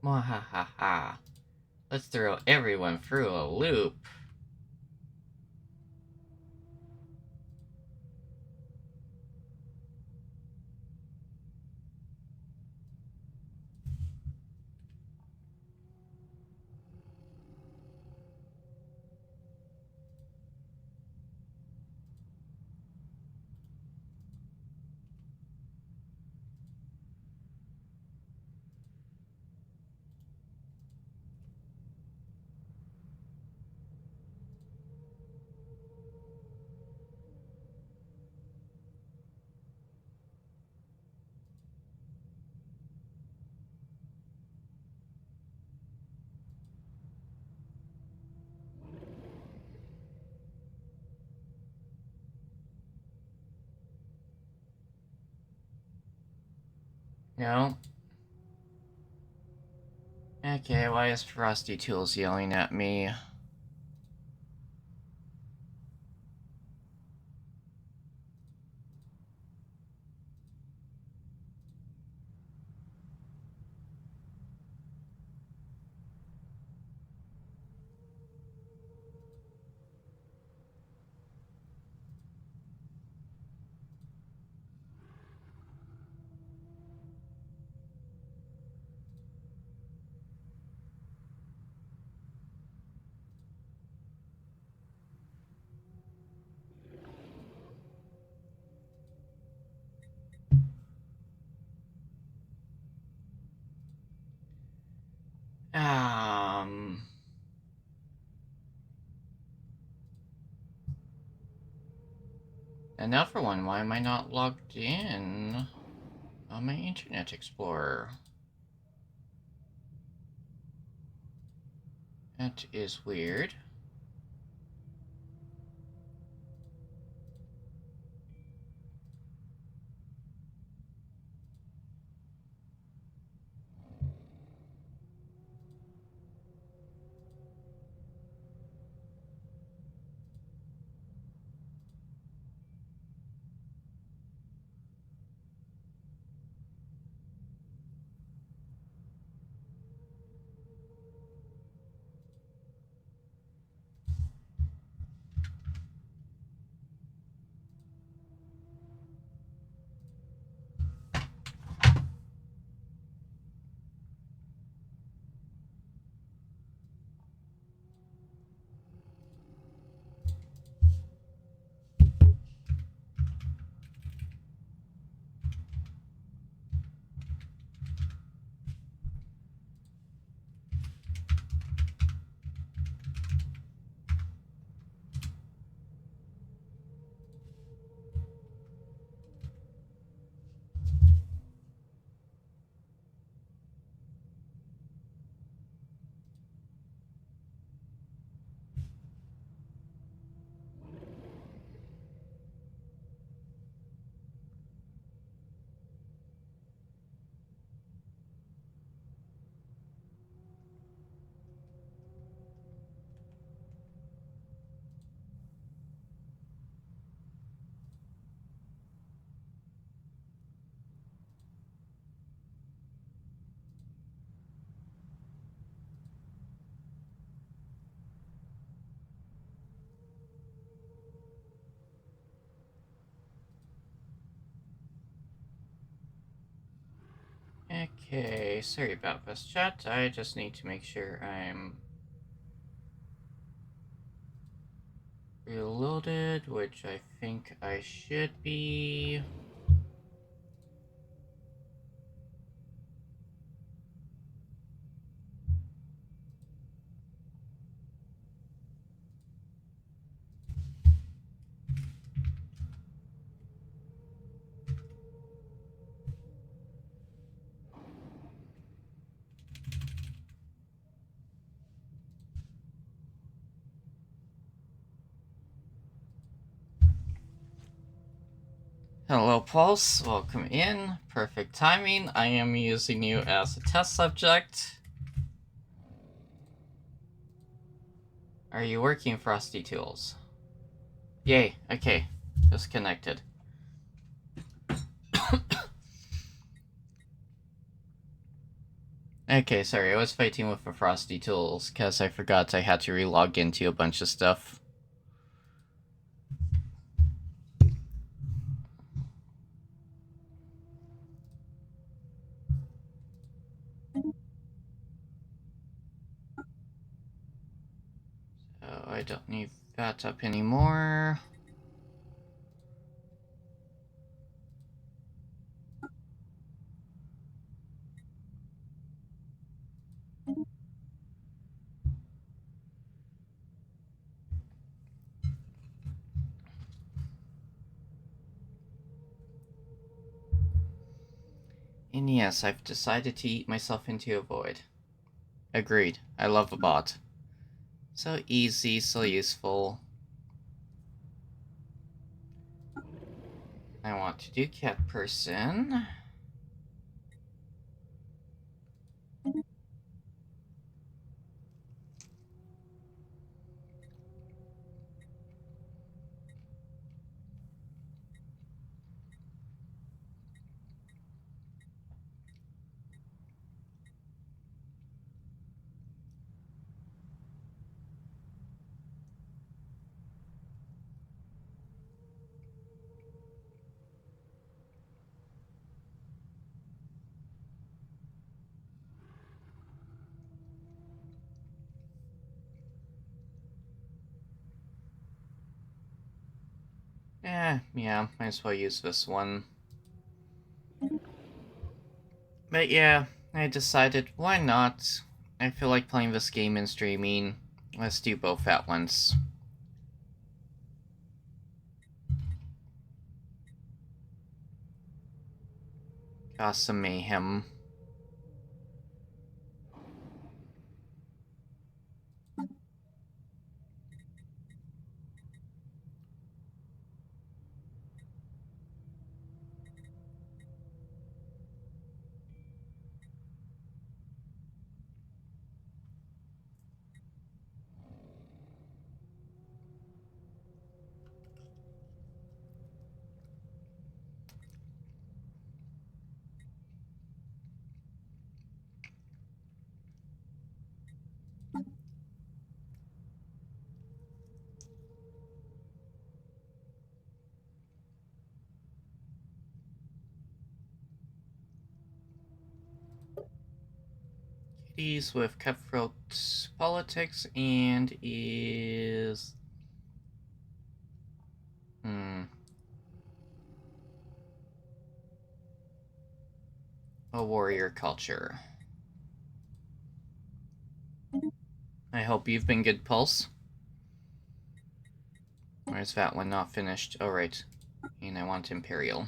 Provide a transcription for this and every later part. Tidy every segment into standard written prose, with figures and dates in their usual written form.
Mwahaha. Let's throw everyone through a loop. No. Okay, why is Frosty Tools yelling at me? Um... And now for one, why am I not logged in on my Internet Explorer? That is weird. Okay, sorry about this chat. I just need to make sure I'm reloaded, which I think I should be. Hello, Pulse. Welcome in. Perfect timing. I am using you as a test subject. Are you working, Frosty Tools? Yay. Okay. Disconnected. Okay, sorry, I was fighting with the Frosty Tools, because I forgot I had to relog into a bunch of stuff. So I don't need that up anymore. And yes, I've decided to eat myself into a void. Agreed, I love a bot. So easy, so useful. I want to do cat person. Yeah, might as well use this one. But yeah, I decided, why not? I feel like playing this game and streaming. Let's do both at once. Cause some mayhem. Kitties with cutthroat politics and is... a warrior culture. I hope you've been good, Pulse. Or is that one not finished? Oh, right. And I want Imperial.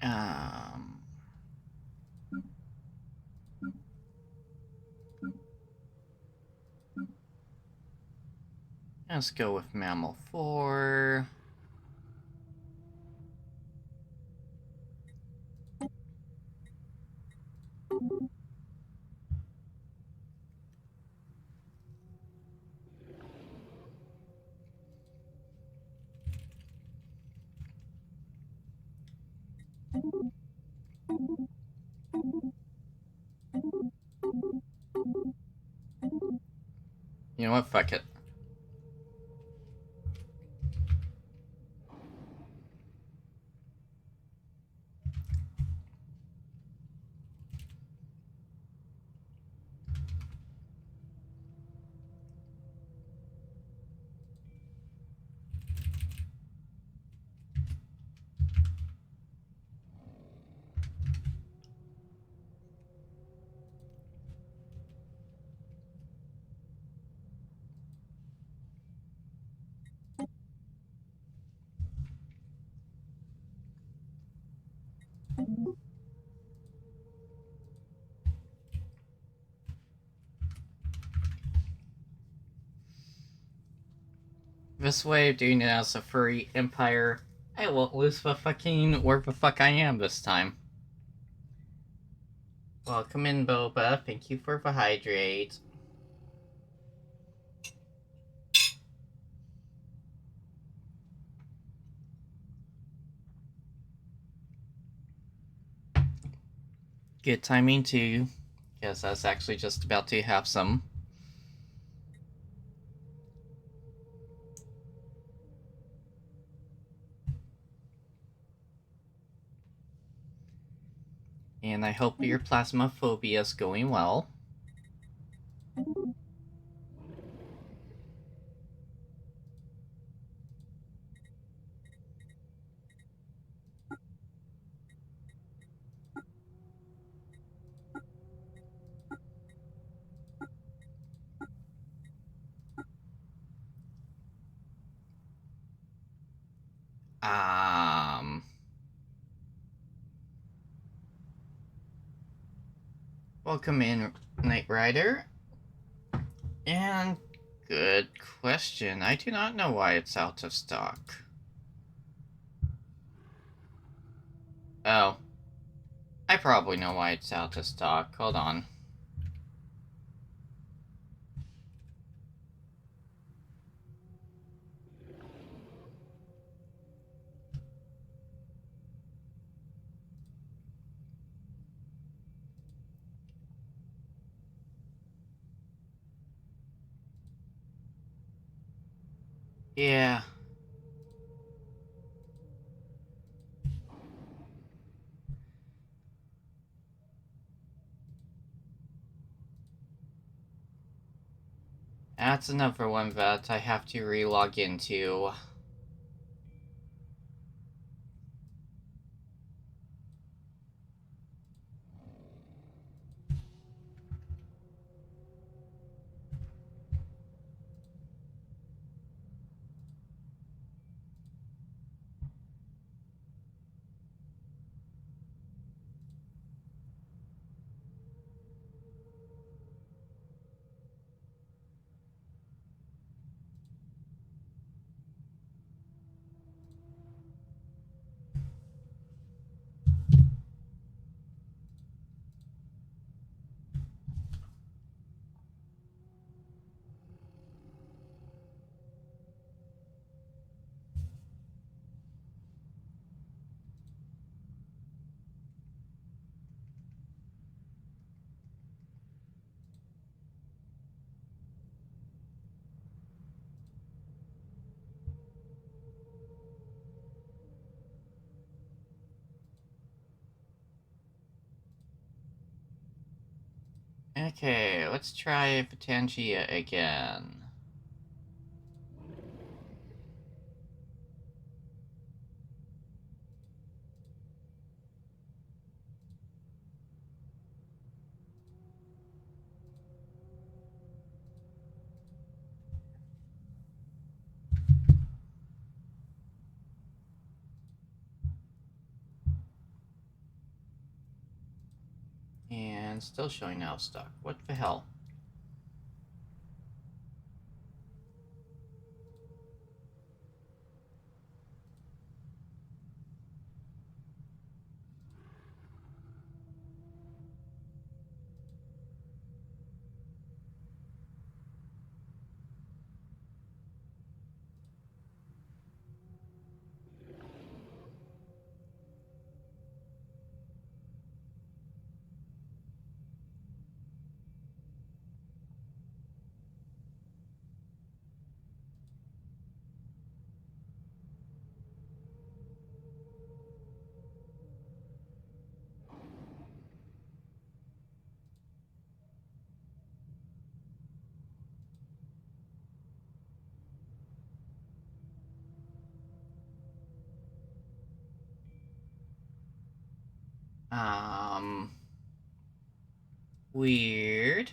Um... Let's go with Mammal 4. You know what? Fuck it. This way of doing it as a furry empire, I won't lose the fucking where the fuck I am this time. Welcome in, Boba. Thank you for the hydrate. Good timing too, because I was actually just about to have some. And I hope your plasmaphobia is going well. Um. Welcome in, Knight Rider. And good question. I do not know why it's out of stock. Oh. I probably know why it's out of stock. Hold on. Yeah. That's another one that I have to re-log into. Okay, let's try Pangea again. And still showing out of stock. What the hell? Um, weird.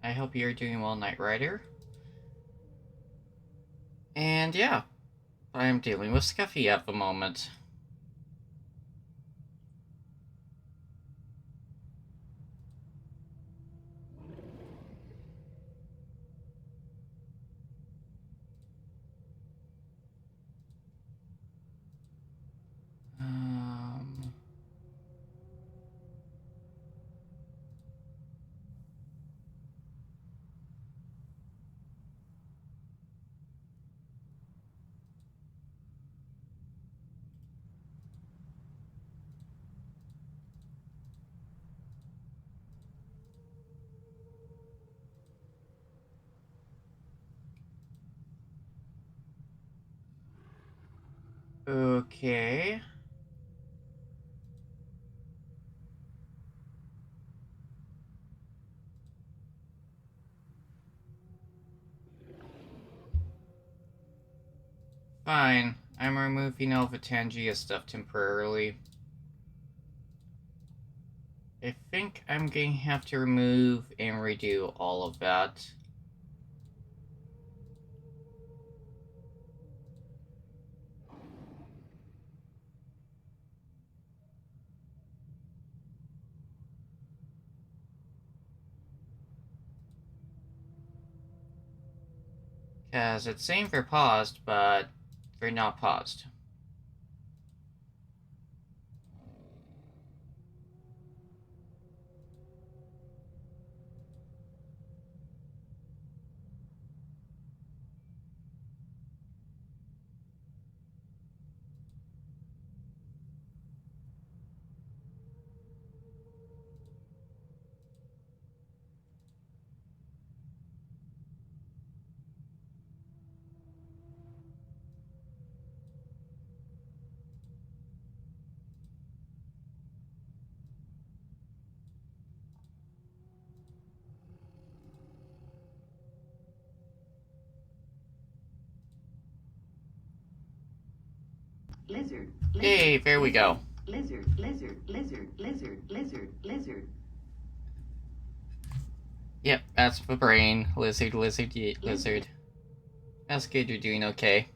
I hope you're doing well, Knight Rider. And yeah, I'm dealing with Scuffy at the moment. Um... Okay. Fine. I'm removing all the Tangia stuff temporarily. I think I'm going to have to remove and redo all of that. Because it's saying they're paused, but they're not paused. Lizard. Hey, there we go. Lizard. Yep, that's the brain. Lizard. That's good, you're doing okay.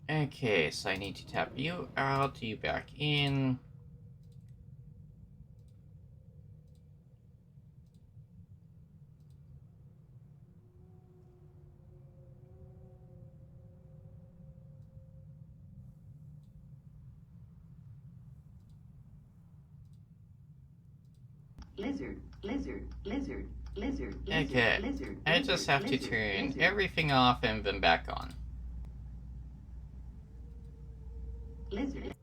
Okay, so I need to tap you out, you back in. Lizard. Okay, I just have to turn everything off and then back on. Lizard.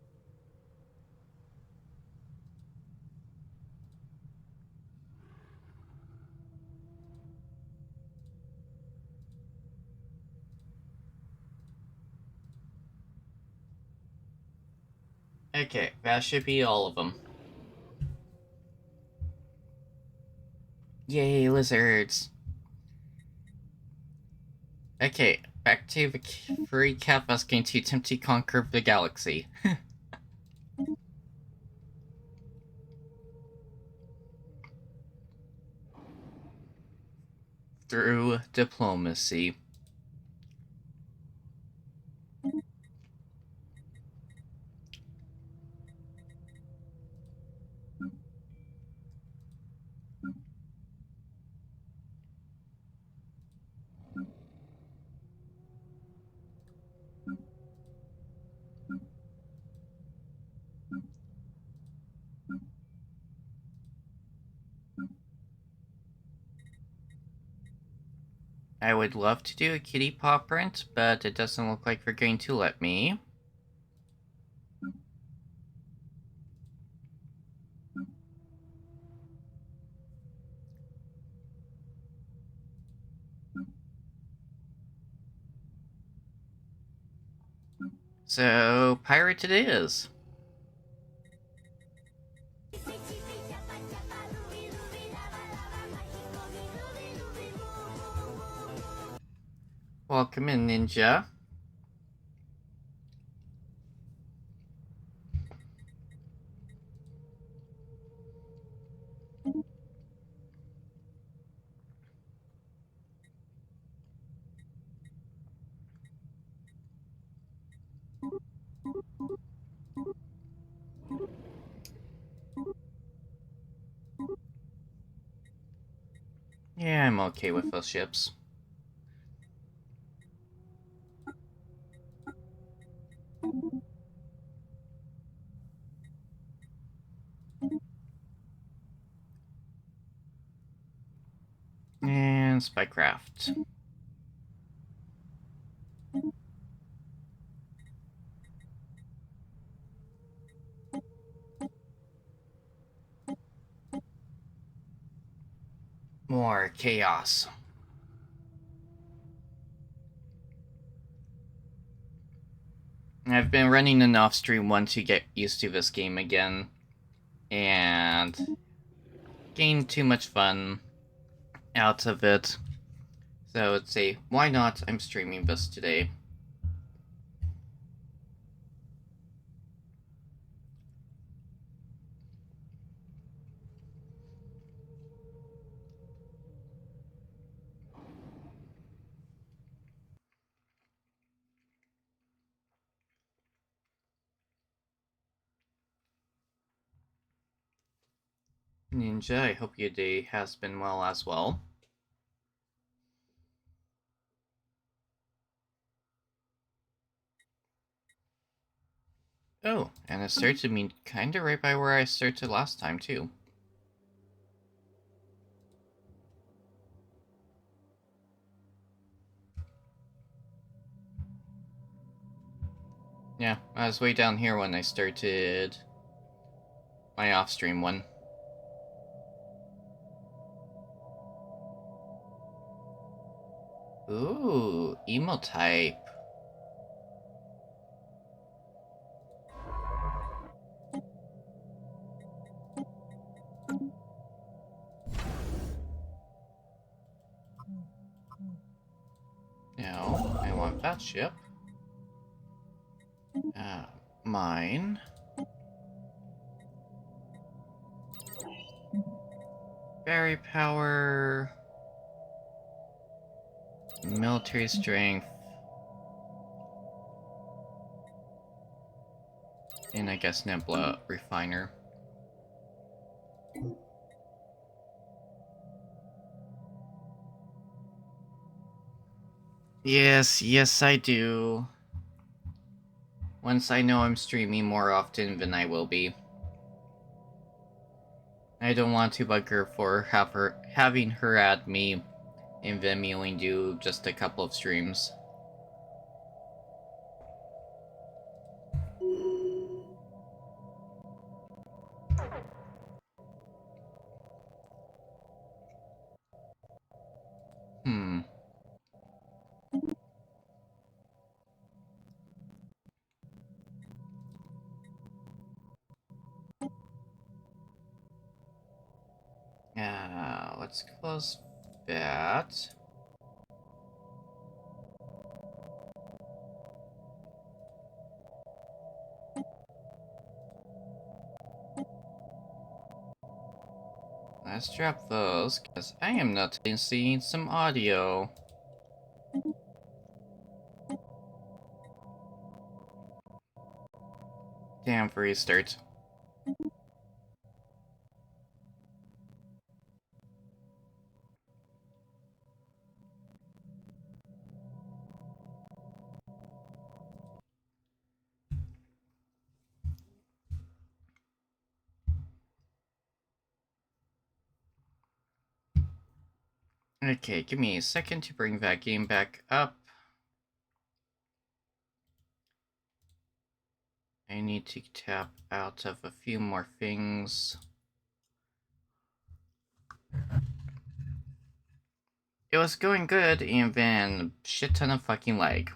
Okay, that should be all of them. Yay, lizards. Okay, back to the recap us going to attempt to conquer the galaxy. Through diplomacy. I would love to do a kitty paw print, but it doesn't look like they're going to let me. So, pirate it is. Welcome in, Ninja. okay with those ships. And spycraft. More chaos. I've been running an off-stream one to get used to this game again, and gained too much fun out of it. So I'd say, why not? I'm streaming this today. Ninja, I hope your day has been well as well. Oh, and it started me kinda right by where I started last time, too. Yeah, I was way down here when I started my off-stream one. Ooh, emo type. No, I want that ship. Uh, Mine. Berry power. Military strength. And I guess Nebula refiner. Yes, I do. Once I know I'm streaming more often than I will be. I don't want to bug her for having her add me and then me only do just a couple of streams. Hmm. Let's close that. Let's drop those, because I am not seeing some audio. Damn, for restart. Okay, give me a second to bring that game back up. I need to tap out of a few more things. It was going good, and then shit ton of fucking lag.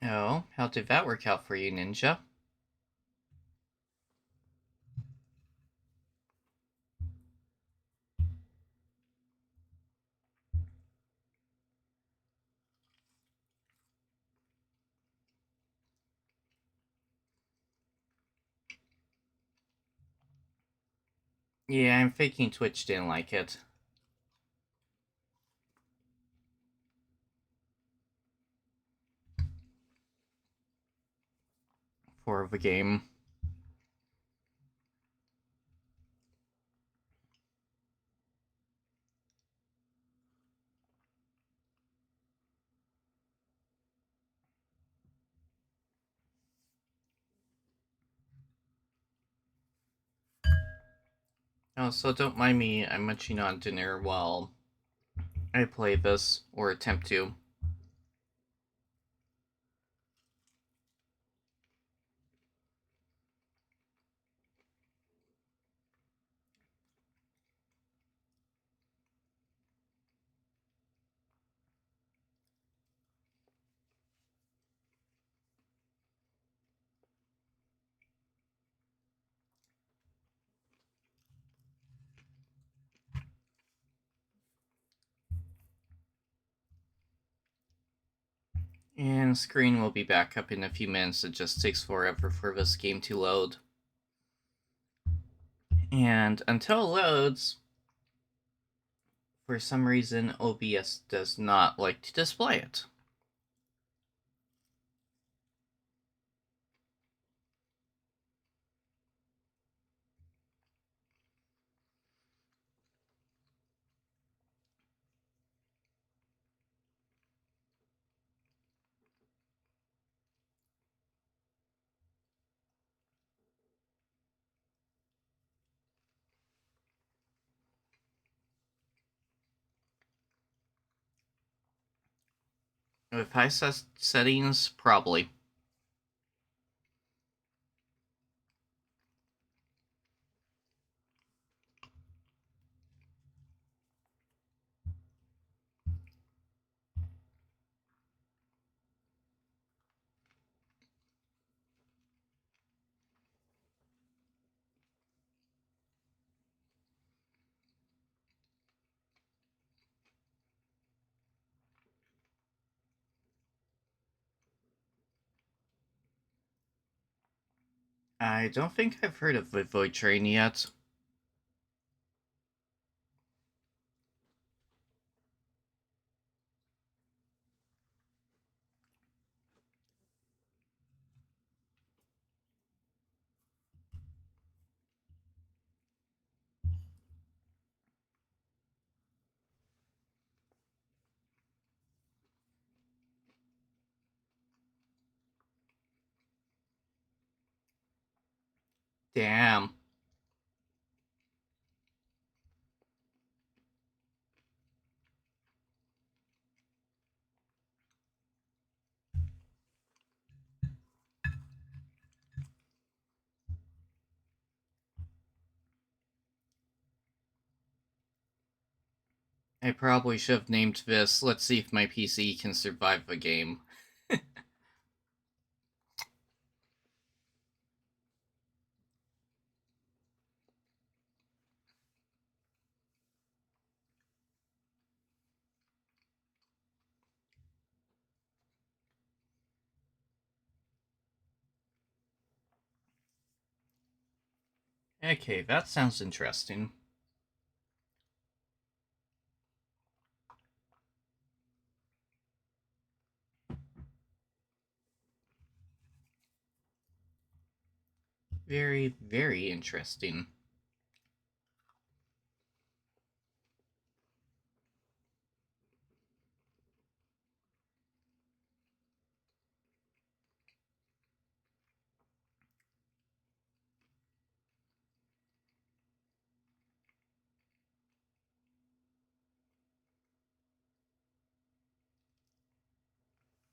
Oh, how did that work out for you, Ninja? Yeah, I'm faking Twitch didn't like it. For the game. Oh, so don't mind me, I'm munching on dinner while I play this, or attempt to. And screen will be back up in a few minutes, it just takes forever for this game to load. And until it loads, for some reason OBS does not like to display it. With high settings, probably. I don't think I've heard of the Void Train yet. Damn. I probably should have named this "Let's see if my PC can survive the game." Okay, that sounds interesting. Very, very interesting.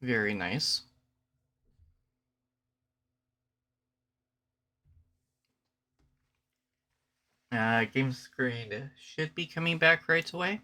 Very nice. Game screen should be coming back right away.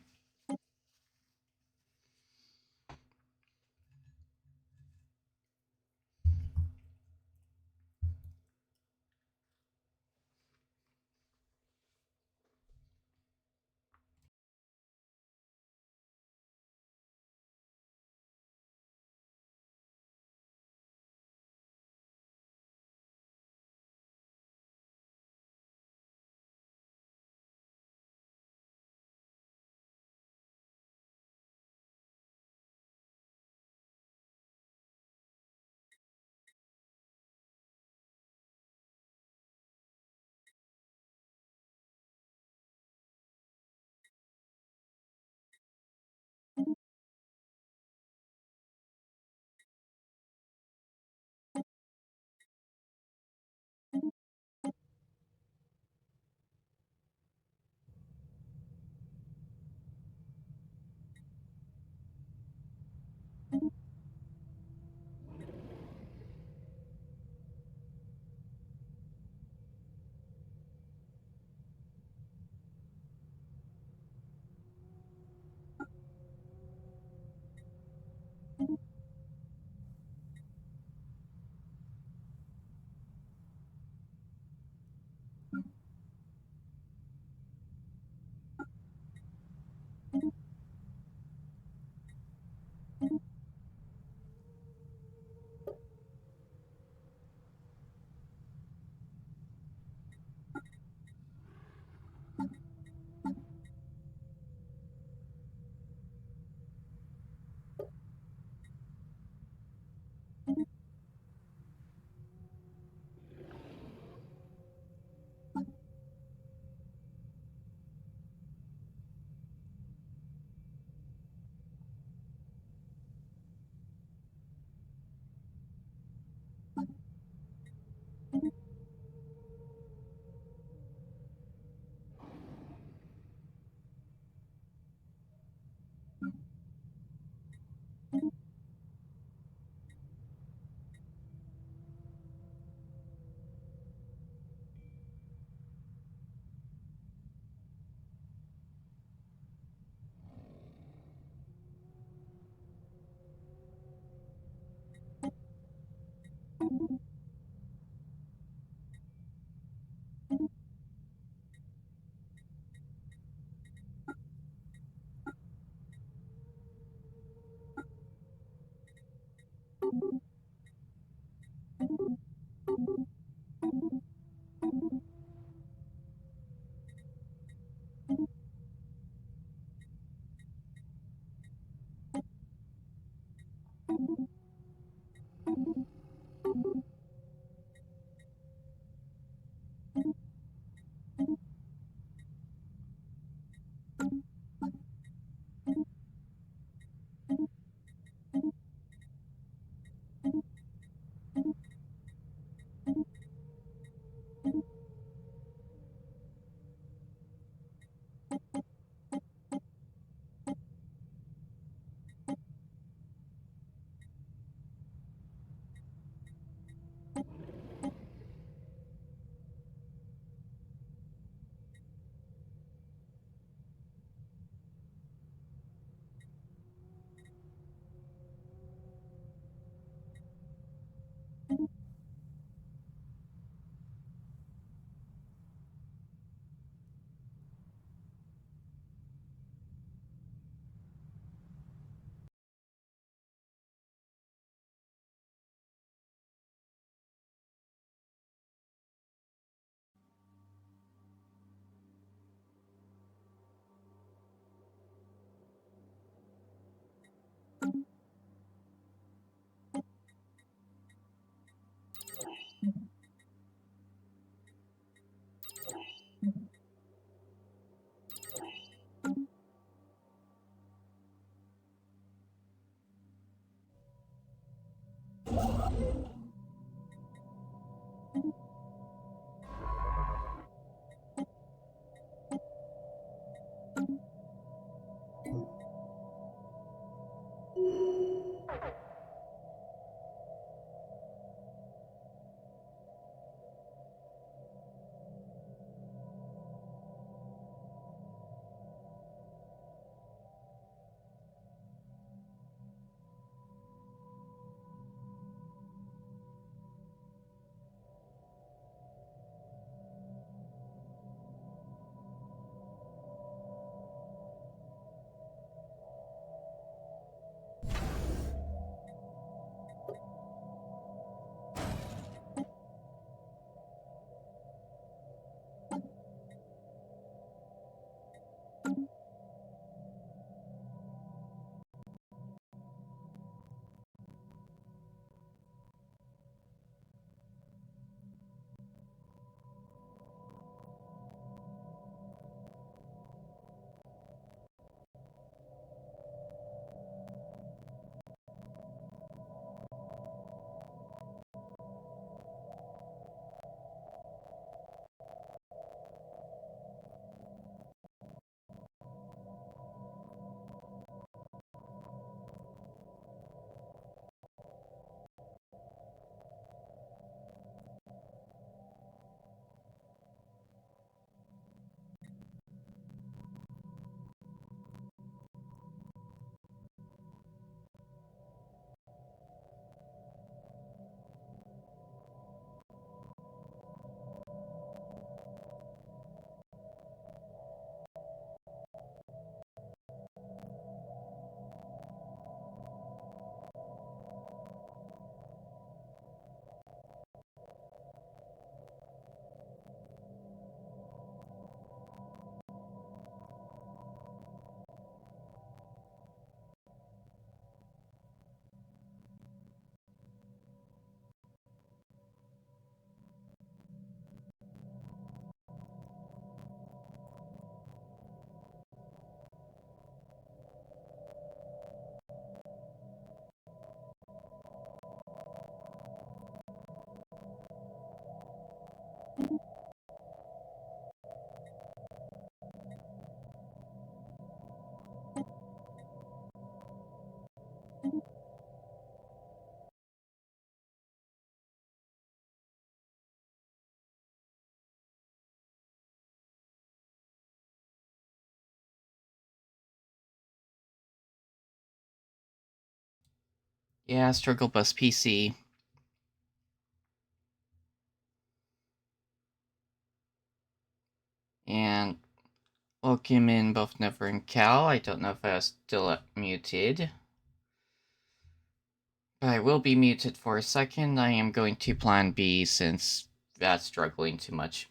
Yeah, Struggle Bus PC. And welcome in both Never and Cal. I don't know if I was still muted. I will be muted for a second. I am going to plan B since that's struggling too much.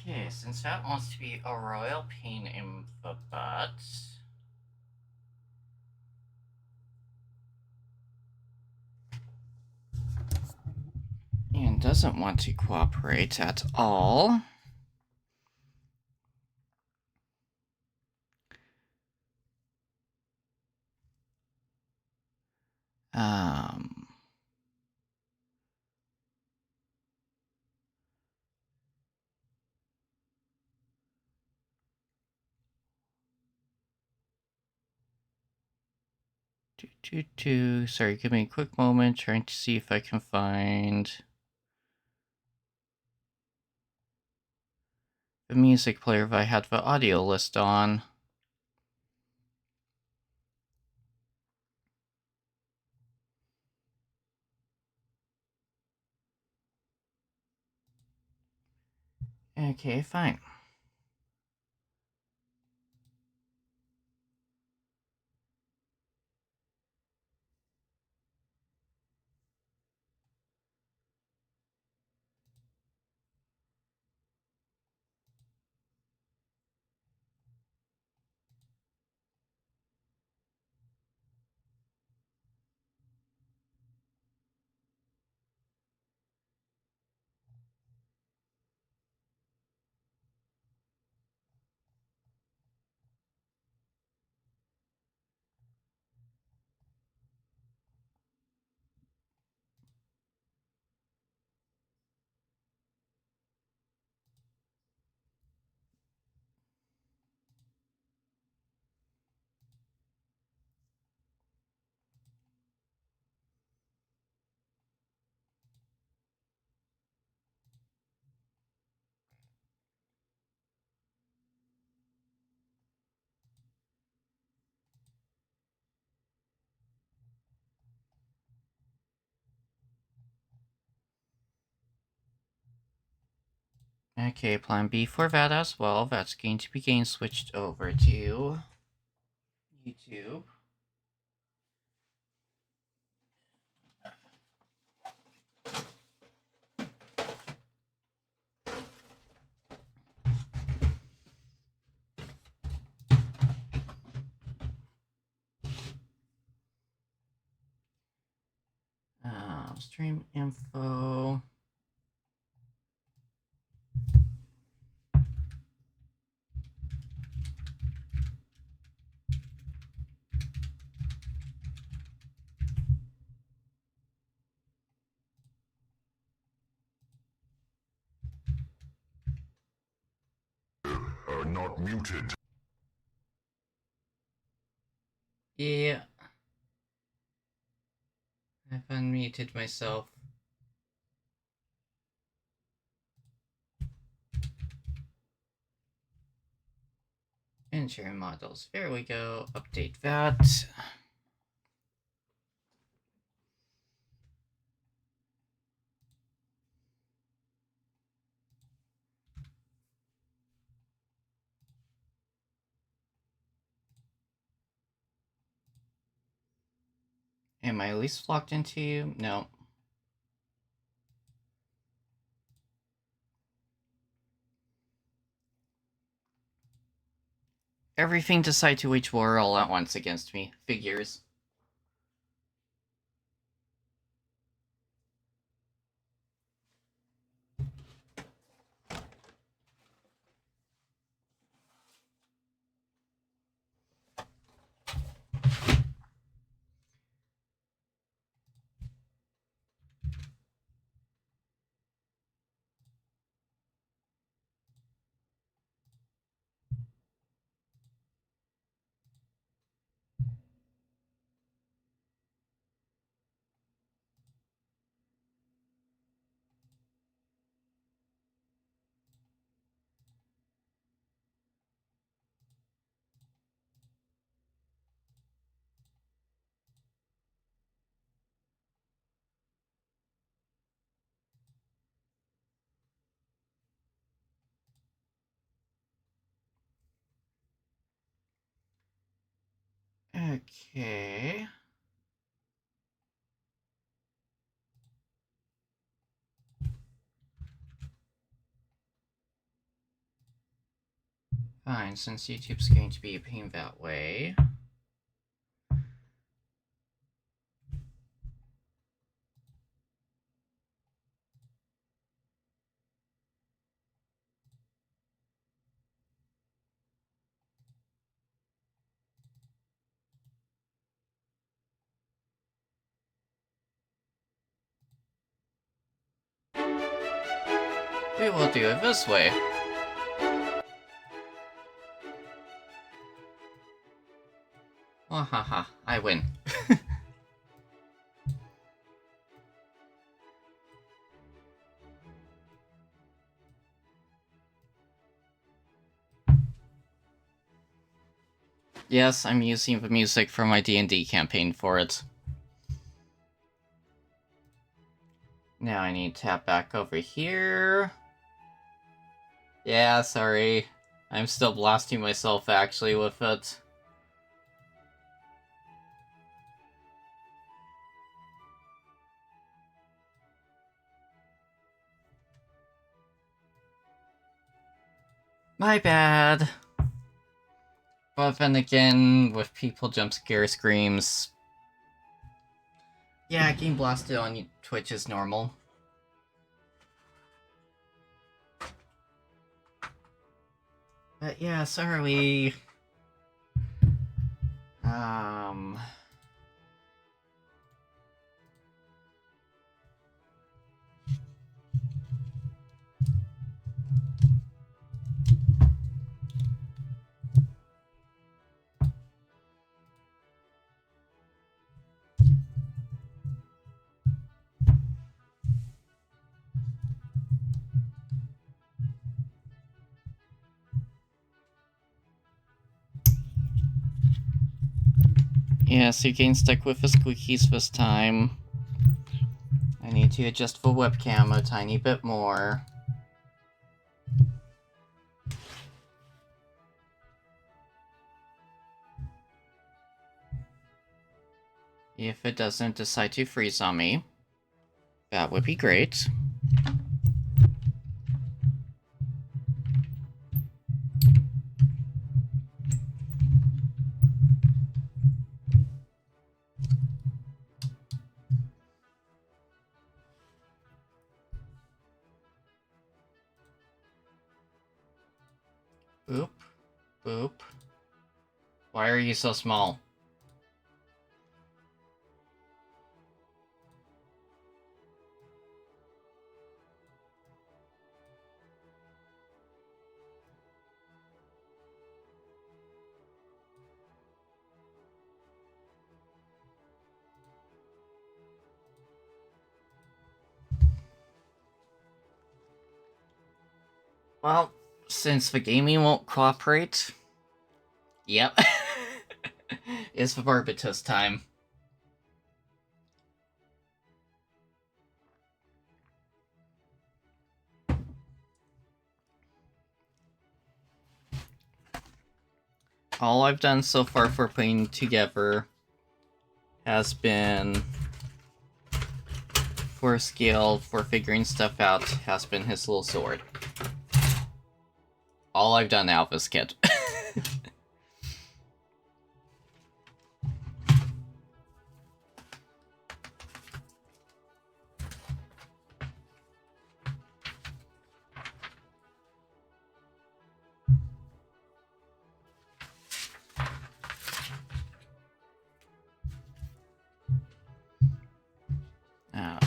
Okay, since that wants to be a royal pain in the butt. And doesn't want to cooperate at all. Um, Sorry, give me a quick moment. Trying to see if I can find the music player if I had the audio list on. Okay, fine. Okay, plan B for that as well. That's going to be getting switched over to YouTube. Stream info. Are not muted. Yeah. I've unmuted myself. Enter models. There we go. Update that. Am I at least locked into you? No. Everything decide to wage war all at once against me. Figures. Okay. Fine, since YouTube's going to be a pain that way. We will do it this way. Wahaha, I win. Yes, I'm using the music from my D&D campaign for it. Now I need to tap back over here. Yeah, sorry. I'm still blasting myself actually with it. My bad. But then again, with people jump scare screams... Yeah, getting blasted on Twitch is normal. But yeah, sorry. Yeah, so you're getting stuck with the squeakies this time. I need to adjust the webcam a tiny bit more. If it doesn't decide to freeze on me, that would be great. Boop. Boop. Why are you so small? Well, since the gaming won't cooperate, yep, it's the Barbatos time. All I've done so far for putting together has been, for skill, for figuring stuff out, has been his little sword. All I've done out of this kit.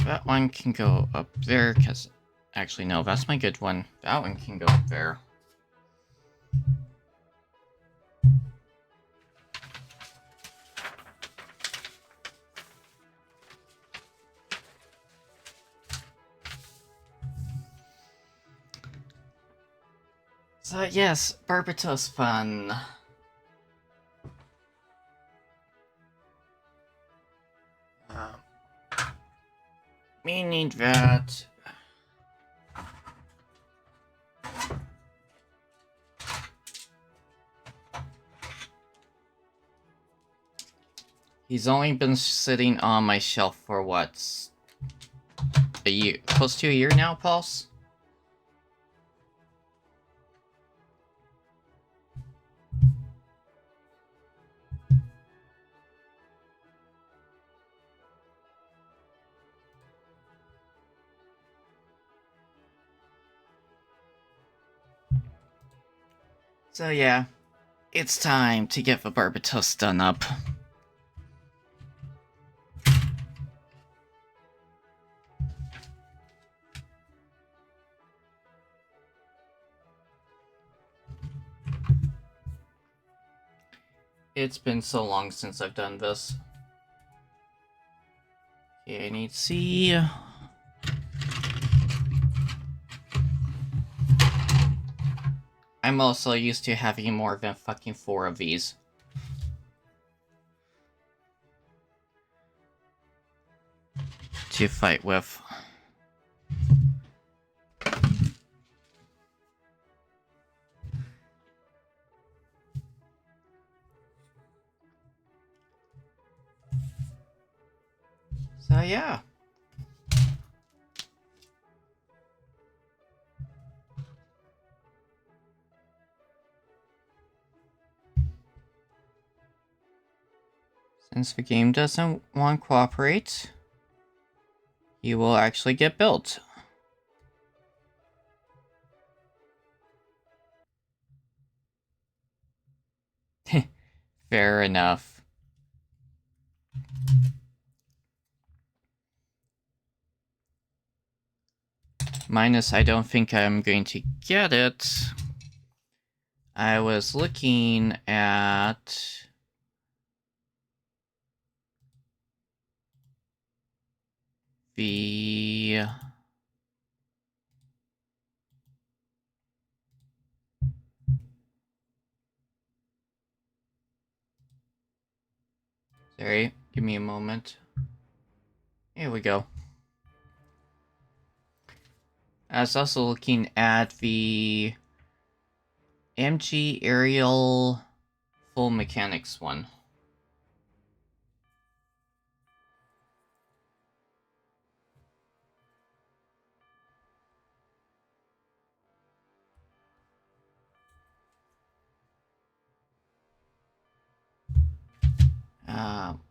That one can go up there, because... Actually, no, that's my good one. That one can go up there. So yes, Barbatos fun. Meaning that... He's only been sitting on my shelf for what? A year? Close to a year now, Pulse? So yeah, it's time to get the Barbatos done up. It's been so long since I've done this. Okay, I need to see... I'm also used to having more than fucking 4 of these. To fight with. So yeah. Since the game doesn't want to cooperate, you will actually get built. Fair enough. Minus, I don't think I'm going to get it. I was looking at... the... Sorry, give me a moment. Here we go. I was also looking at the MG Aerial Full Mechanics one.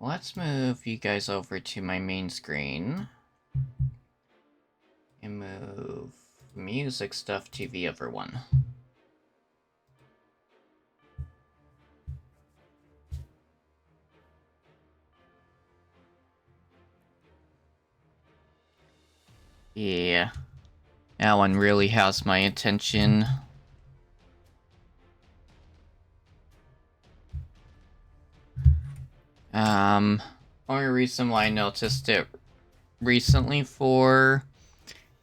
Let's move you guys over to my main screen. And move music stuff to the other one. Yeah. That one really has my attention. Only reason why I noticed it recently for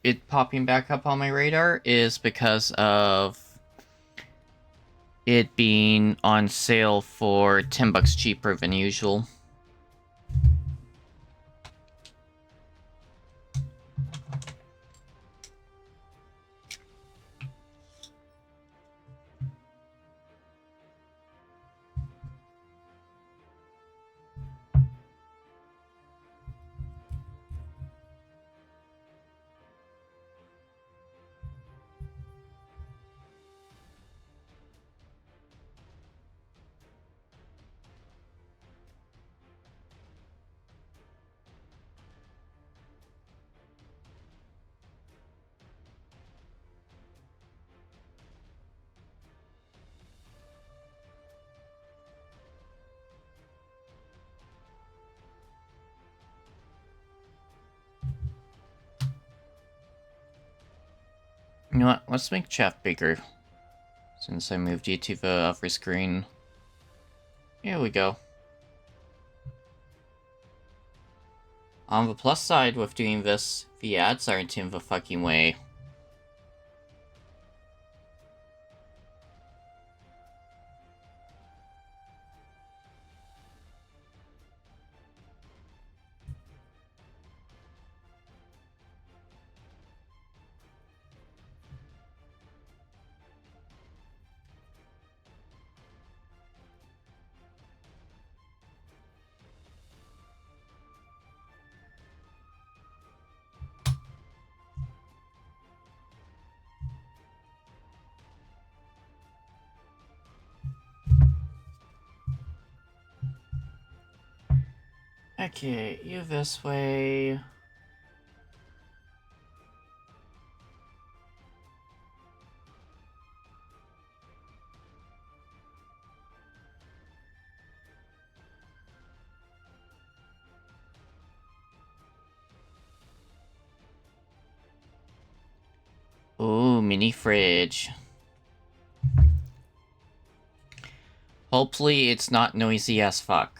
it popping back up on my radar is because of it being on sale for $10 cheaper than usual. You know what? Let's make chat bigger. Since I moved you to the other screen. Here we go. On the plus side with doing this, the ads aren't in the fucking way. Okay, you this way. Ooh, mini fridge. Hopefully it's not noisy as fuck.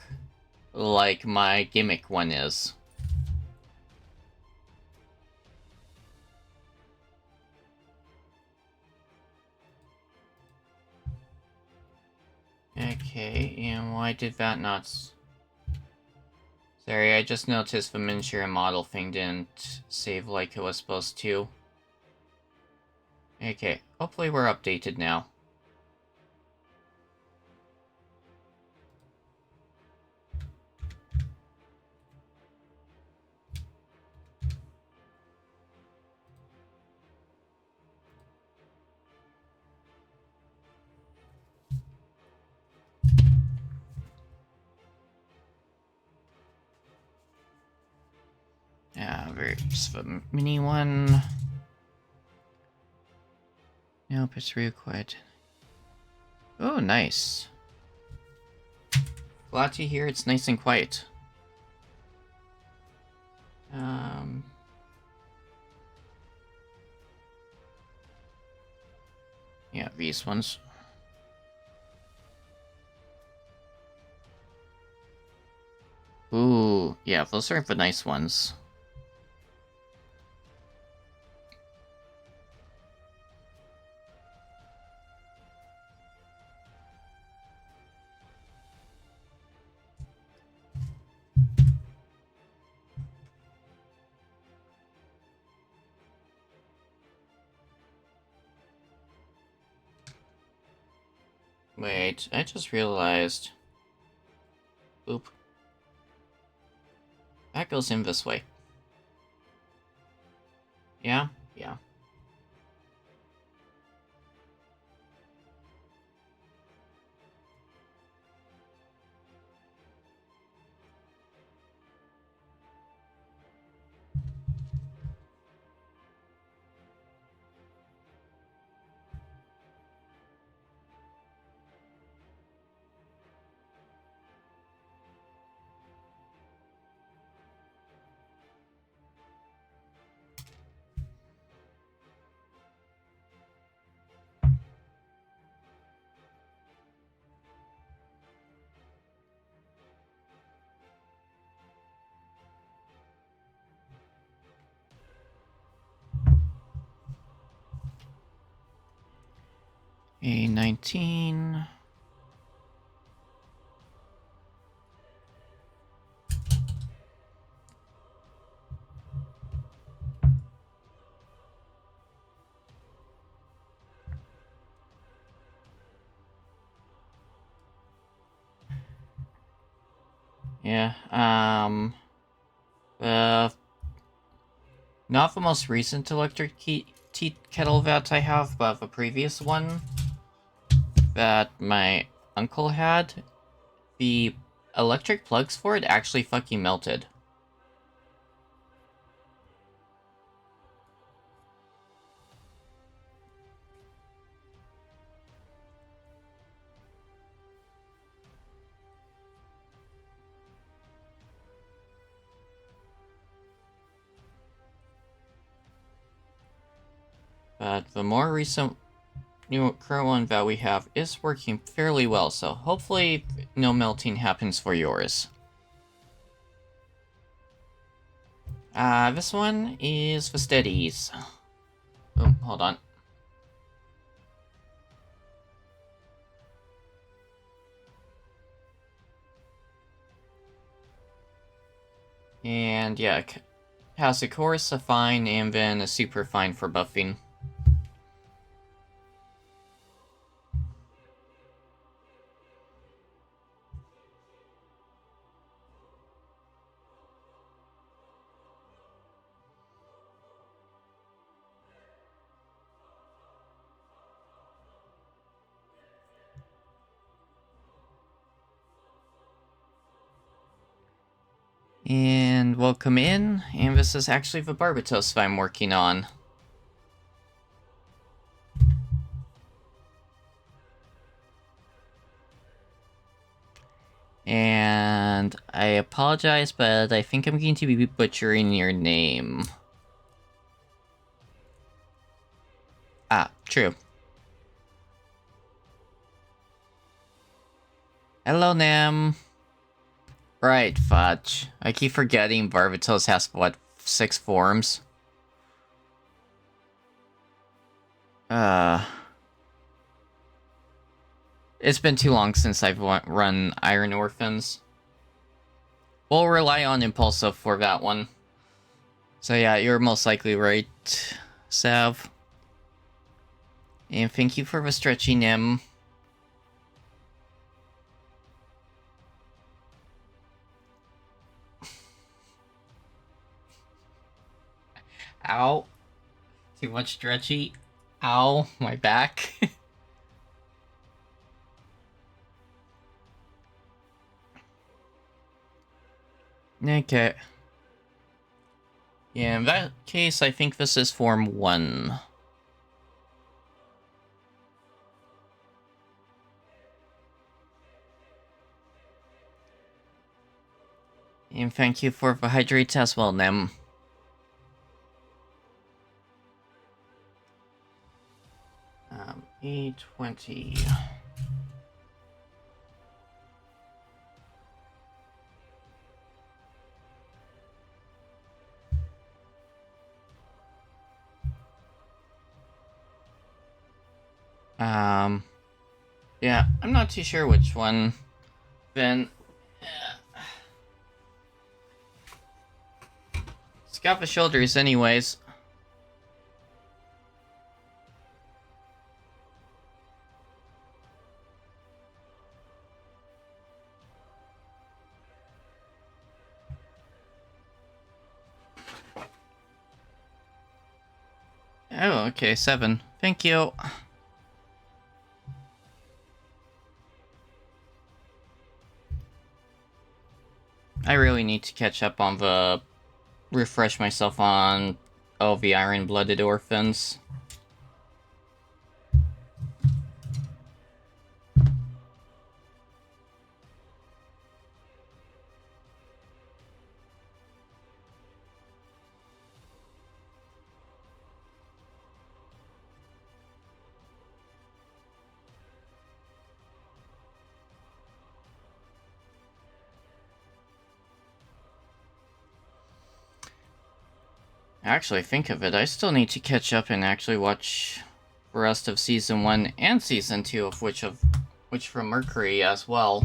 Like my gimmick one is. Okay, and why did that not... Sorry, I just noticed the miniature and model thing didn't save like it was supposed to. Okay, hopefully we're updated now. Yeah, there's the mini one. Nope, it's required. Oh, nice. Glad to hear it's nice and quiet. Yeah, these ones. Ooh, yeah, those are the nice ones. Wait, I just realized... Oop. That goes in this way. Yeah? Yeah. A19. Yeah, not the most recent electric tea kettle that I have, but the previous one that my uncle had, the electric plugs for it actually fucking melted. But the more recent current one that we have is working fairly well, so hopefully no melting happens for yours. This one is for steadies. Oh, hold on. And yeah, has a chorus, a fine, and then a super fine for buffing. And welcome in, and this is actually the Barbatos that I'm working on. And I apologize, but I think I'm going to be butchering your name. Ah, true. Hello, Nam. Right, fudge. I keep forgetting Barbatos has, what, 6 forms? It's been too long since I've run Iron Orphans. We'll rely on Impulsive for that one. So yeah, you're most likely right, Sav. And thank you for the stretching him. Ow. Too much stretchy. Ow, my back. Okay. Yeah, in that case, I think this is Form 1. And thank you for the hydrates as well, Nem. E20. Yeah, I'm not too sure which one. Then, it's got the shoulders anyways. Oh, okay, 7. Thank you. I really need to catch up on the... refresh myself on all the Iron-Blooded Orphans. Actually, think of it, I still need to catch up and actually watch the rest of Season 1 and Season 2 of which from Mercury as well.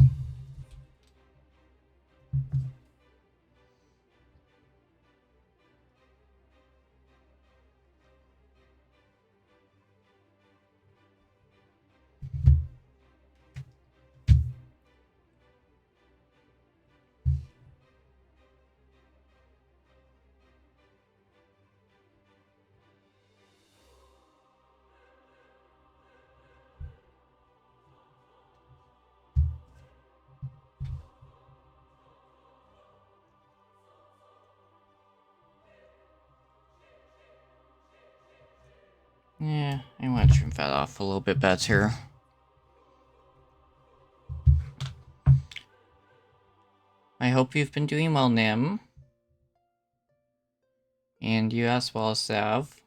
Yeah, I want to trim that off a little bit better. I hope you've been doing well, Nim. And you as well, Sav.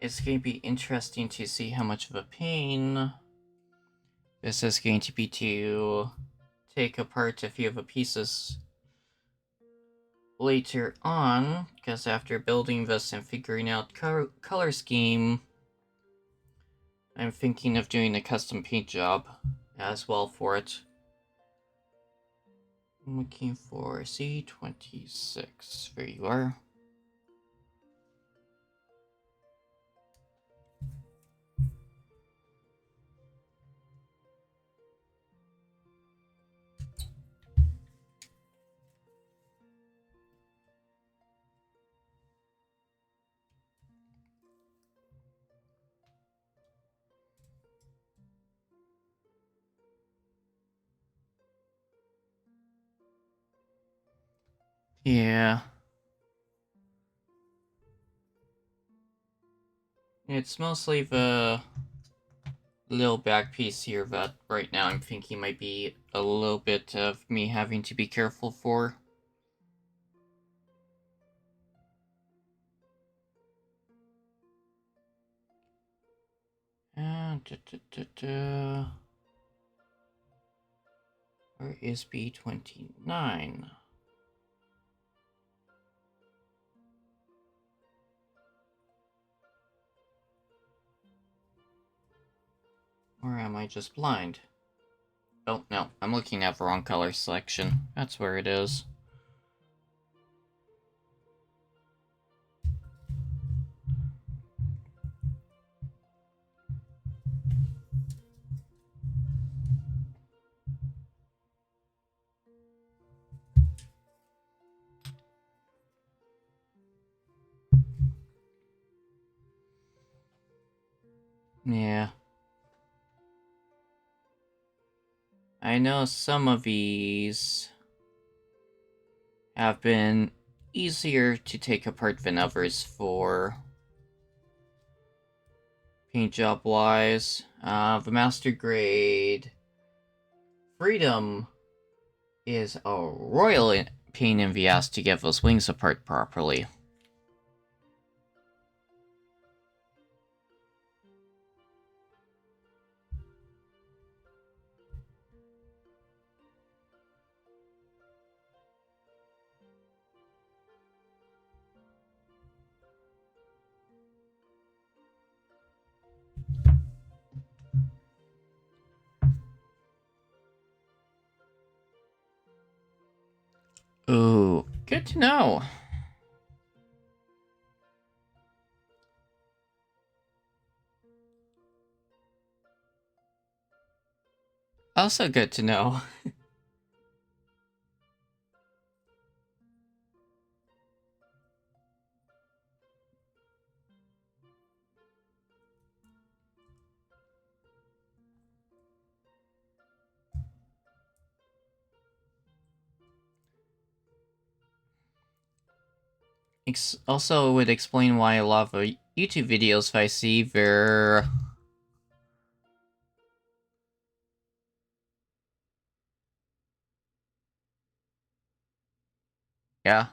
It's going to be interesting to see how much of a pain this is going to be to take apart a few of the pieces later on, because after building this and figuring out color scheme, I'm thinking of doing a custom paint job as well for it. I'm looking for C26. There you are. Yeah. It's mostly the little back piece here that right now I'm thinking might be a little bit of me having to be careful for. Where is B29? Or am I just blind? Oh, no, I'm looking at the wrong color selection. That's where it is. Yeah. I know some of these have been easier to take apart than others for paint job wise. The master grade Freedom is a royal pain in the ass to get those wings apart properly. Ooh, good to know. Also good to know. Also would explain why a lot of the YouTube videos I see, they're... Yeah.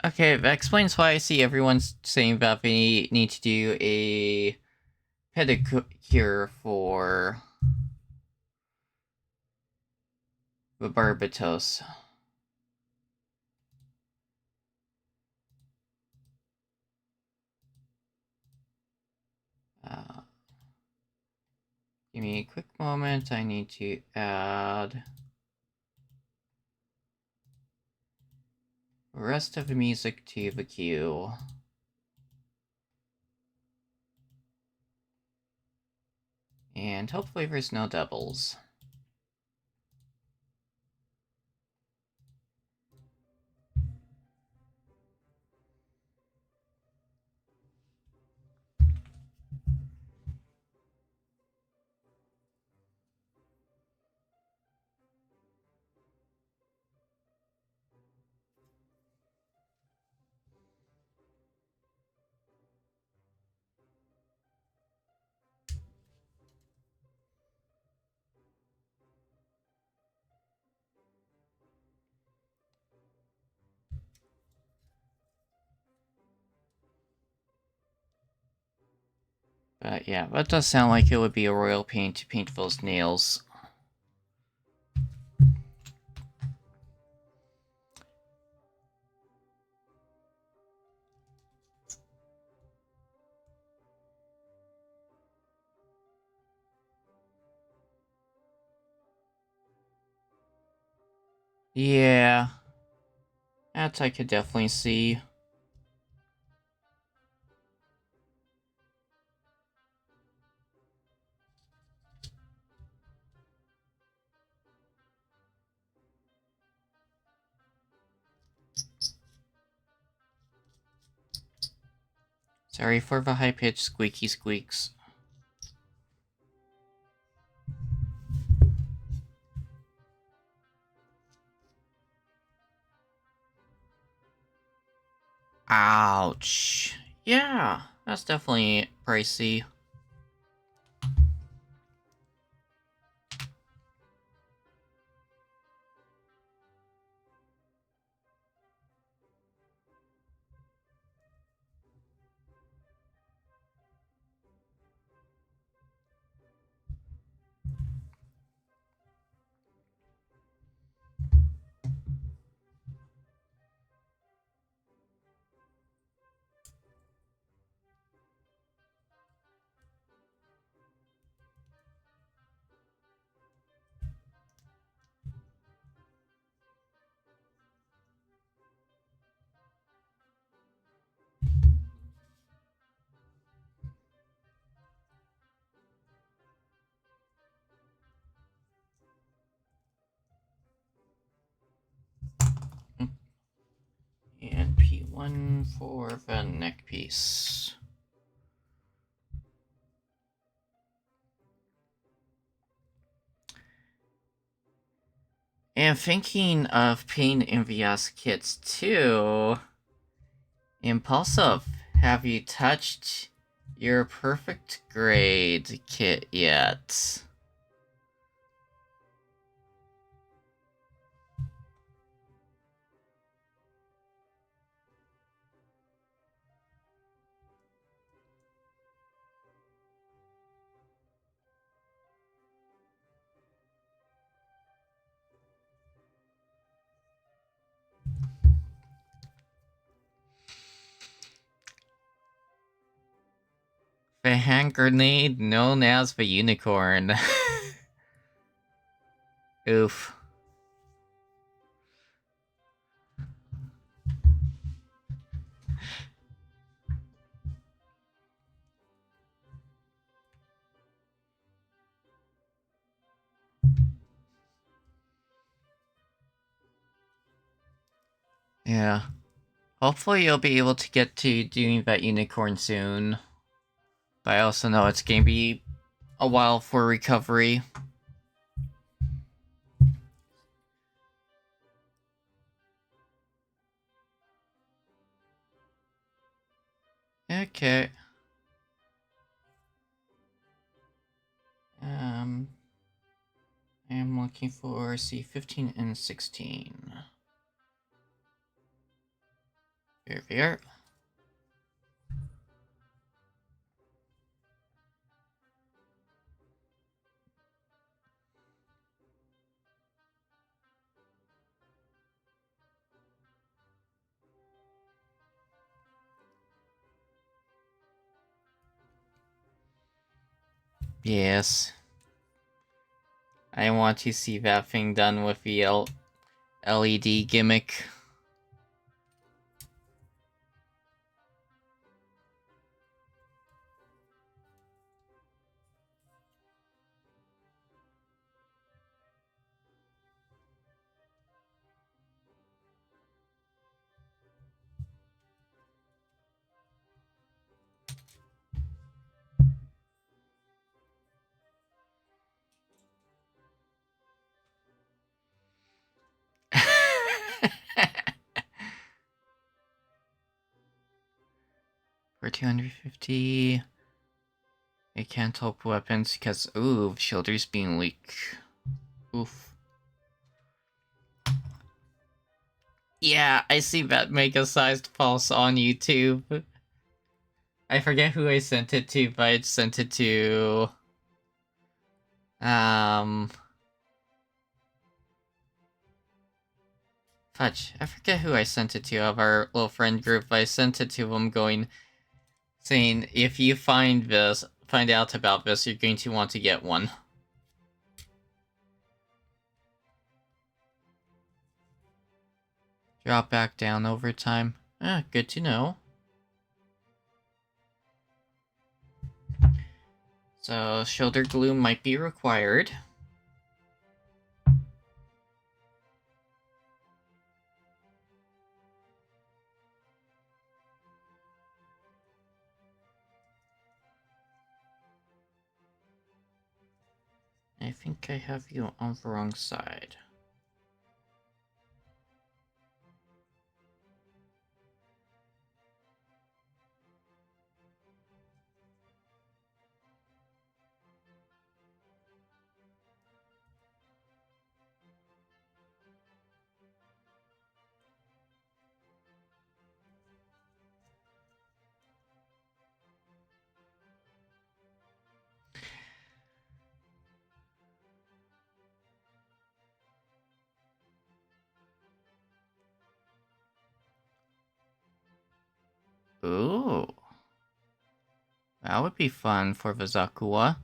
Okay, that explains why I see everyone's saying that they need to do a pedicure for the Barbatos. Uh, Give me a quick moment, I need to add the rest of the music to the queue. And hopefully there's no doubles. But yeah, that does sound like it would be a royal pain to paint those nails. Yeah, that I could definitely see. Sorry for the high-pitched squeaky squeaks. Ouch. Yeah, that's definitely pricey. And P1 for the neck piece. And thinking of Pain Envious kits too, Impulsive, have you touched your perfect grade kit yet? The hand grenade known as the unicorn. Oof. Yeah. Hopefully you'll be able to get to doing that unicorn soon. But I also know it's gonna be a while for recovery. Okay. I'm looking for C15 and 16. Here we are. Yes. I want to see that thing done with the LED gimmick. For 250, I can't help weapons because, ooh, shoulders being weak. Oof. Yeah, I see that mega-sized pulse on YouTube. I forget who I sent it to, but I sent it to... Fudge. I forget who I sent it to of our little friend group, but I sent it to him saying, if you find out about this, you're going to want to get one. Drop back down over time. Ah, good to know. So, shoulder glue might be required. I think I have you on the wrong side. Ooh. That would be fun for the Zakua.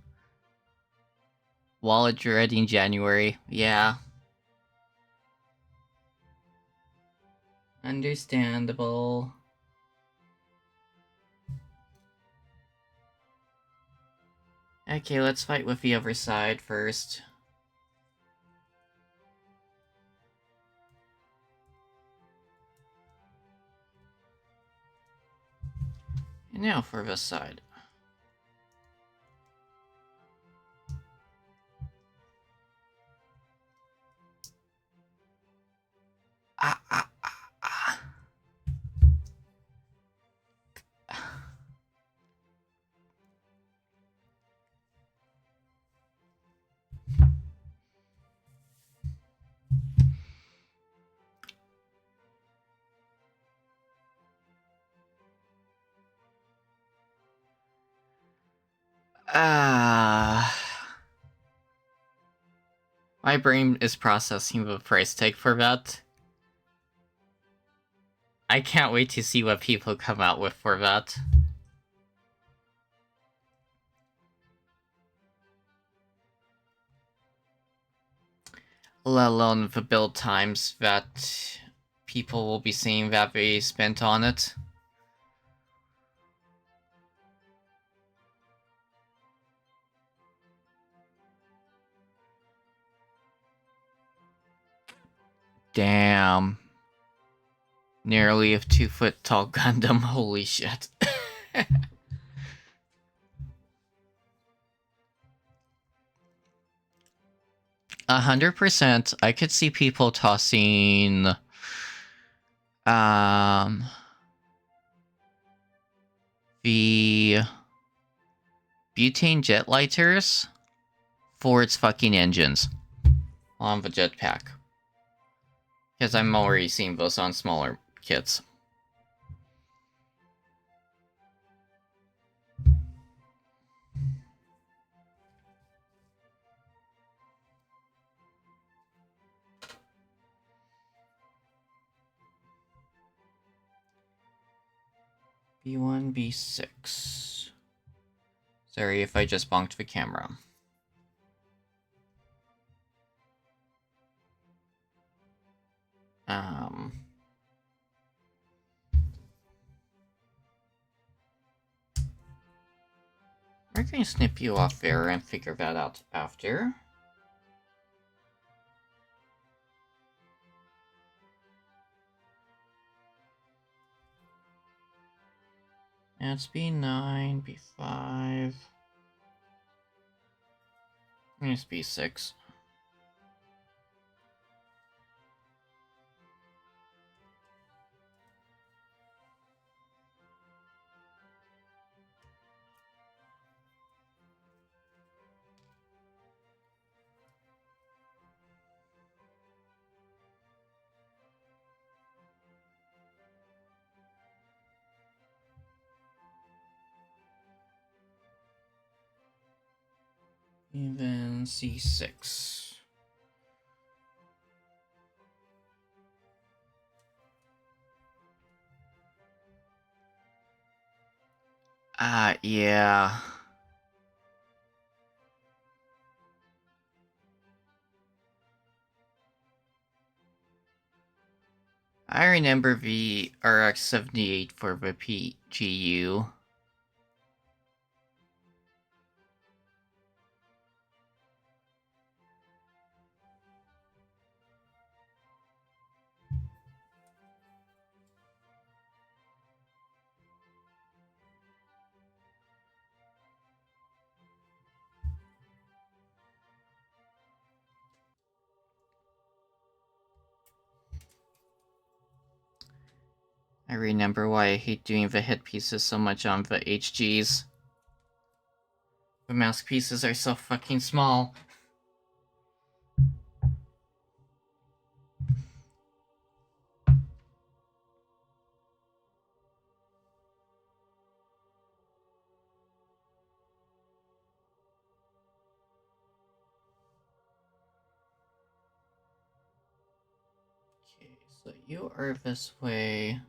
Wallet Dread in January. Yeah. Understandable. Okay, let's fight with the other side first. And now for this side. Ah, ah, ah, ah. Ah. My brain is processing the price tag for that. I can't wait to see what people come out with for that. Let alone the build times that people will be seeing that they spent on it. Damn. Nearly a 2-foot tall Gundam, holy shit. 100%, I could see people tossing the butane jet lighters for its fucking engines on the jetpack. Because I'm already seeing those on smaller kits. B1, B6. Sorry if I just bonked the camera. We're gonna snip you off there and figure that out after. That's B9, B5. It's B6. Even C6. Yeah. I remember the RX-78 for the PGU. I remember why I hate doing the head pieces so much on the HGs. The mouse pieces are so fucking small. Okay, so you are this way.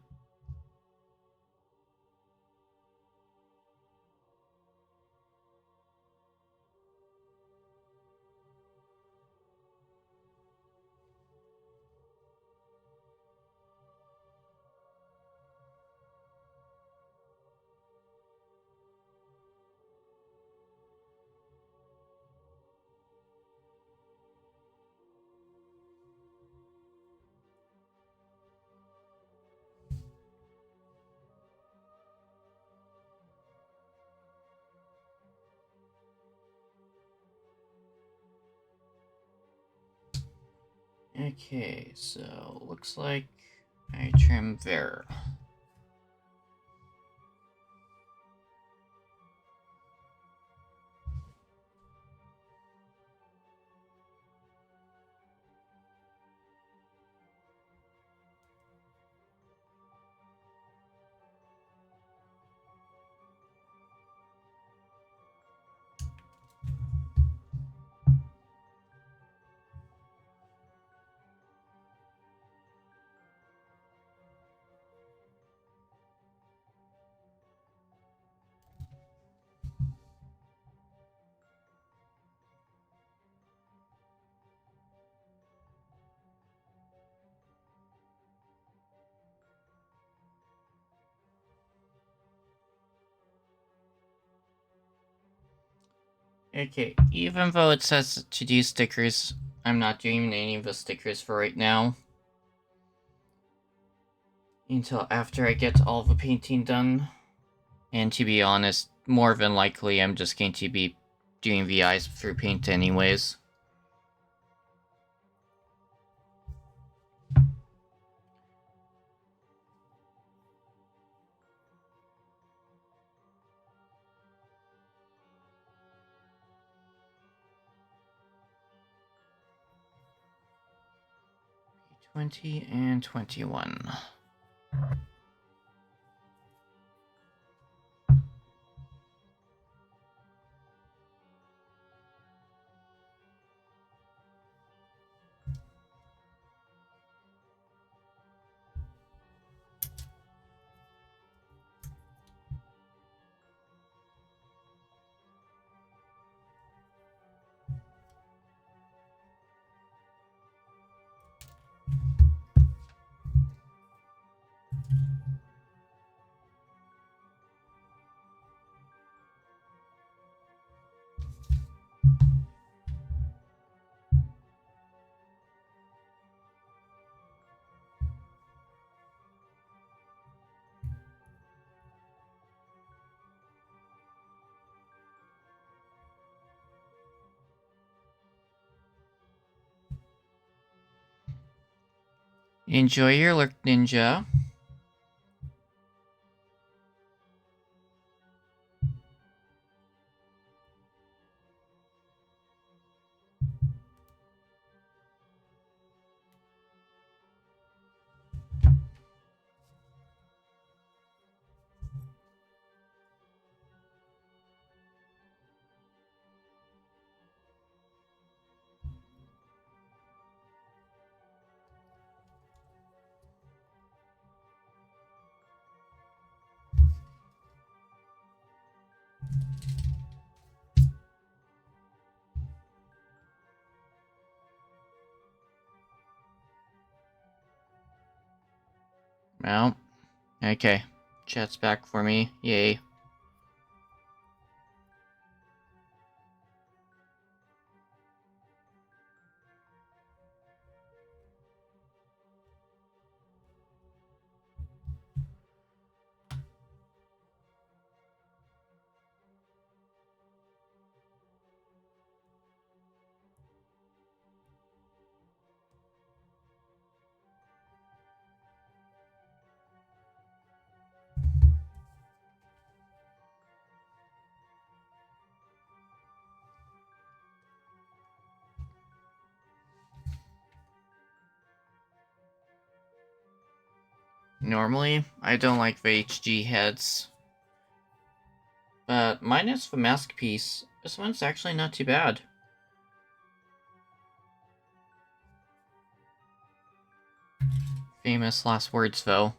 Okay, so looks like I trim there. Okay, even though it says to do stickers, I'm not doing any of the stickers for right now. Until after I get all the painting done. And to be honest, more than likely I'm just going to be doing the eyes through paint anyways. P20 and 21. Enjoy your look, Ninja. Well, okay. Chat's back for me. Yay. Normally, I don't like the HG heads. But minus the mask piece, this one's actually not too bad. Famous last words, though.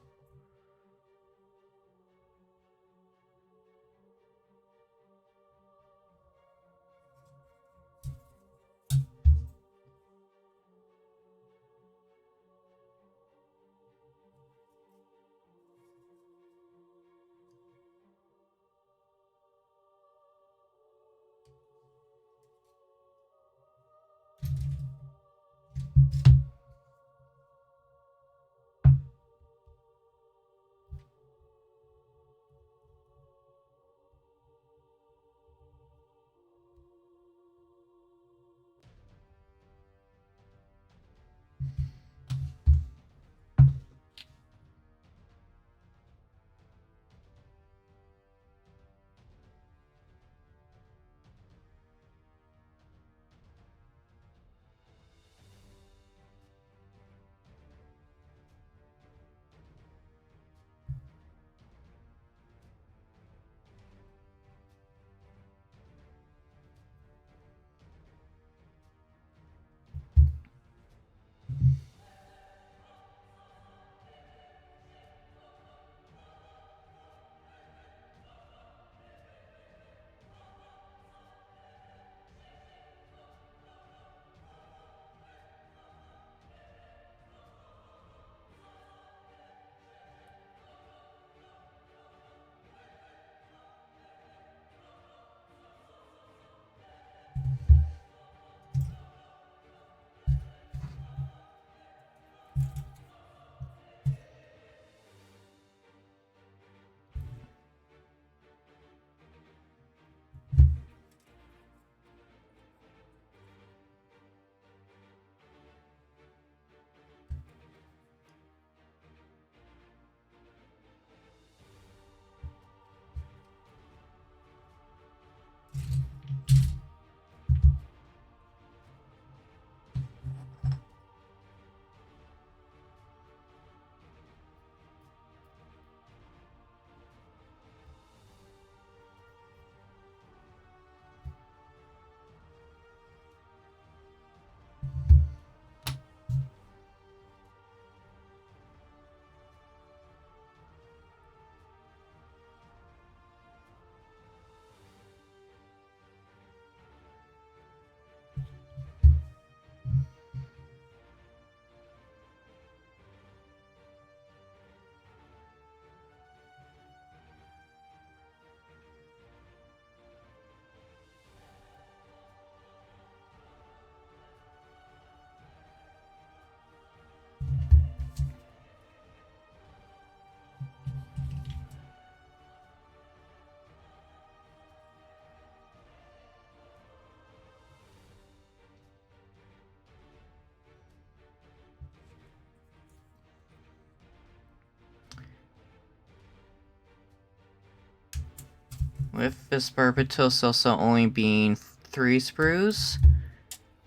With this Barbatos also only being 3 sprues,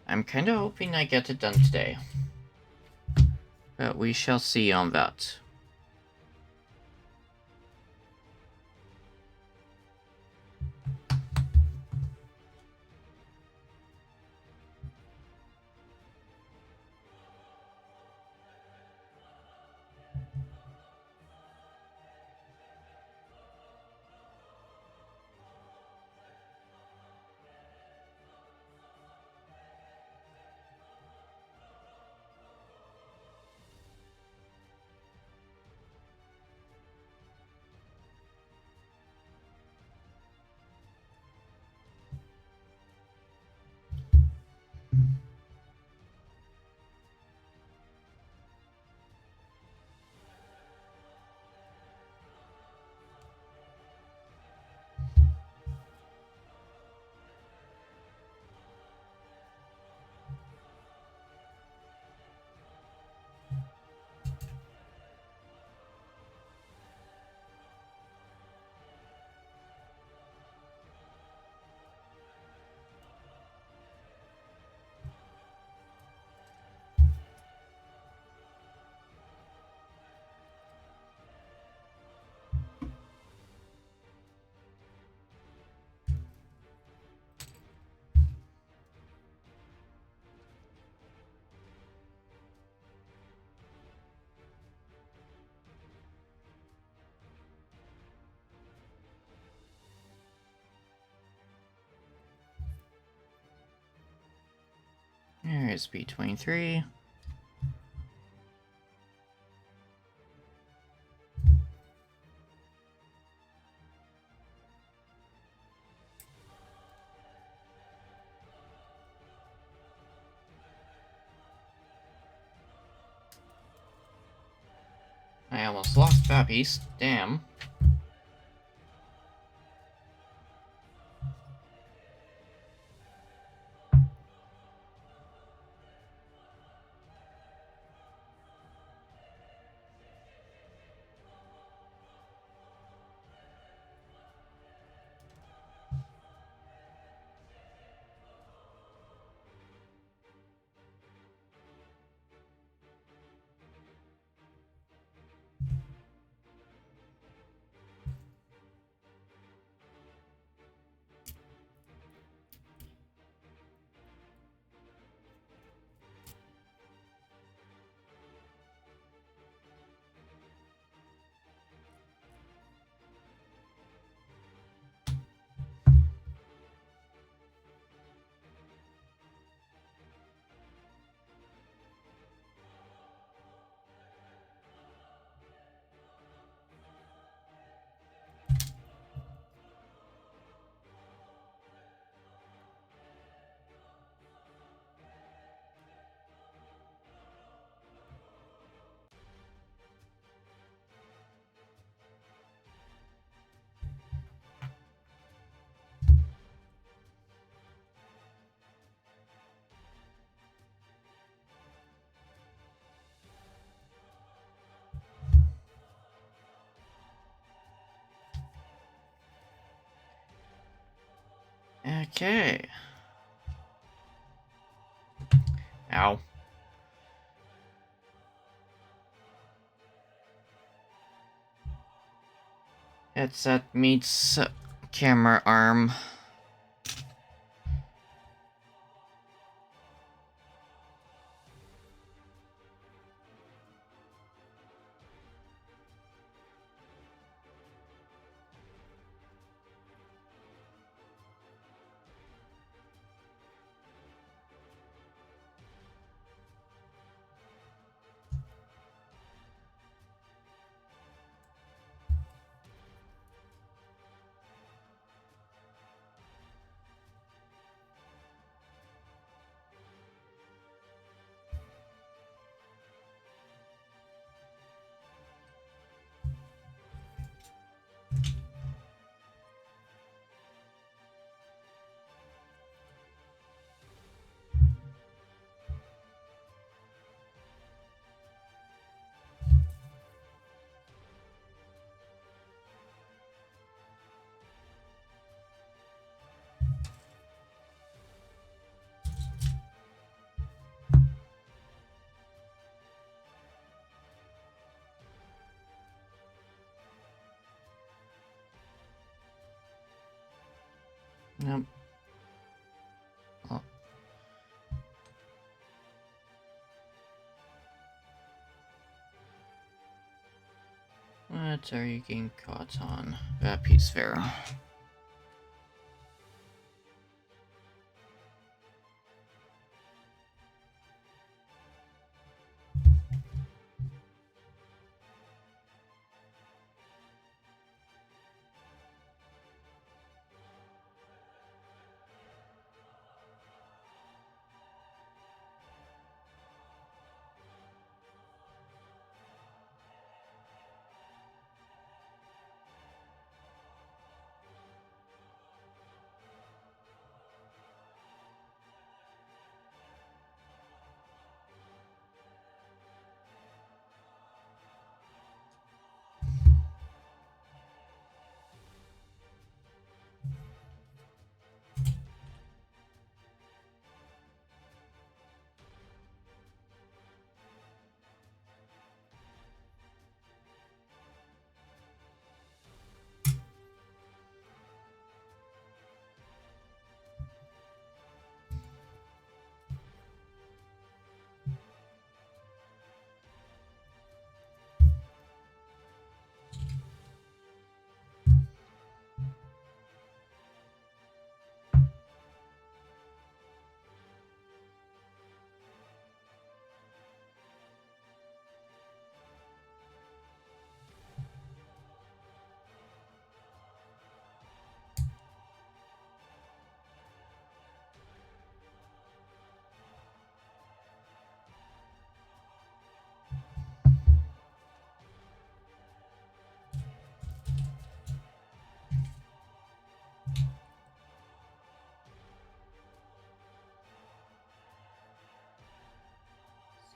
I'm kind of hoping I get it done today. But we shall see on that. There is B23. I almost lost that piece. Damn. Okay. Ow. Headset meets camera arm. Yep. Oh. What are you getting caught on? That piece fair.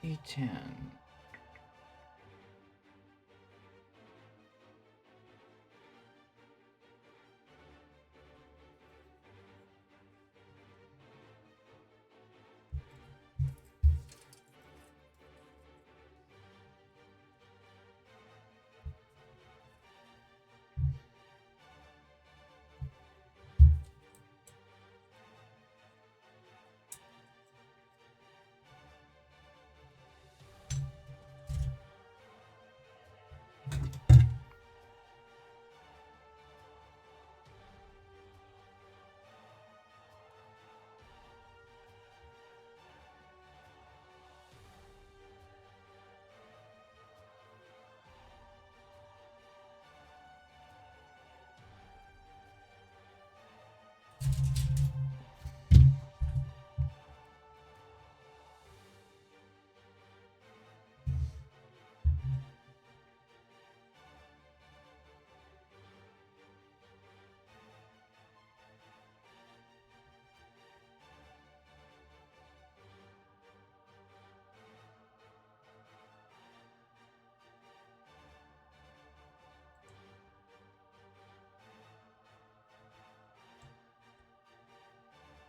C10.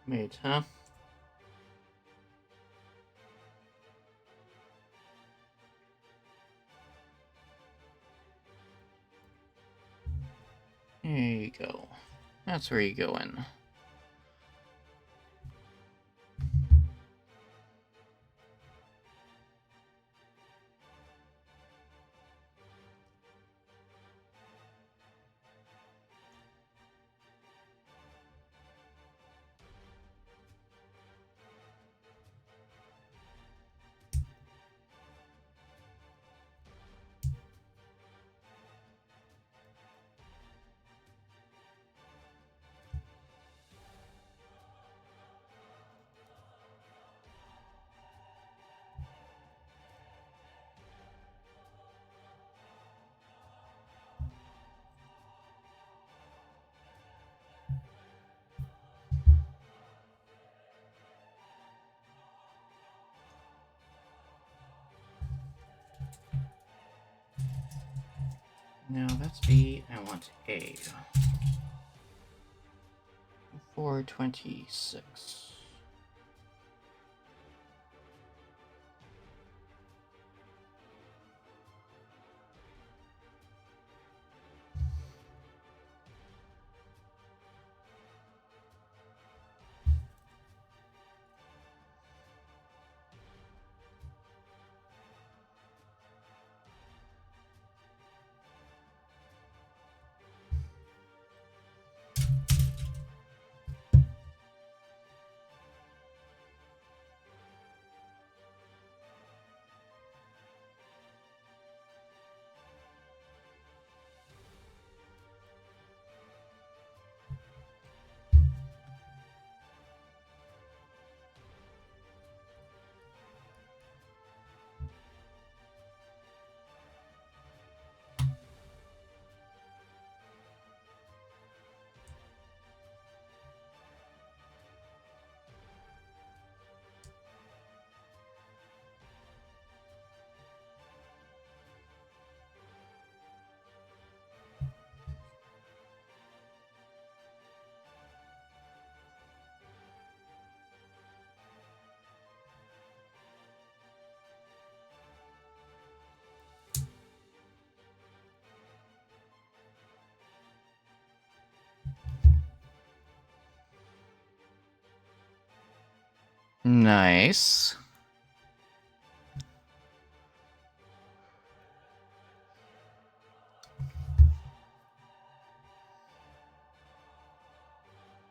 Wait, huh? There you go. That's where you go in. Now that's B. I want A. 426. Nice.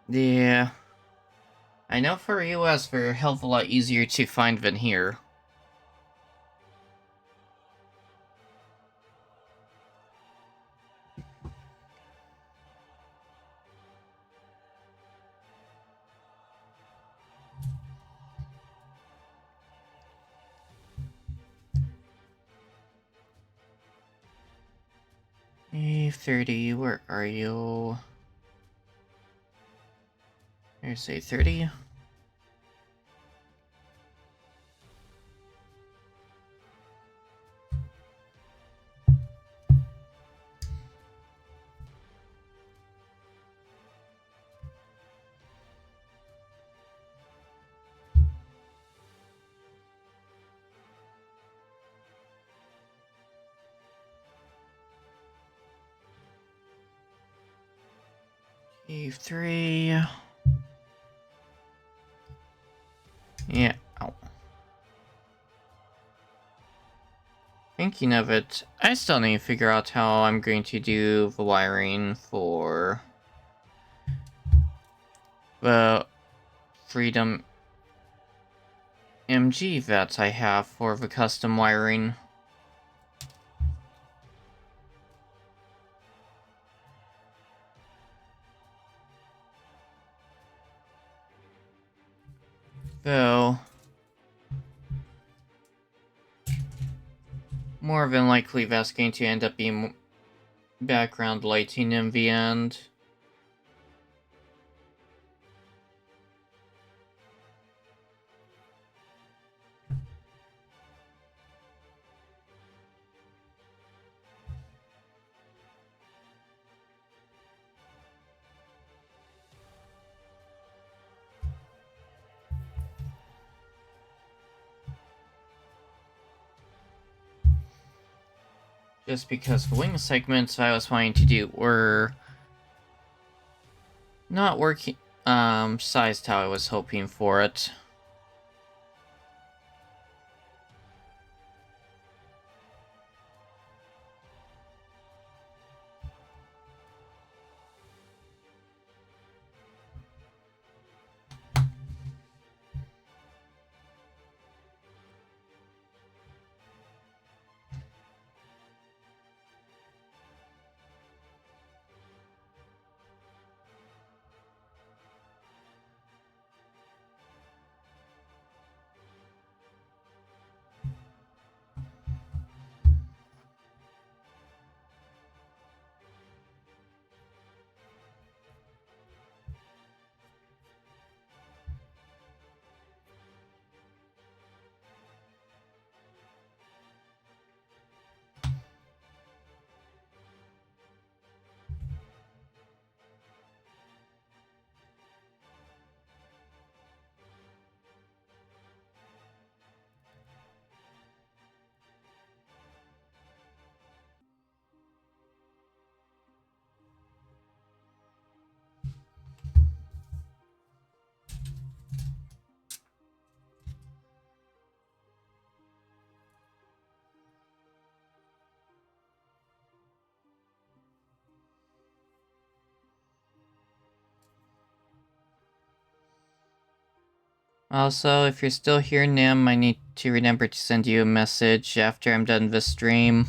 Yeah. I know for US they're a hell of a lot easier to find than here. A30, where are you? There's A30. A3. Yeah. Ow. Thinking of it, I still need to figure out how I'm going to do the wiring for the Freedom MG that I have for the custom wiring. Though, more than likely that's going to end up being background lighting in the end. Just because the wing segments I was wanting to do were not working sized how I was hoping for it. Also, if you're still here, Nim, I need to remember to send you a message after I'm done this stream.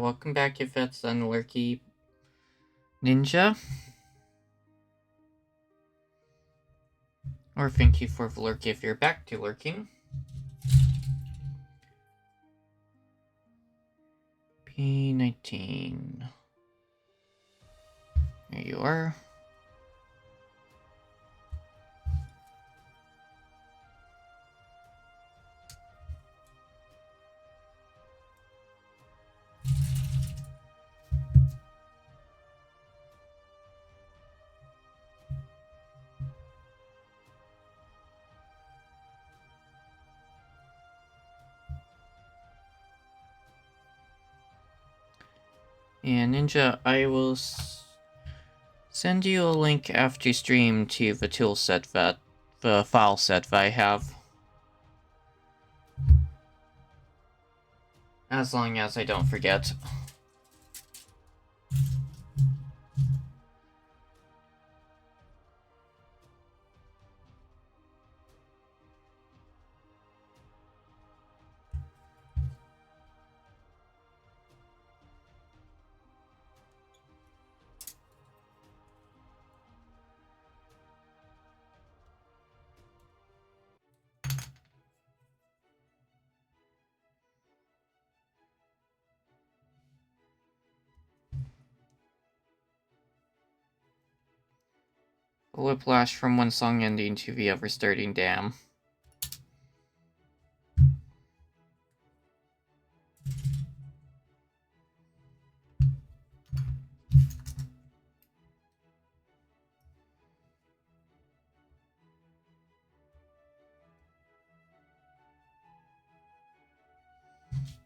Welcome back if that's Unlurky Ninja. Or thank you for lurking if you're back to lurking. P19. There you are. And Ninja, I will send you a link after stream to the tool set the file set that I have. As long as I don't forget. Whiplash from one song ending to the other starting, damn.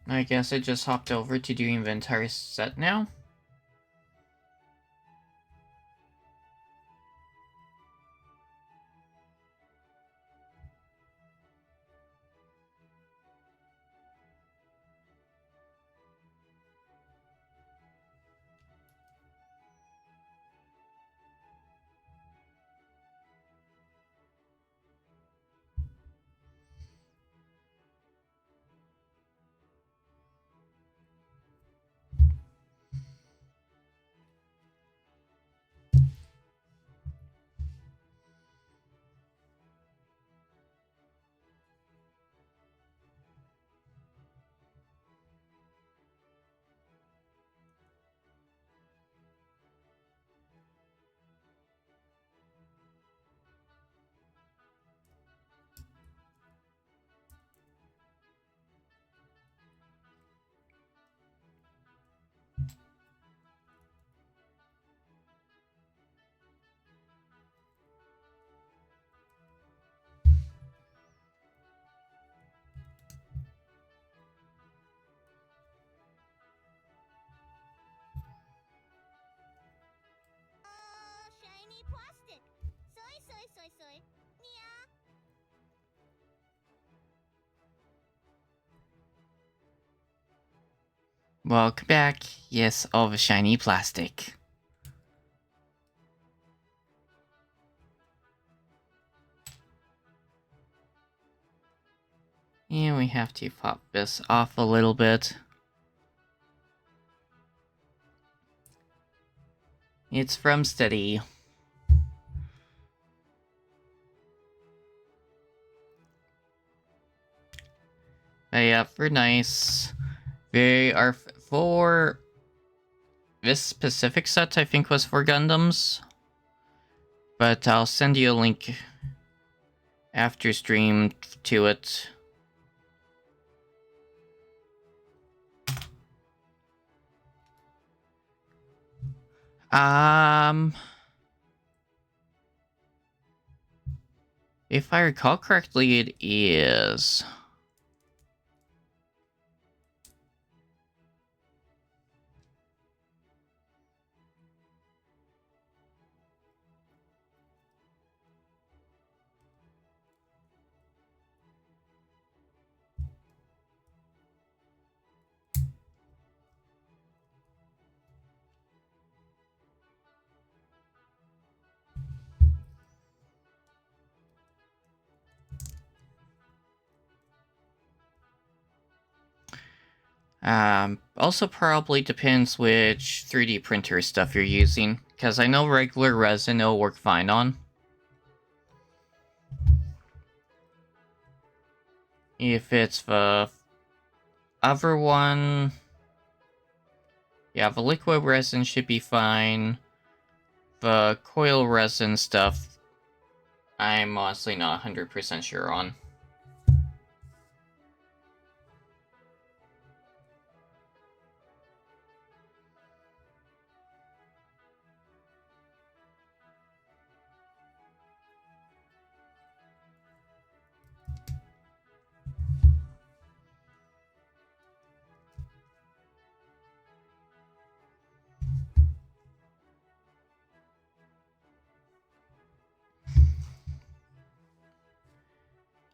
I guess I just hopped over to doing the entire set now. Welcome back. Yes, all the shiny plastic. And we have to pop this off a little bit. It's from Steady. But yeah, they're nice. They are for... This specific set, I think, was for Gundams. But I'll send you a link after stream to it. If I recall correctly, it is. Also probably depends which 3D printer stuff you're using, because I know regular resin will work fine on. If it's the other one, yeah, the liquid resin should be fine. The coil resin stuff, I'm honestly not 100% sure on.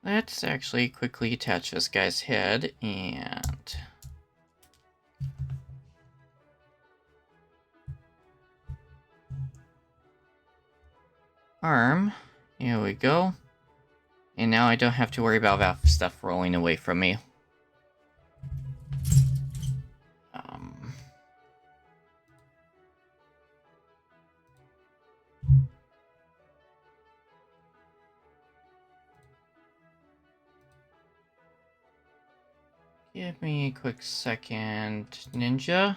Let's actually quickly attach this guy's head and... arm. Here we go. And now I don't have to worry about that stuff rolling away from me. Give me a quick second, Ninja.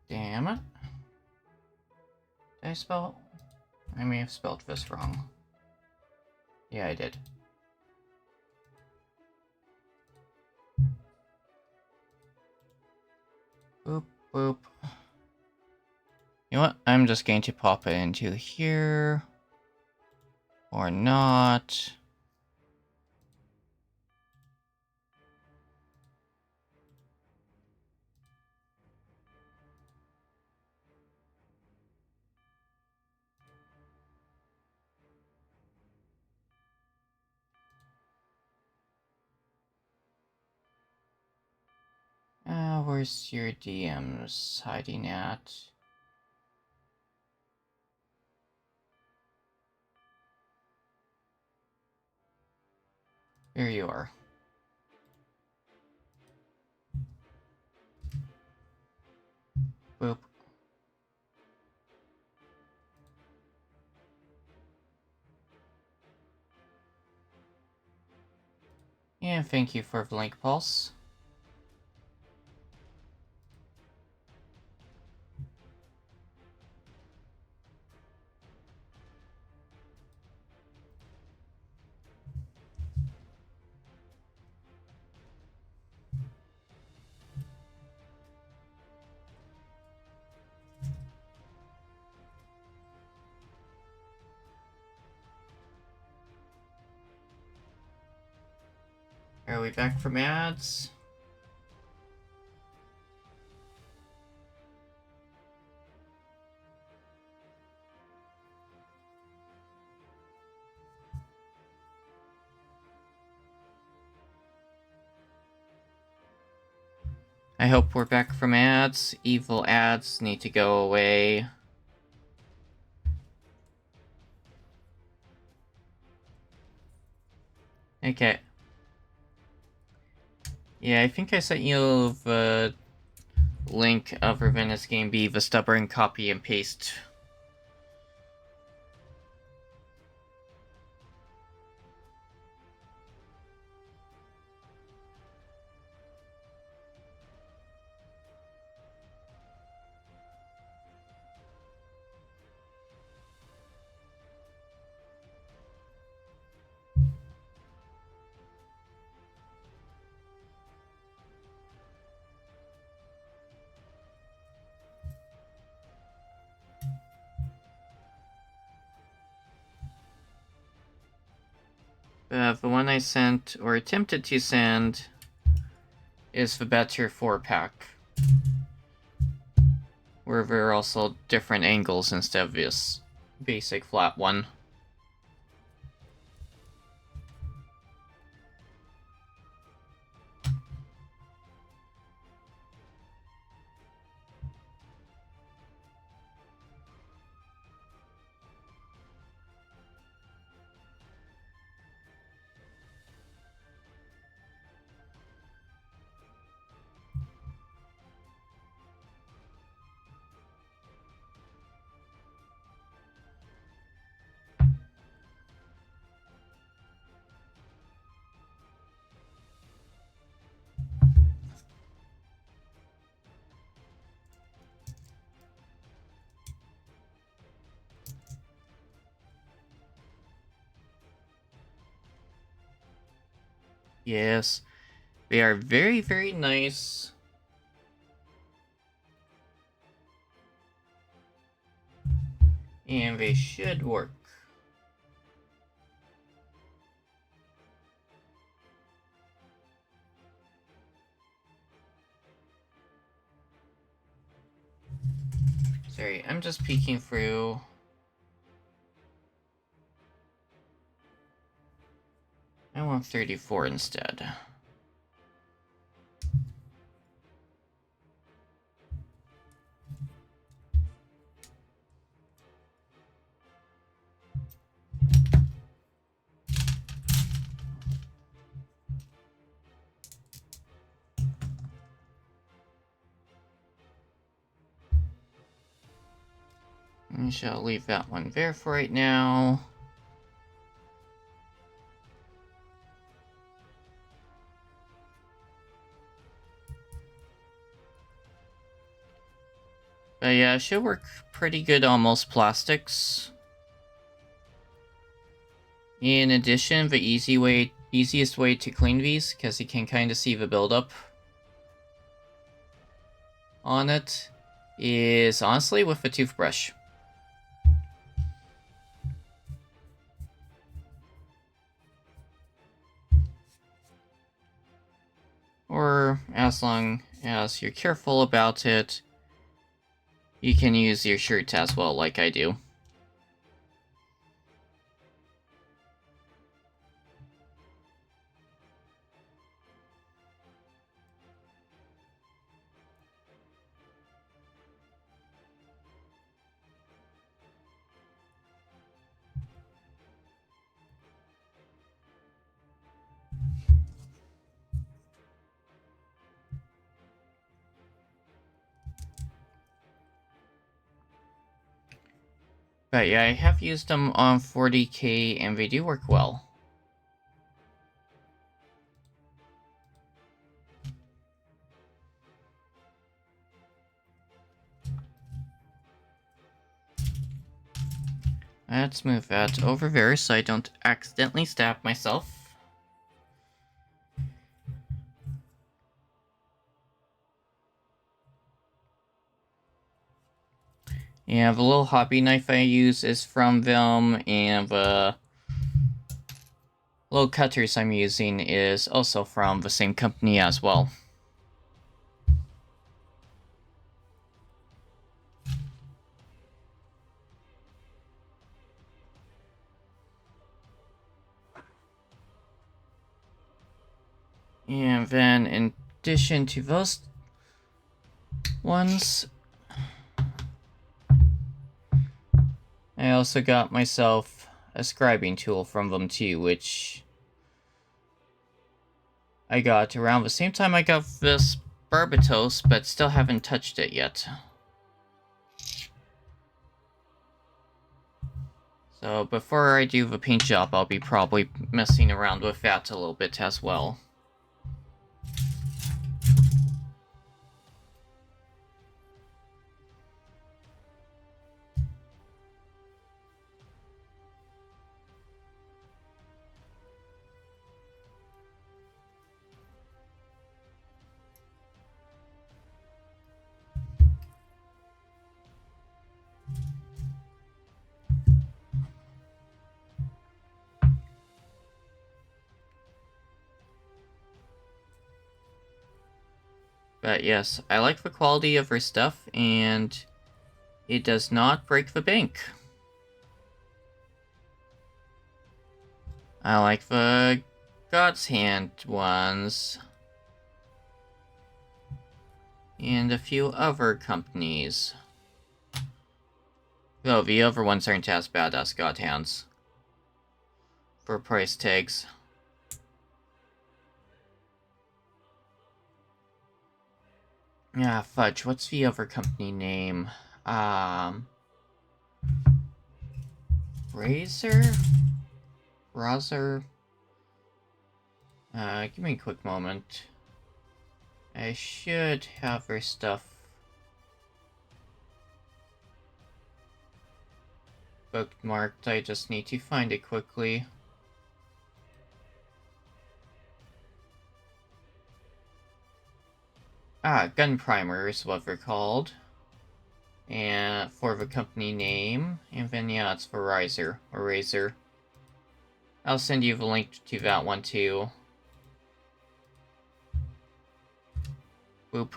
Damn it. Did I spell? I may have spelled this wrong. Yeah, I did. Boop, boop. You know what? I'm just going to pop it into here. Or not. Where's your DMs hiding at? Here you are. Boop. And thank you for the link, Pulse. Are we back from ads? I hope we're back from ads. Evil ads need to go away. Okay. Yeah, I think I sent you the link of Ravenna's Game B, the stubborn copy and paste. The one I sent, or attempted to send, is the better 4-pack. Where there are also different angles instead of this basic flat one. Yes, they are very, very nice. And they should work. Sorry, I'm just peeking through. I want 34 instead. I shall leave that one there for right now. But yeah, it should work pretty good on most plastics. In addition, the easiest way to clean these, because you can kind of see the buildup on it, is honestly with a toothbrush. Or as long as you're careful about it, you can use your shirt as well, like I do. But yeah, I have used them on 40K and they do work well. Let's move that over there so I don't accidentally stab myself. Yeah, the little hobby knife I use is from them, and the little cutters I'm using is also from the same company as well. And then in addition to those ones, I also got myself a scribing tool from them too, which I got around the same time I got this Barbatos, but still haven't touched it yet. So before I do the paint job, I'll be probably messing around with that a little bit as well. But yes, I like the quality of her stuff, and it does not break the bank. I like the God's Hand ones. And a few other companies. Though the other ones aren't as bad as God Hands. For price tags. Ah, fudge, what's the other company name? Razor? Razor? Give me a quick moment. I should have her stuff bookmarked. I just need to find it quickly. Gun Primer is what they're called. And for the company name. And then yeah, it's for Razor. Or Razor. I'll send you the link to that one too. Boop.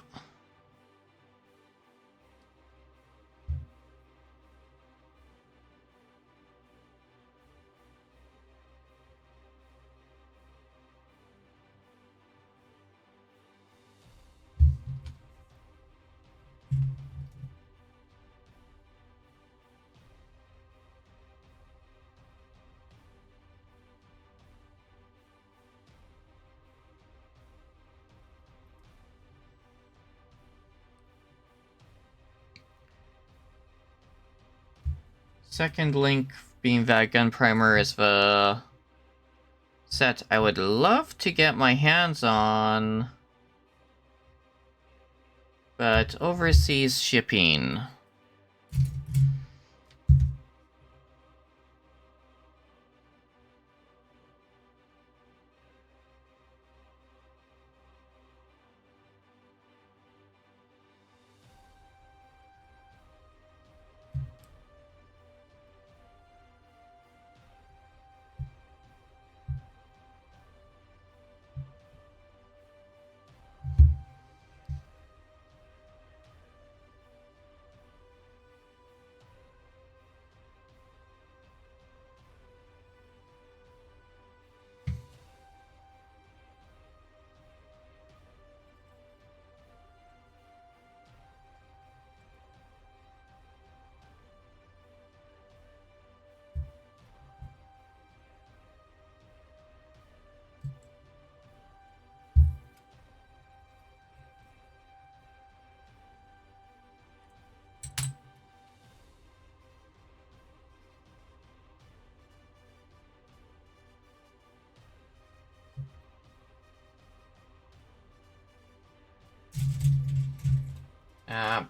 Second link being that Gun Primer is the set I would love to get my hands on, but overseas shipping.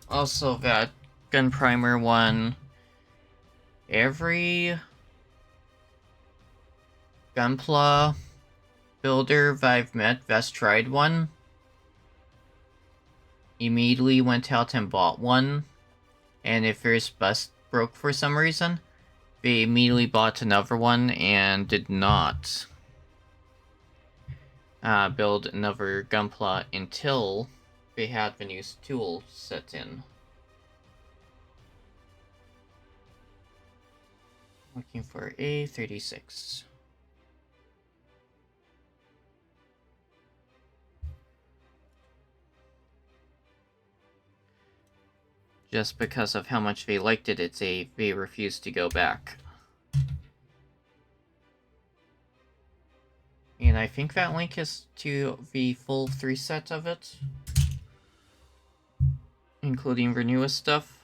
Also that Gun Primer one, every gunpla builder that I've met that's tried one immediately went out and bought one, and if their bus broke for some reason, they immediately bought another one and did not build another gunpla until they had the new tool set in. Looking for A36. Just because of how much they liked it, they refused to go back. And I think that link is to the full 3 set of it, including the newest stuff.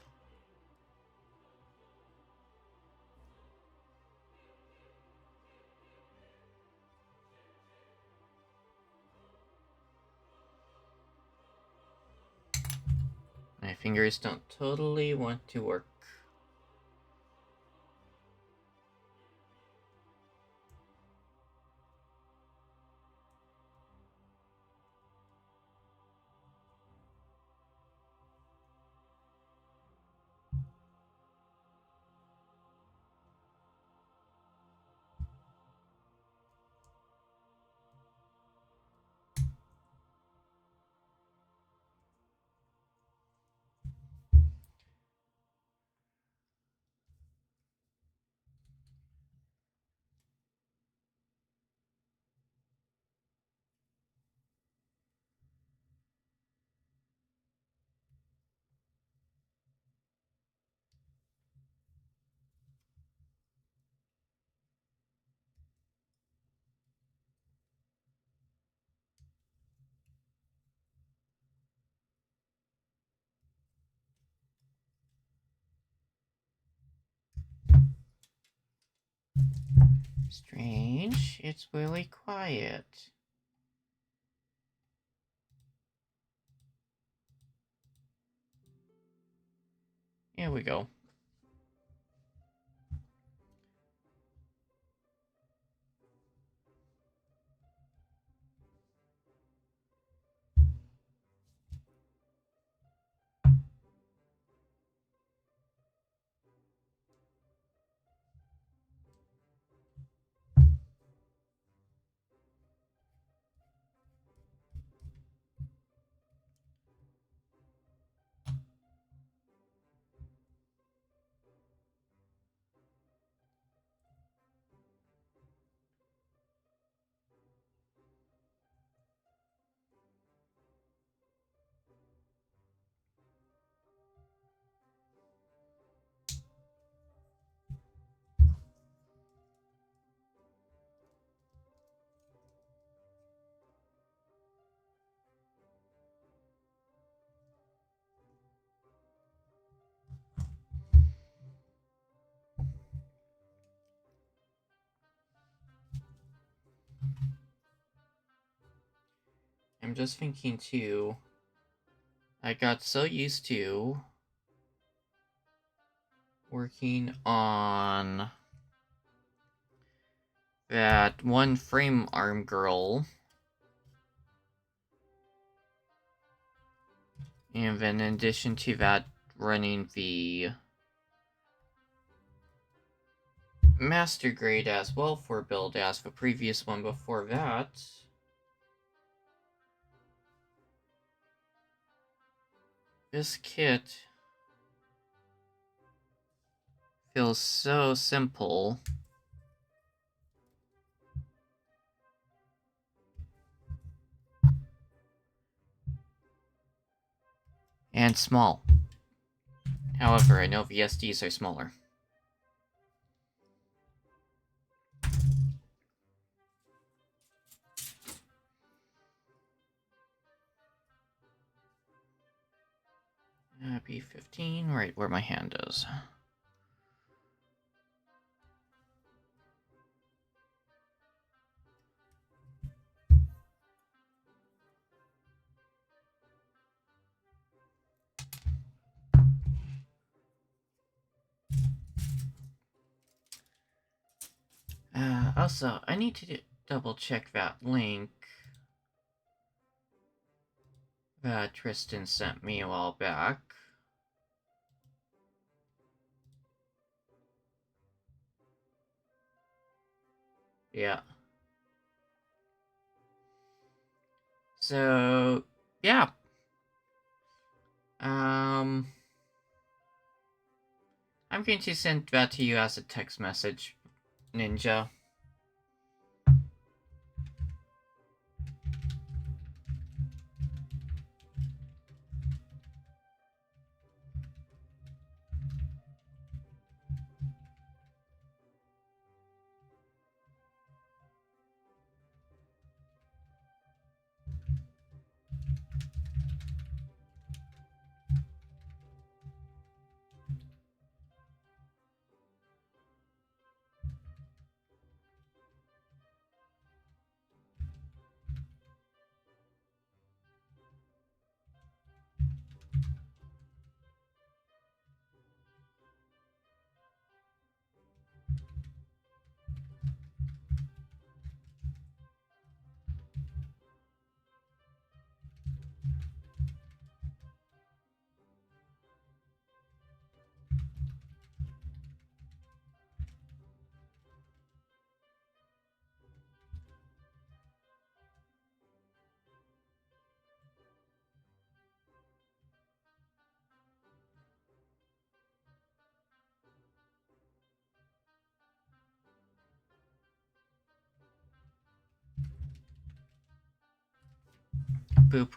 My fingers don't totally want to work. Strange, it's really quiet. Here we go. I'm just thinking too, I got so used to working on that one frame arm girl, and then in addition to that, running the master grade as well for build as the previous one before that. This kit feels so simple. And small. However, I know the SDs are smaller. B15, right where my hand is. Also, I need to double check that link that Tristan sent me a while back. Yeah. So, yeah. Um, I'm going to send that to you as a text message, Ninja. Boop.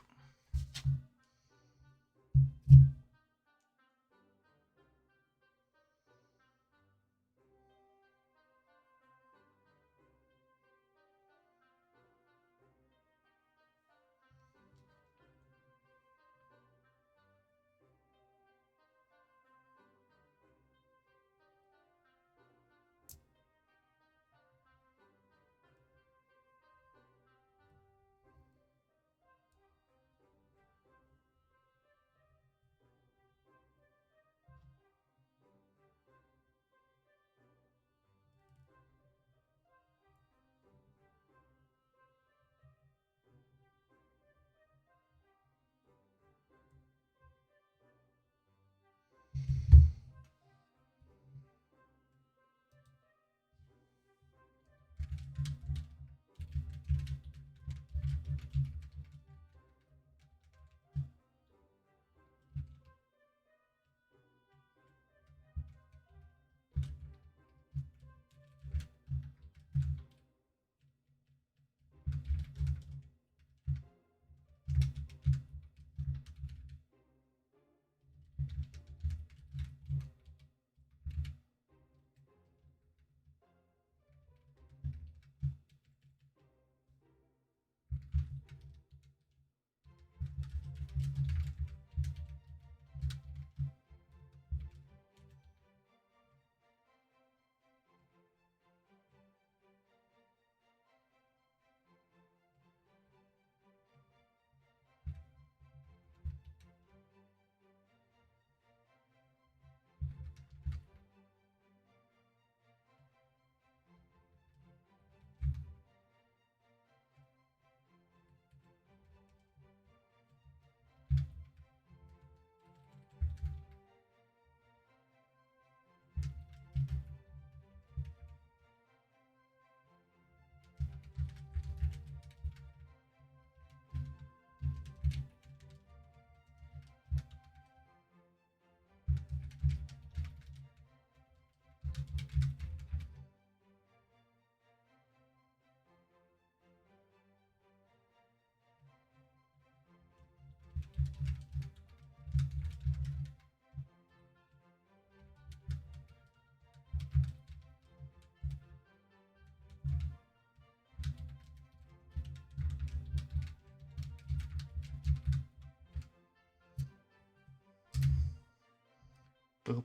Boop.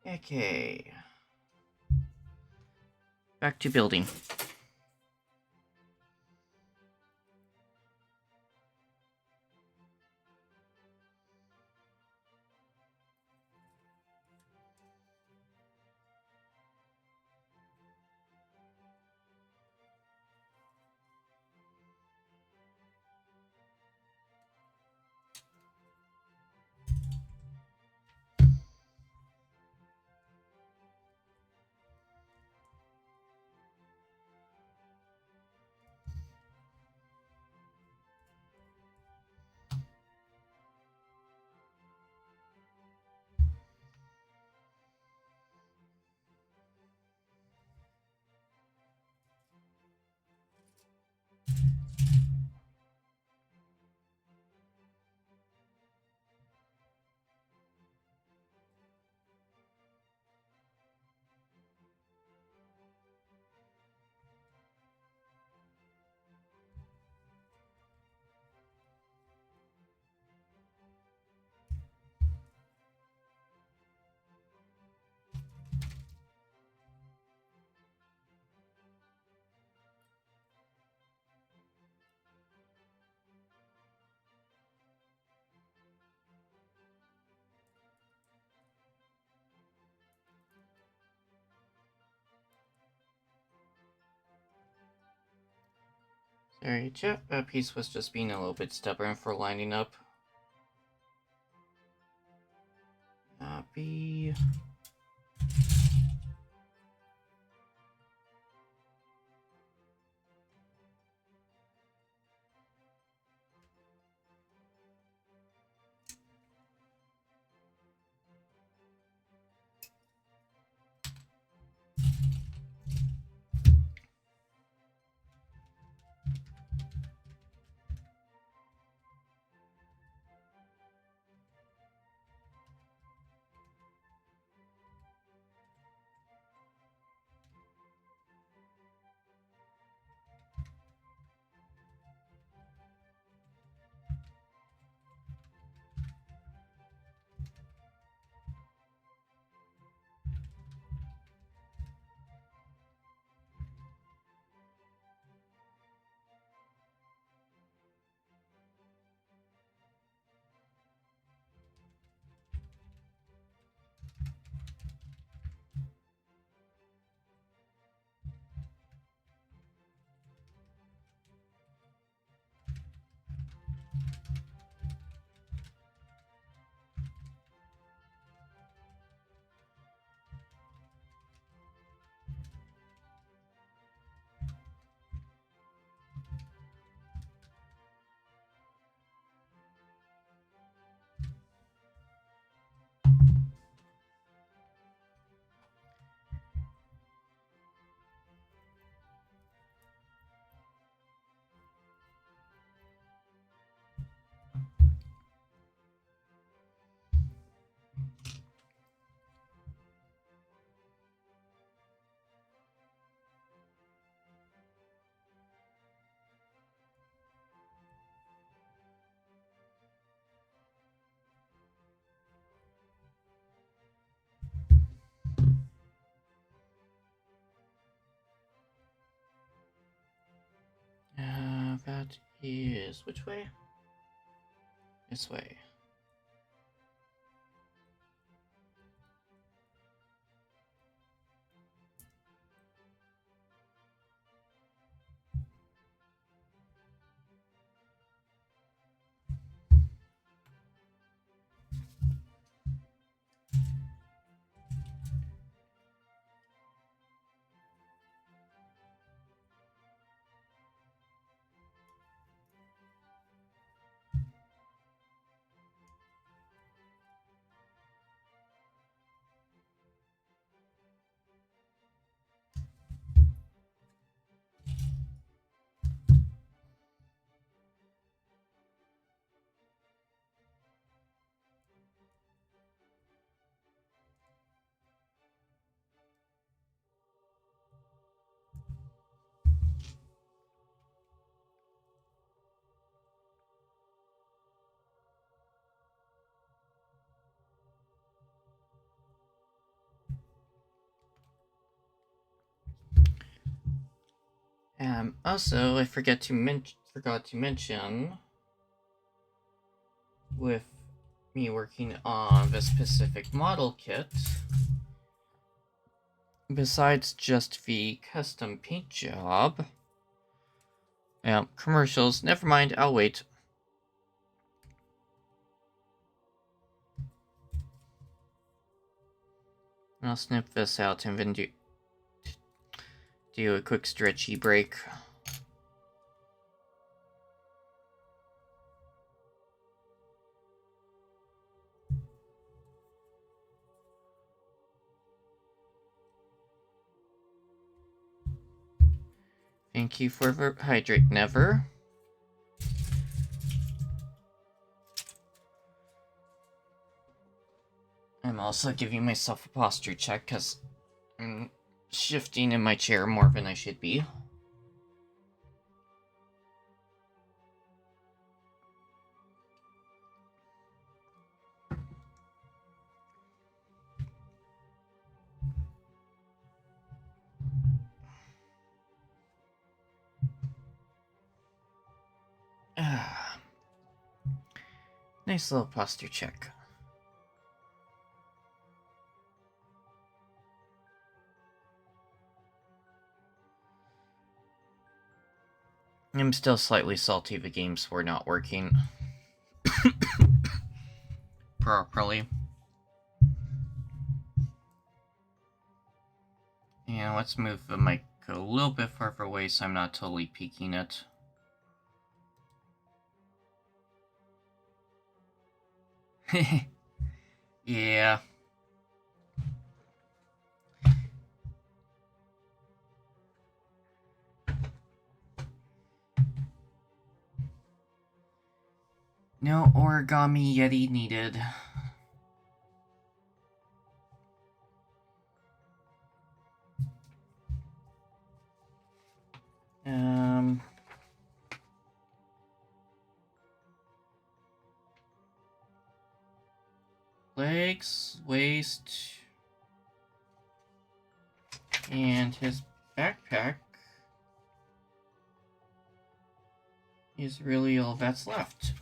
Okay. Back to building. Sorry, chat piece was just being a little bit stubborn for lining up. Copy. That is which way? This way. Also, I forgot to mention, with me working on the specific model kit, besides just the custom paint job, commercials. Never mind. I'll wait. I'll snip this out and then do a quick stretchy break. Thank you for the hydrate, Never. I'm also giving myself a posture check because I'm shifting in my chair more than I should be. Nice little posture check. I'm still slightly salty the games were not working properly. And let's move the mic a little bit further away so I'm not totally peeking it. Yeah. No origami yeti needed. Legs, waist, and his backpack is really all that's left.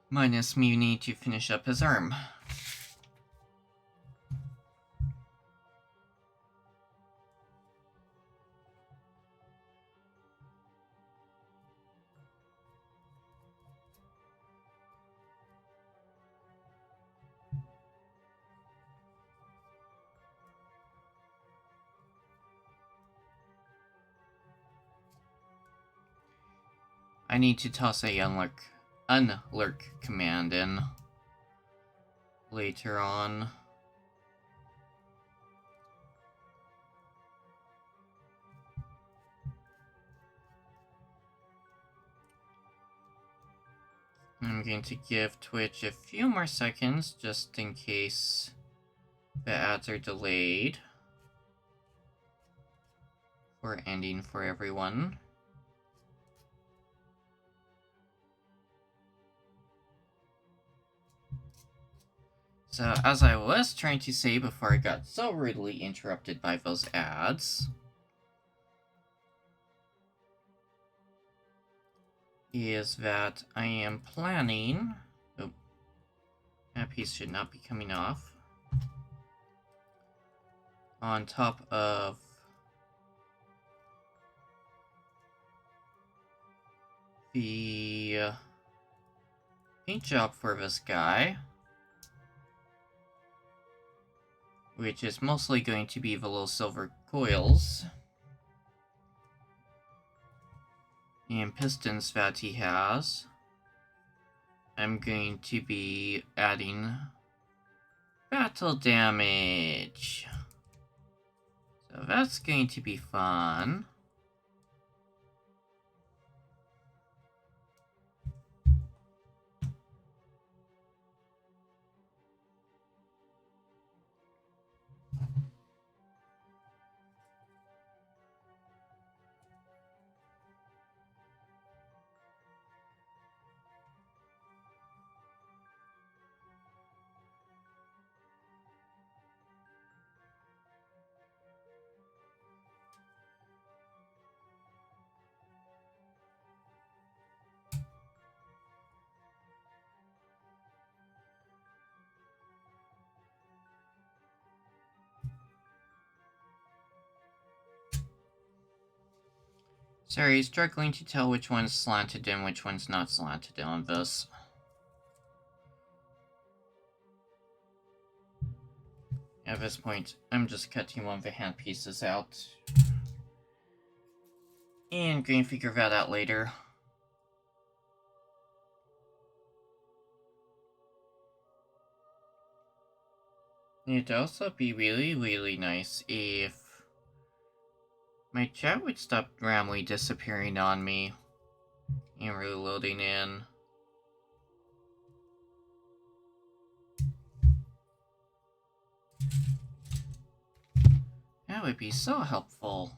Minus me need to finish up his arm. I need to toss a unlurk command in later on. I'm going to give Twitch a few more seconds just in case the ads are delayed for ending for everyone. So, as I was trying to say before I got so rudely interrupted by those ads, is that I am planning... Oh, that piece should not be coming off. On top of the paint job for this guy, which is mostly going to be the little silver coils and pistons that he has. I'm going to be adding battle damage. So that's going to be fun. Sorry, struggling to tell which one's slanted and which one's not slanted on this. At this point, I'm just cutting one of the hand pieces out. And going to figure that out later. It'd also be really nice if my chat would stop randomly disappearing on me and reloading in. That would be so helpful.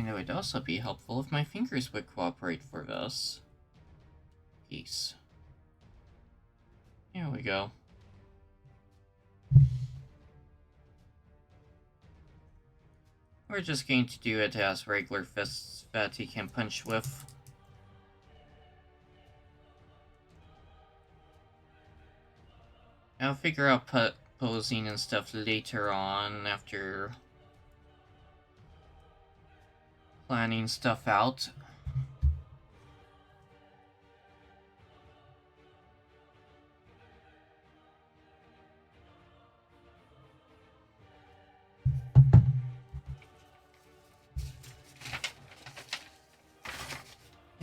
And it would also be helpful if my fingers would cooperate for this. Peace. Here we go. We're just going to do it as regular fists that he can punch with. I'll figure out posing and stuff later on after planning stuff out.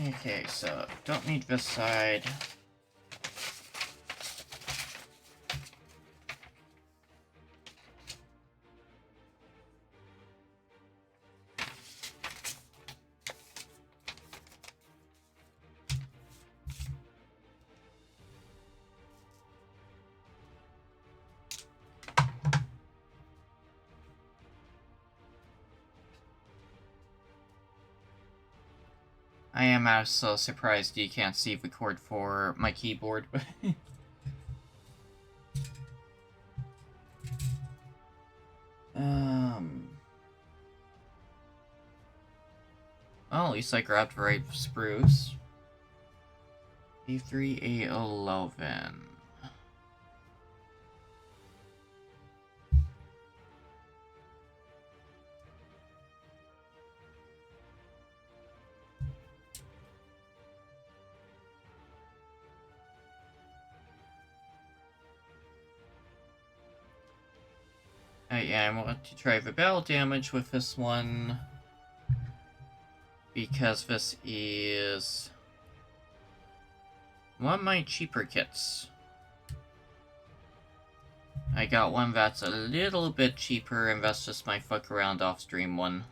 Okay, so don't need this side. I am also surprised you can't see the cord for my keyboard, but well, at least I grabbed the right spruce. A3, A11. Yeah, I want to try the battle damage with this one, because this is one of my cheaper kits. I got one that's a little bit cheaper, and that's just my fuck around off stream one.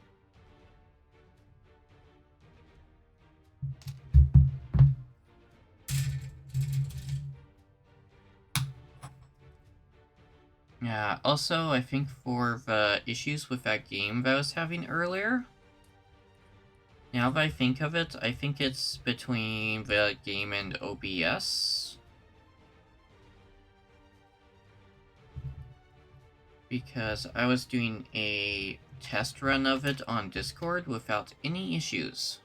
Yeah, also, I think for the issues with that game that I was having earlier, now that I think of it, I think it's between the game and OBS. Because I was doing a test run of it on Discord without any issues.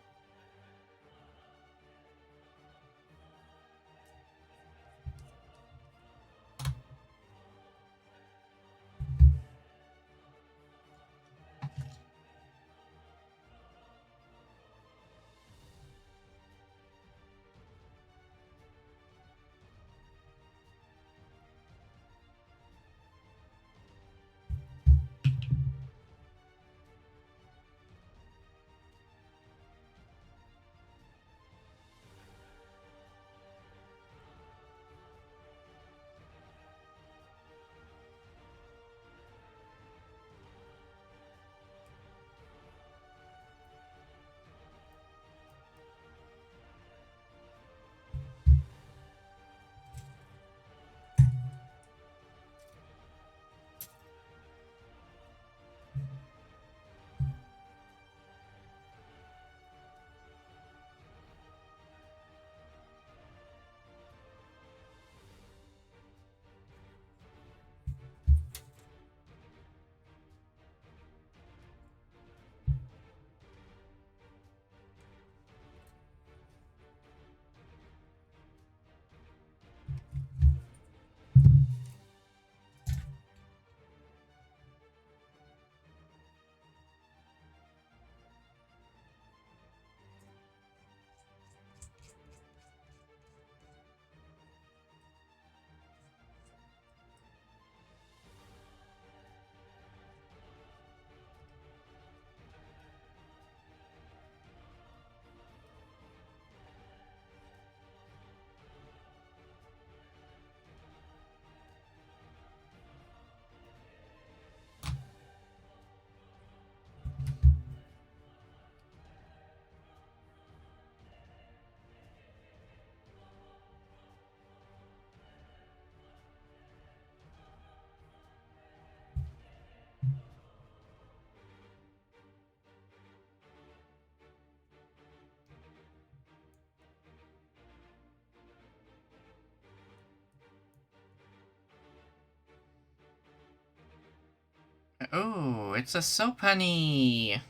Oh, it's a soap honey!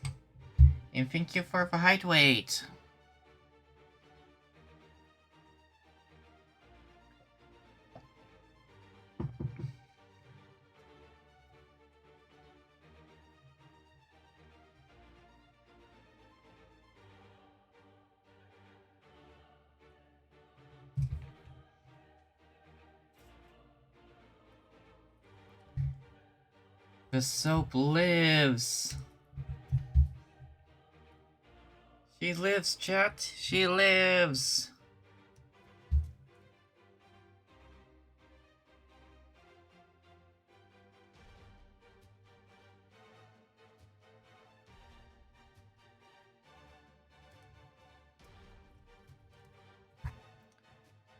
And thank you for the height weight. The soap lives! She lives, chat! She lives!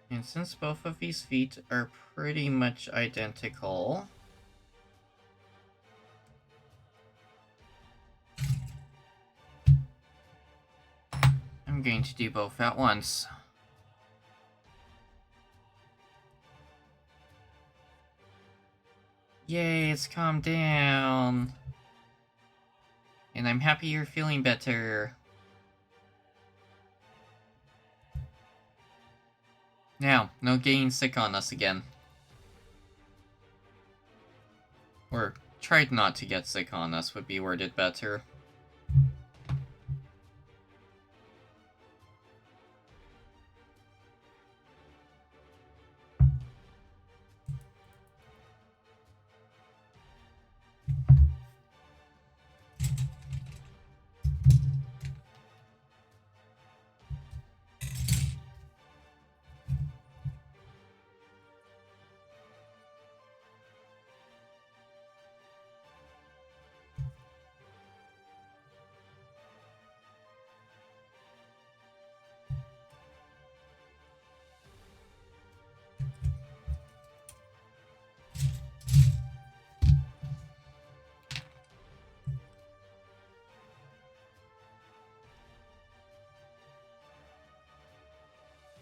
And since both of these feet are pretty much identical, I'm going to do both at once. Yay, it's calmed down! And I'm happy you're feeling better. Now, no getting sick on us again. Or tried not to get sick on us would be worded better.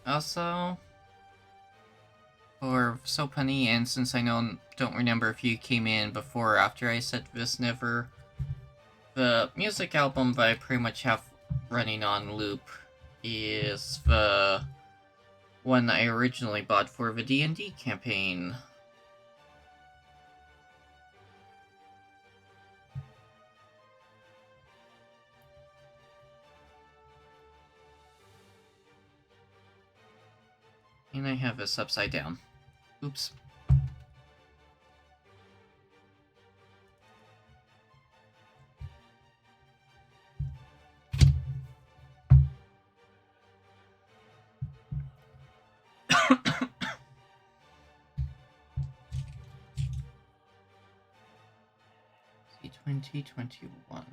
Also, for Soap Honey, and since I don't remember if you came in before or after I said this never, the music album that I pretty much have running on loop is the one I originally bought for the D&D campaign. And I have this upside down. Oops. See, 2021.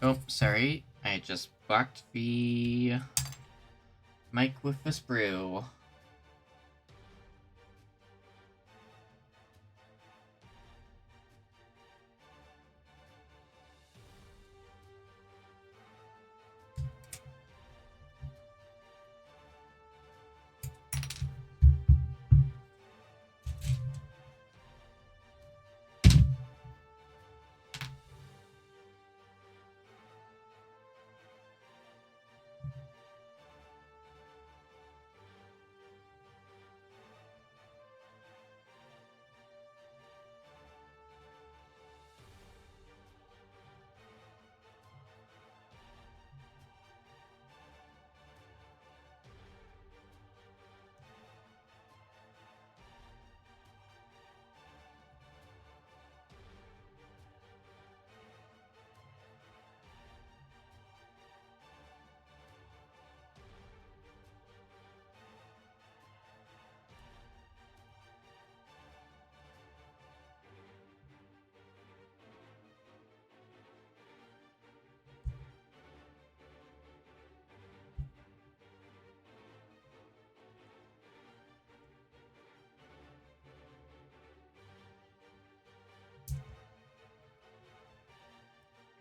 Oh, sorry. I just blocked the mic with the sprue.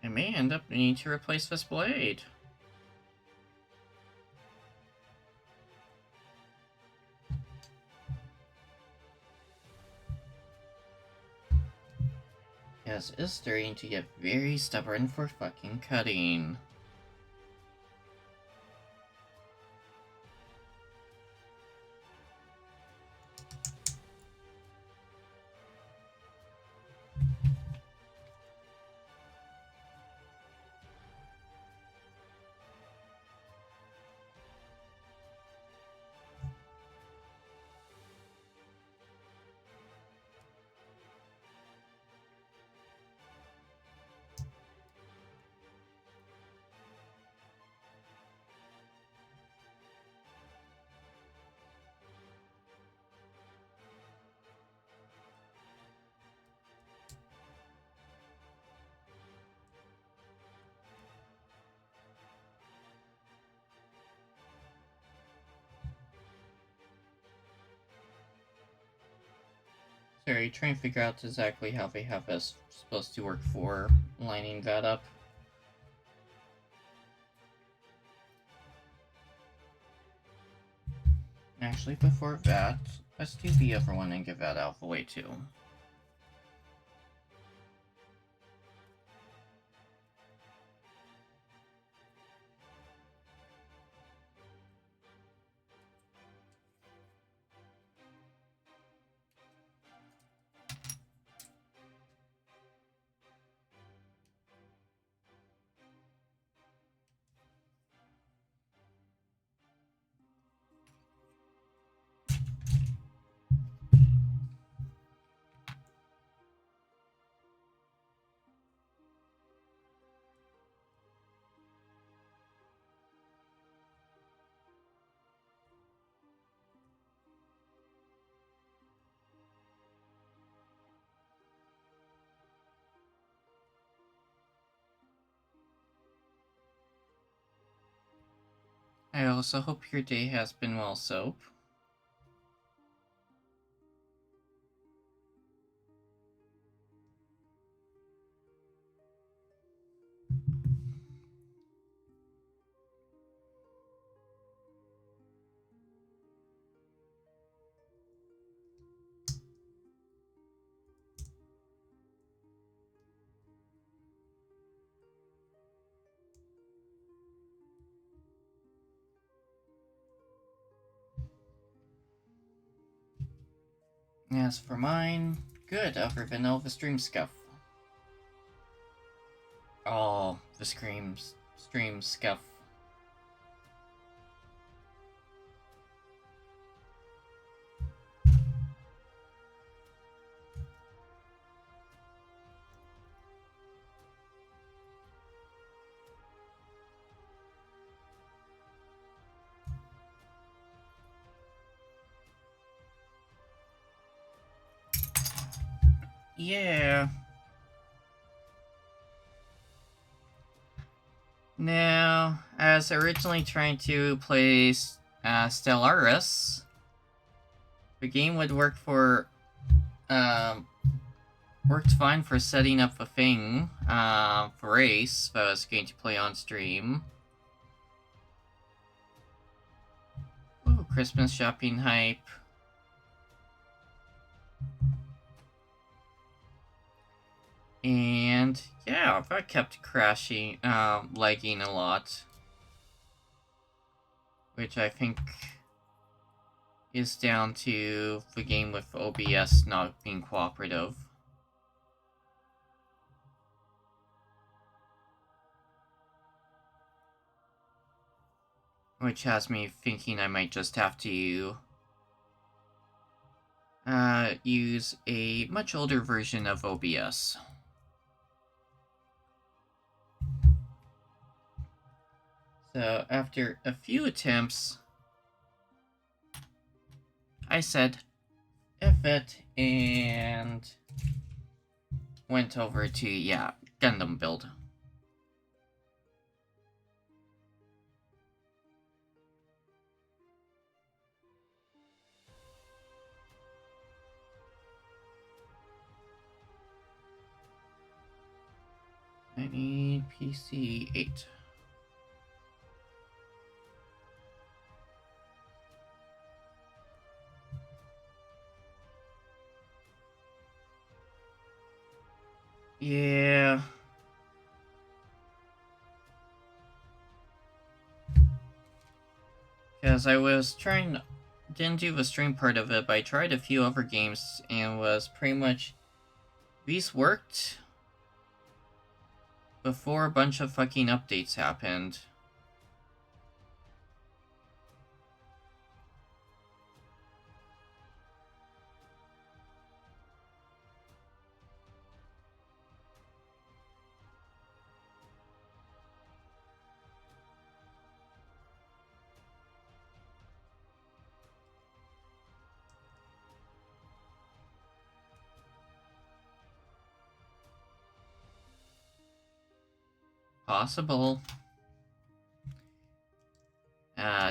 I may end up needing to replace this blade. Yes, it's starting to get very stubborn for fucking cutting. Sorry, trying to figure out exactly how they have us supposed to work for lining that up. Actually, before that, let's do the other one and get that out of the way too. I also hope your day has been well, Soap. As for mine, good, other than all the stream scuff. Oh, the stream scuff. Yeah. Now, I was originally trying to play Stellaris. The game would work for, worked fine for setting up a thing, for race that I was going to play on stream. Ooh, Christmas shopping hype. And yeah, that kept crashing, lagging a lot. Which I think is down to the game with OBS not being cooperative. Which has me thinking I might just have to use a much older version of OBS. So after a few attempts, I said F it and went over to, yeah, Gundam build. I need PC 8. Yeah. Because I was trying, didn't do the stream part of it, but I tried a few other games and was pretty much, these worked before a bunch of fucking updates happened. Possible.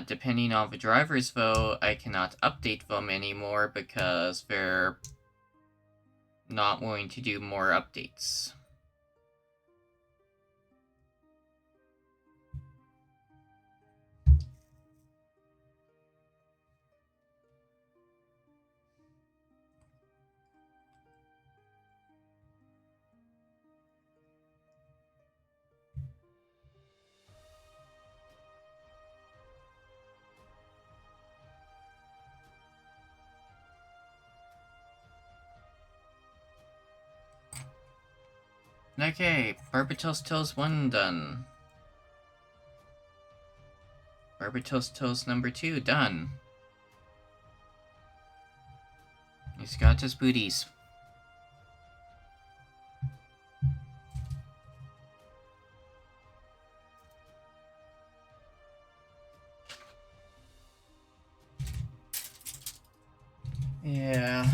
Depending on the drivers, though, I cannot update them anymore because they're not willing to do more updates. Okay, Barbatos Toes 1 done. Barbatos Toes number 2 done. He's got his booties. Yeah.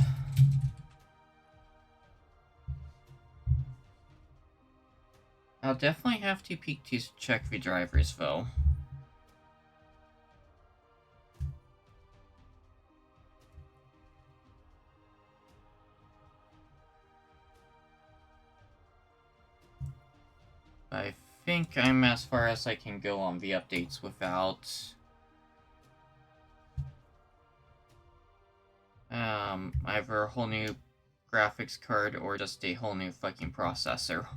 I'll definitely have to peek to check the drivers, though. I think I'm as far as I can go on the updates without either a whole new graphics card or just a whole new fucking processor.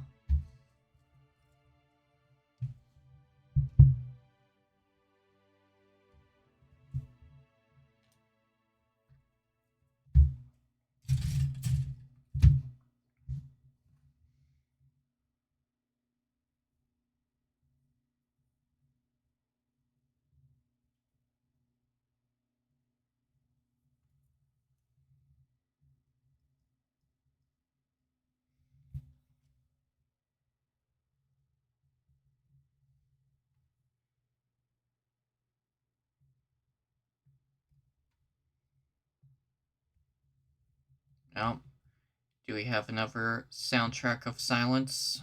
Now, do we have another soundtrack of silence?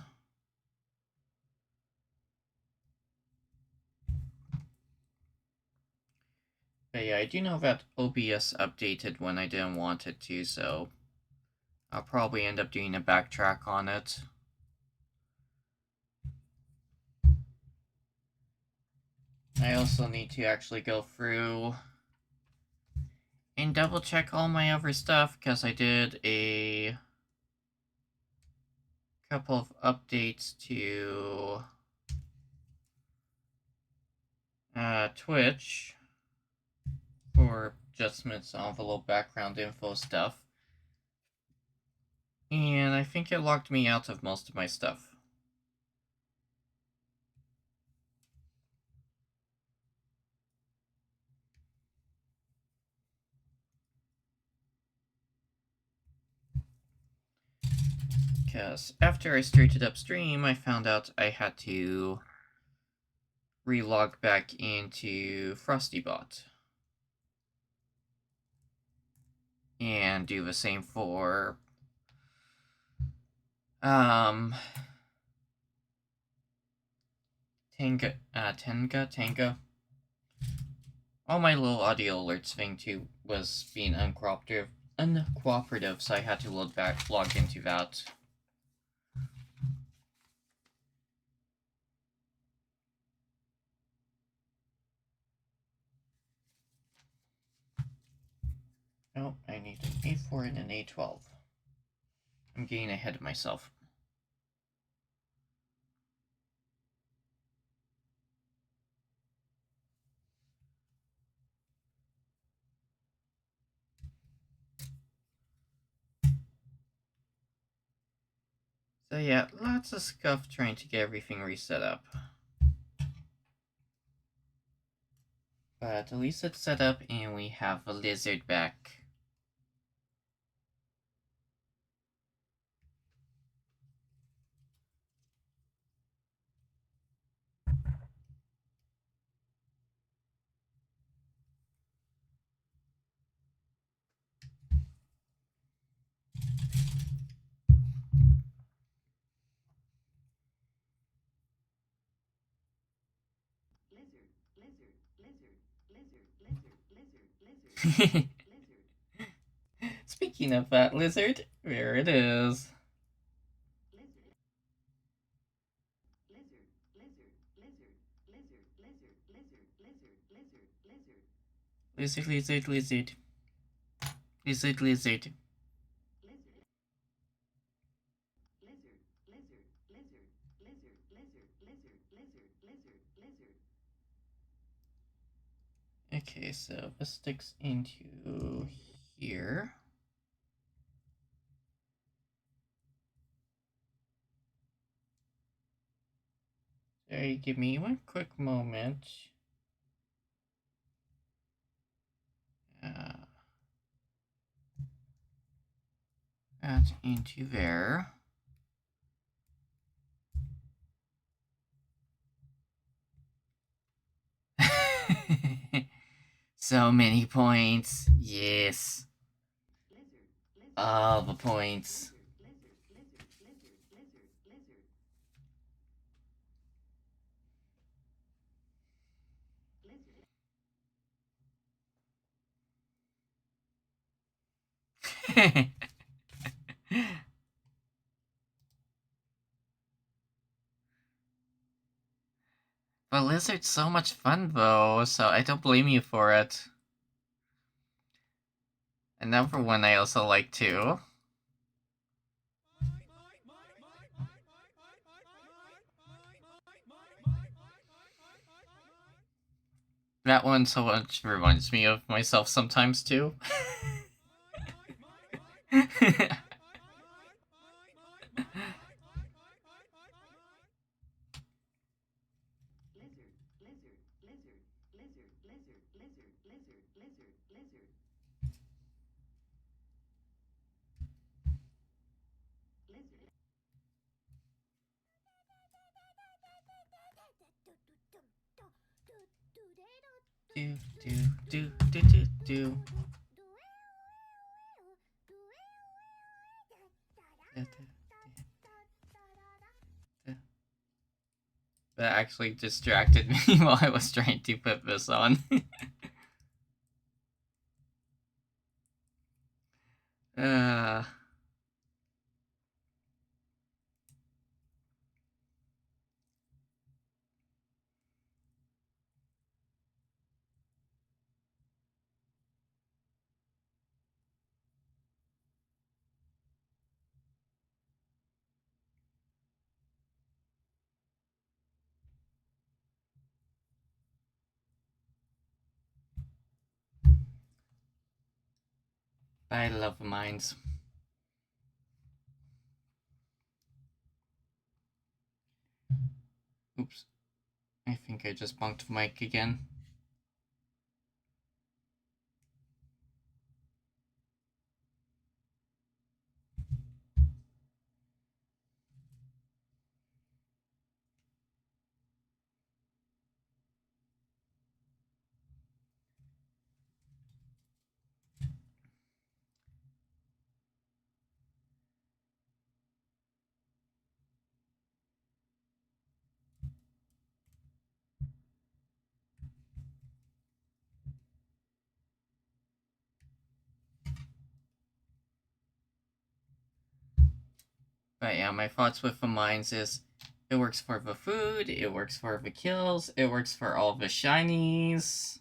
But yeah, I do know that OBS updated when I didn't want it to, so I'll probably end up doing a backtrack on it. I also need to actually go through and double check all my other stuff, because I did a couple of updates to Twitch for adjustments on the little background info stuff. And I think it locked me out of most of my stuff. Because after I started upstream, I found out I had to relog back into FrostyBot. And do the same for Tenga. All my little audio alerts thing too was being uncooperative, so I had to log into that. Nope, I need an A4 and an A12. I'm getting ahead of myself. So yeah, lots of scuff trying to get everything reset up. But at least it's set up and we have a lizard back. Speaking of that lizard, there it is. Lizard, lizard, lizard. Lizard, lizard. Okay, so this sticks into here. Sorry, give me one quick moment. That into there. So many points. Yes. All the points. But Lizard's so much fun though, so I don't blame you for it. Another one I also like too. That one so much reminds me of myself sometimes too. do do do do do do. That actually distracted me while I was trying to put this on. uh, I love mines. Oops. I think I just bunked Mike again. But yeah, my thoughts with the mines is it works for the food, it works for the kills, it works for all the shinies.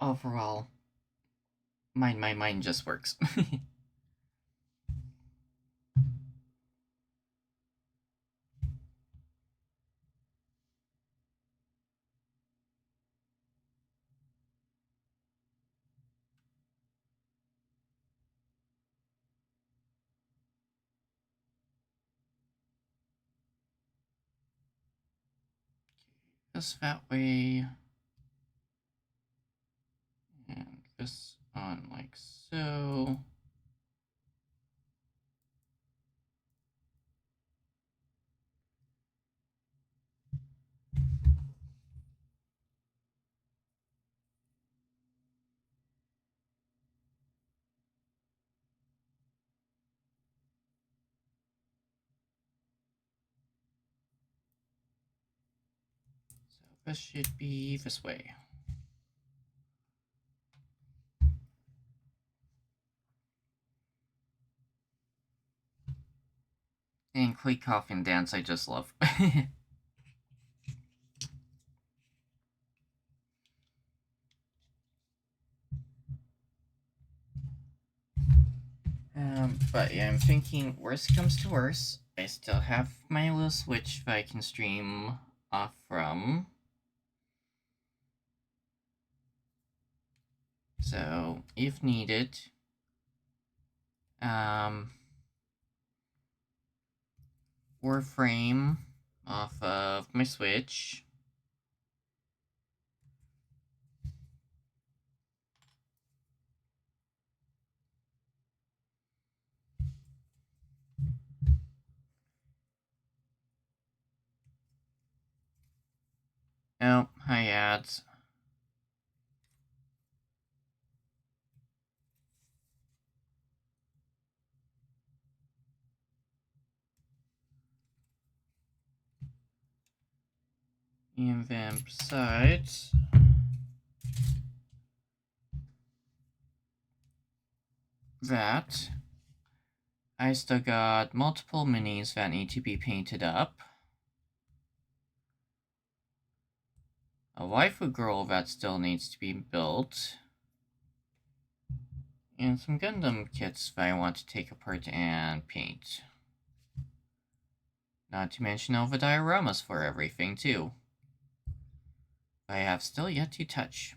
overall, my mind just works. Just that way. And this on like so. So this should be this way. And Click Cough and Dance I just love. But yeah, I'm thinking worst comes to worst, I still have my little Switch that I can stream off from. So, if needed, Warframe off of my Switch. Oh, hi ads. And then besides that, I still got multiple minis that need to be painted up. A waifu girl that still needs to be built. And some Gundam kits that I want to take apart and paint. Not to mention all the dioramas for everything, too. I have still yet to touch.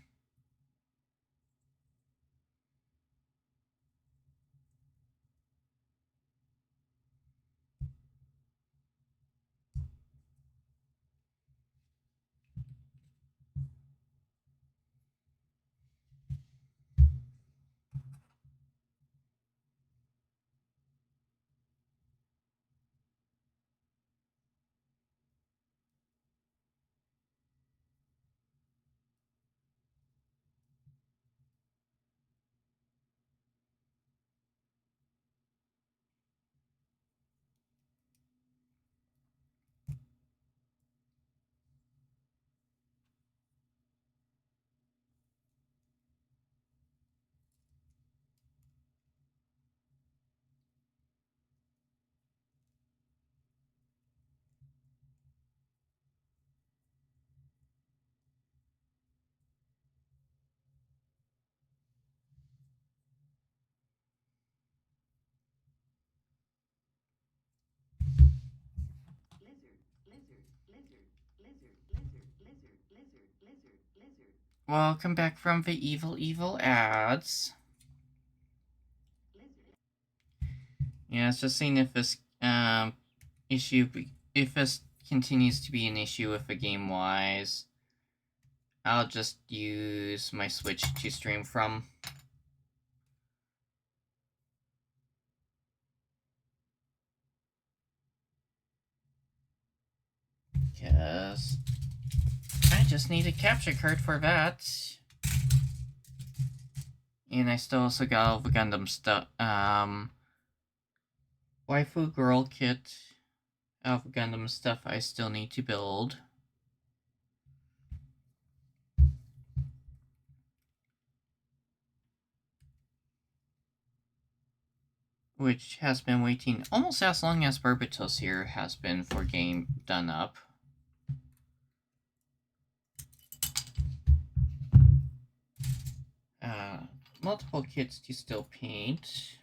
Welcome back from the evil ads. Yeah, it's just seeing if this issue, if this continues to be an issue with the game wise, I'll just use my Switch to stream from. Because I just need a capture card for that. And I still also got all the Gundam stuff. Waifu girl kit of Gundam stuff I still need to build. Which has been waiting almost as long as Barbatos here has been for game done up. multiple kits to still paint.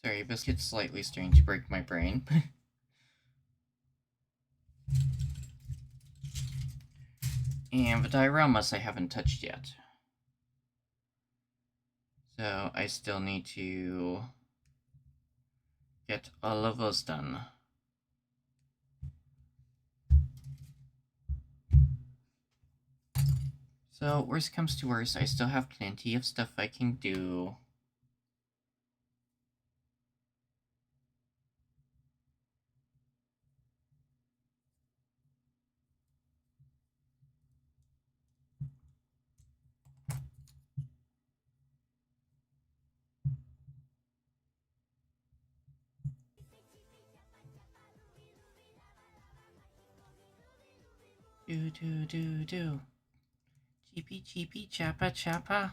Sorry, Biscuit's slightly starting to break my brain. And the dioramas I haven't touched yet. So I still need to get all of those done. So, worst comes to worst, I still have plenty of stuff I can do. Do. Cheepy cheepy chappa chappa.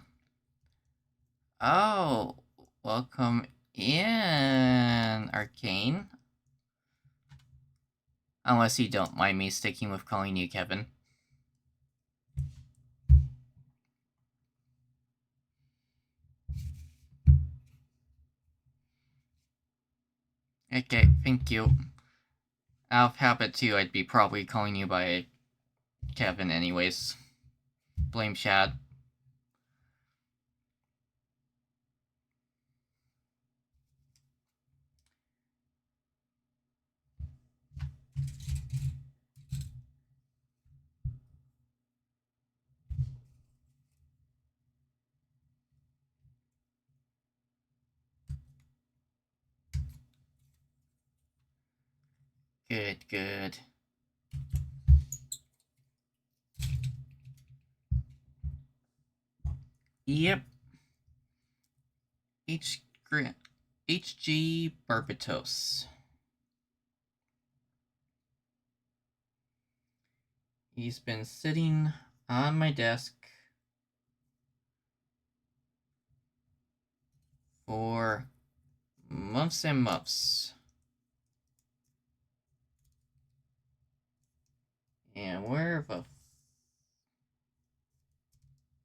Oh, welcome in, Arcane. Unless you don't mind me sticking with calling you Kevin. Okay, thank you. Out of habit too, I'd be probably calling you by Kevin anyways. Blame Chad. Good. Yep. HG Barbatos. He's been sitting on my desk for months and months. And where the...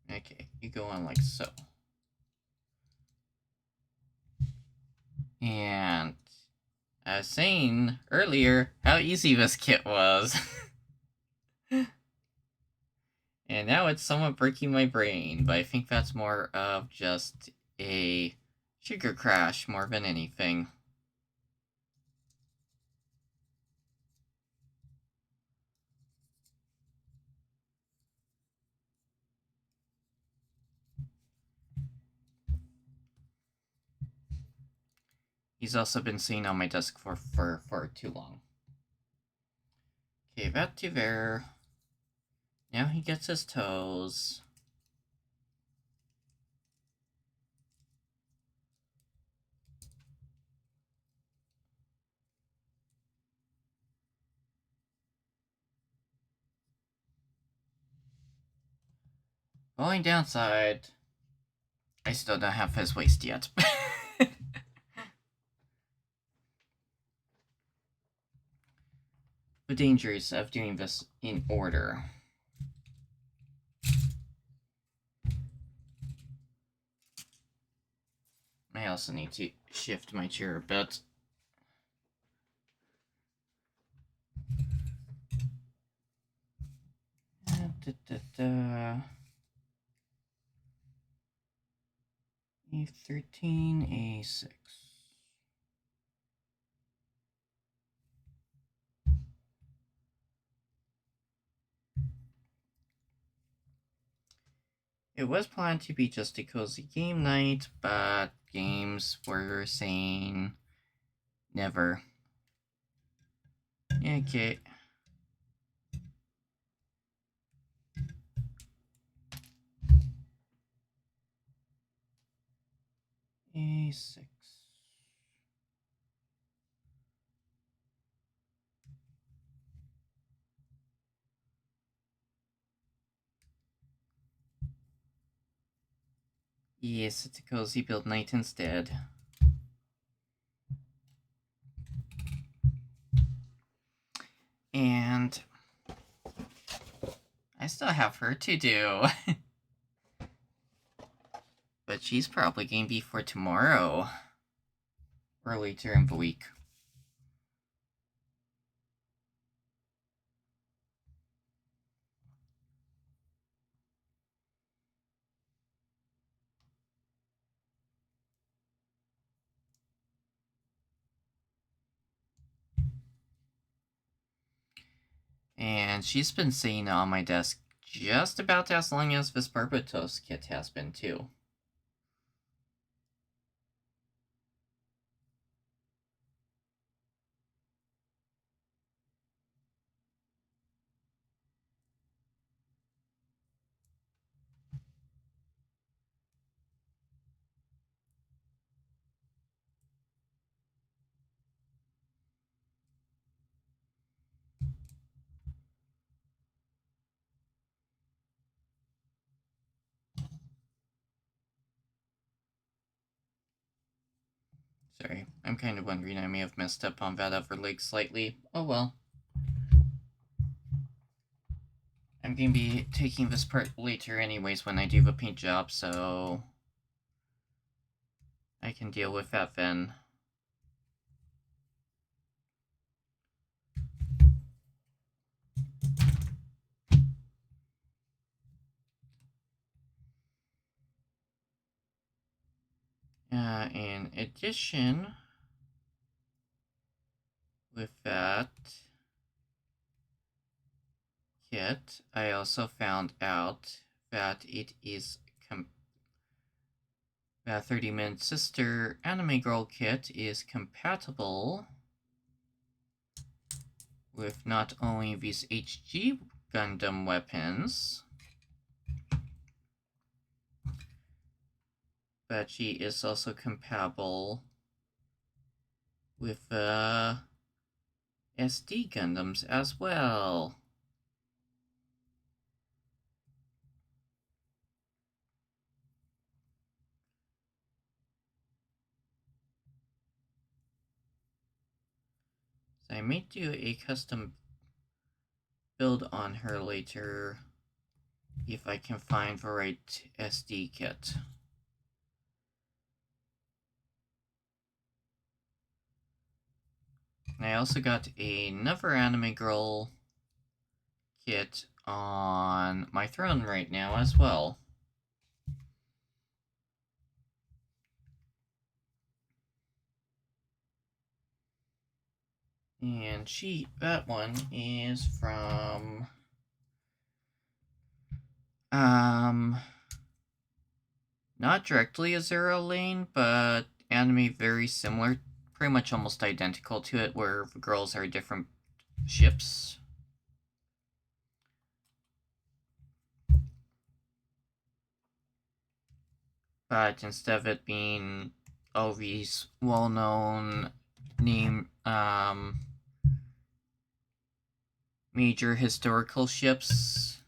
Okay, you go on like so. And I was saying earlier how easy this kit was. And now it's somewhat breaking my brain, but I think that's more of just a sugar crash more than anything. He's also been sitting on my desk for too long. Okay, back to there. Now he gets his toes. Only downside, I still don't have his waist yet. The dangers of doing this in order. I also need to shift my chair a bit. A13, A6. It was planned to be just a cozy game night, but games were saying never. Okay. 26. Yes, it's a cozy build night instead. And I still have her to do. But she's probably going to be for tomorrow. Or later in the week. And she's been sitting on my desk just about as long as this Barbatos kit has been, too. Sorry, I'm kind of wondering I may have messed up on that upper leg slightly. Oh well. I'm going to be taking this part later anyways when I do the paint job, so I can deal with that then. In addition, with that kit, I also found out that it is that 30-minute sister anime girl kit is compatible with not only these HG Gundam weapons, but she is also compatible with SD Gundams as well. So I may do a custom build on her later if I can find the right SD kit. And I also got another anime girl kit on my throne right now as well. And that one is from not directly a Zero Lane, but anime very similar, pretty much almost identical to it, where the girls are different ships. But instead of it being all these well-known name major historical ships,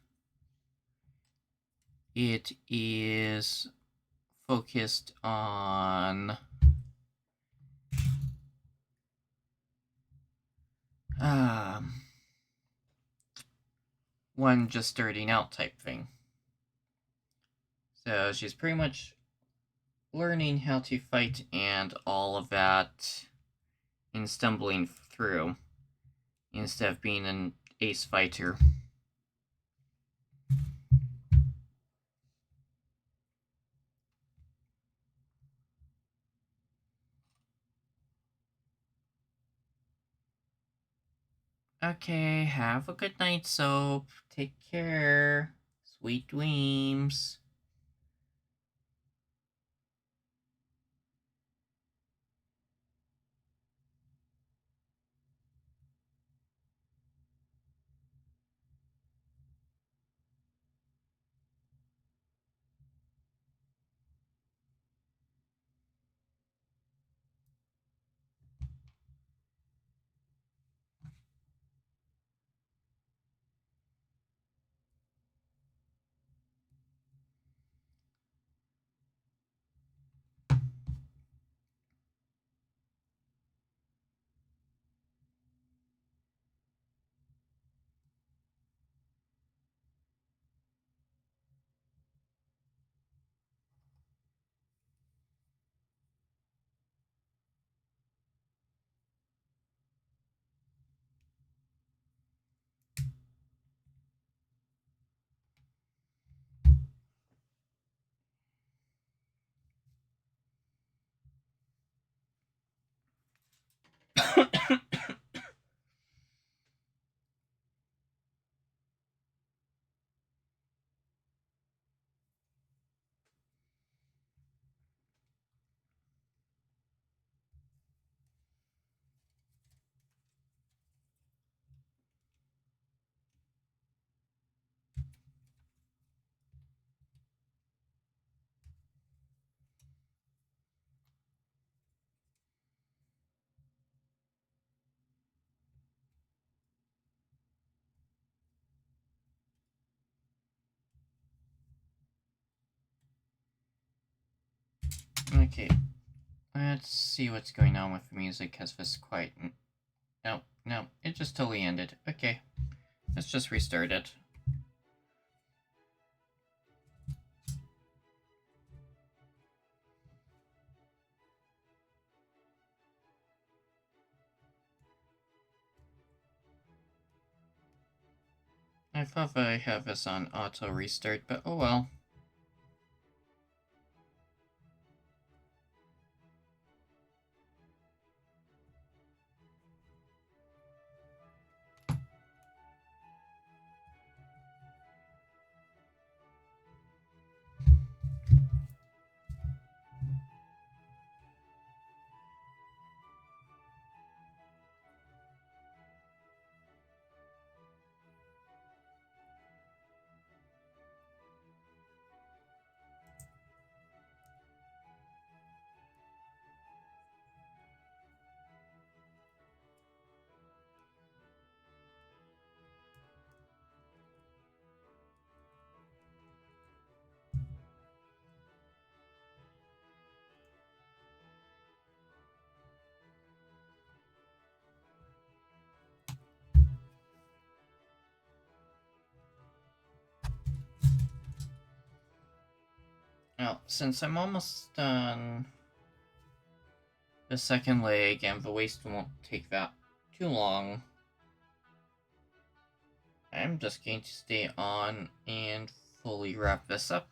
it is focused on one just starting out type thing. So she's pretty much learning how to fight and all of that in stumbling through instead of being an ace fighter. Okay, have a good night, Soap. Take care. Sweet dreams. Okay, let's see what's going on with the music, because this is quiet. No, it just totally ended. Okay, let's just restart it. I thought that I have this on auto restart, but oh well. Now, since I'm almost done the second leg and the waste won't take that too long, I'm just going to stay on and fully wrap this up.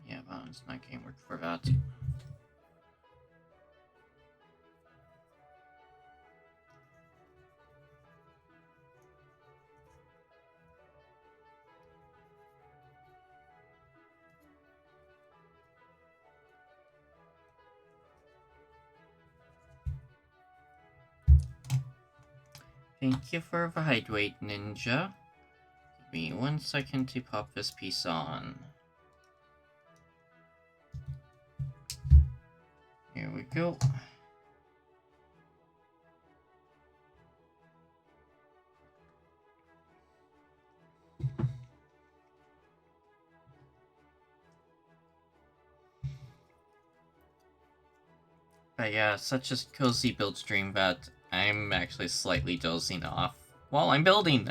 Yeah, well, it's not going to work for that. Thank you for the hydrate, Ninja. Give me 1 second to pop this piece on. Here we go. But yeah, such a cozy build stream that I'm actually slightly dozing off while I'm building.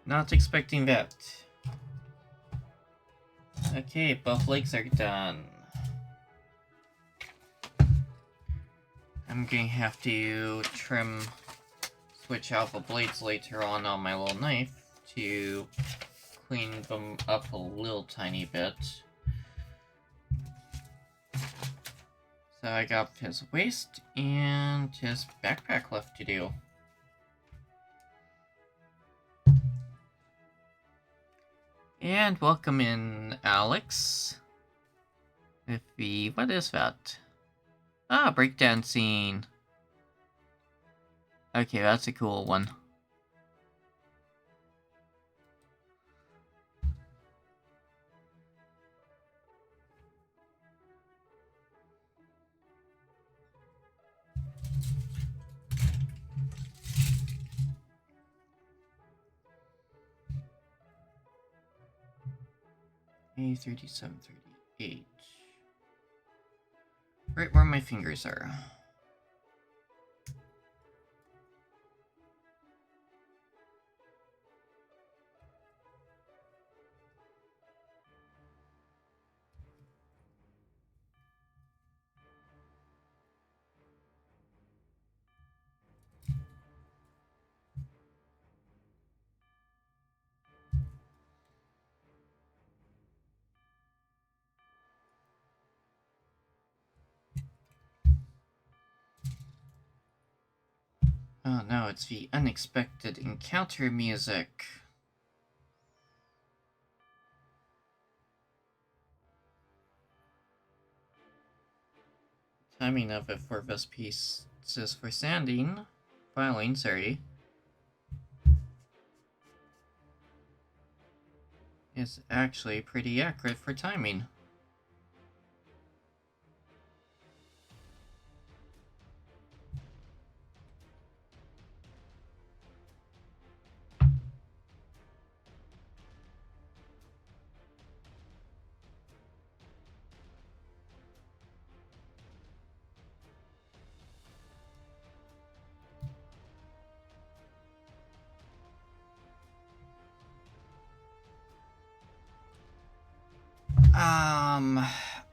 Not expecting that. Okay, both legs are done. I'm gonna have to switch out the blades later on my little knife to clean them up a little tiny bit. So I got his waist and his backpack left to do. And welcome in, Alex. With the... what is that? Ah, breakdancing. Okay, that's a cool one. A3738. Right where my fingers are. Oh no, it's the unexpected encounter music. Timing of it for this piece is for filing, sorry. Is actually pretty accurate for timing.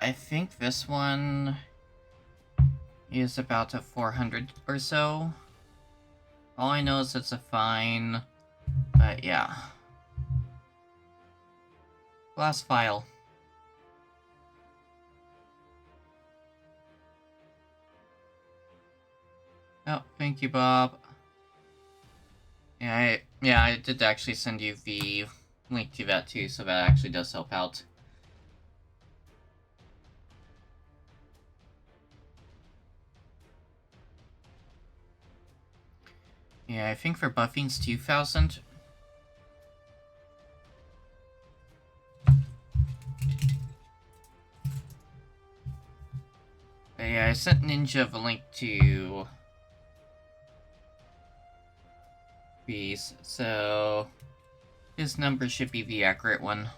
I think this one is about a 400 or so. All I know is it's a fine, but yeah. Last file. Oh, thank you, Bob. Yeah, I did actually send you the link to that too, so that actually does help out. Yeah, I think for buffing's 2,000. But yeah, I sent Ninja the link to these, so his number should be the accurate one.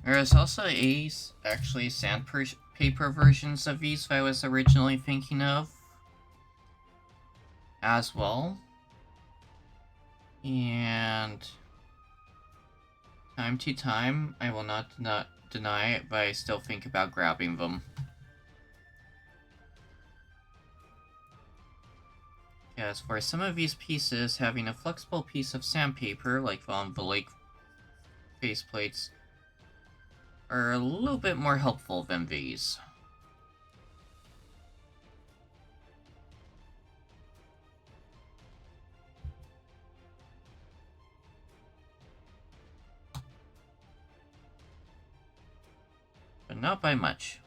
There is also actually sandpaper versions of these that I was originally thinking of as well. And time to time, I will not deny it, but I still think about grabbing them. As for some of these pieces, having a flexible piece of sandpaper, like on the lake faceplates, are a little bit more helpful than these. But not by much.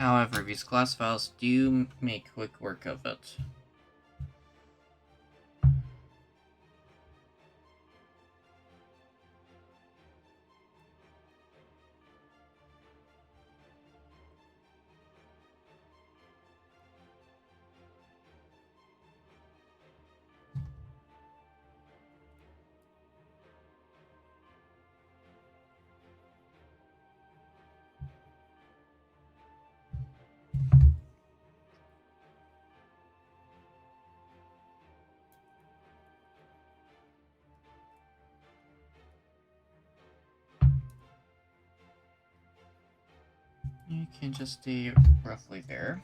However, these glass vials do make quick work of it. You can just stay roughly there.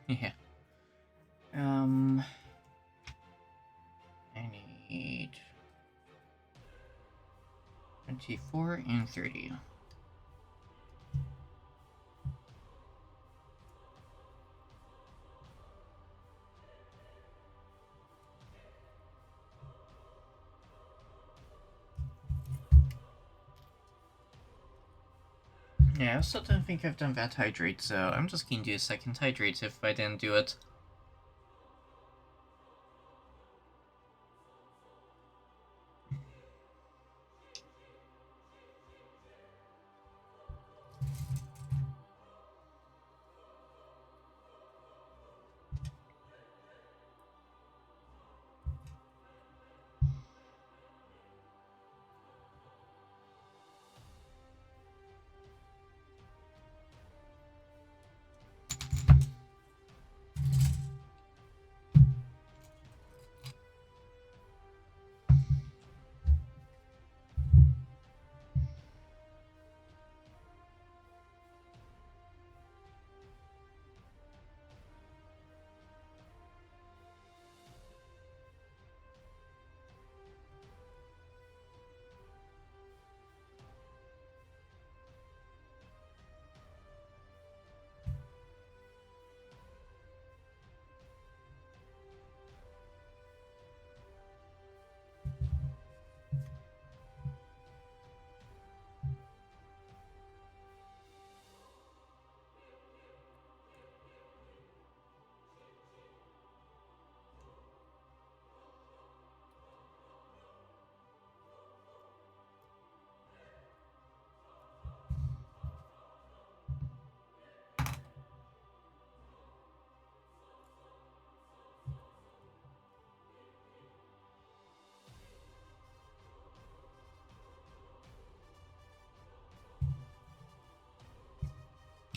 Yeah. I need 24 and 30. Yeah, I still don't think I've done that hydrate, so I'm just gonna do a second hydrate if I didn't do it.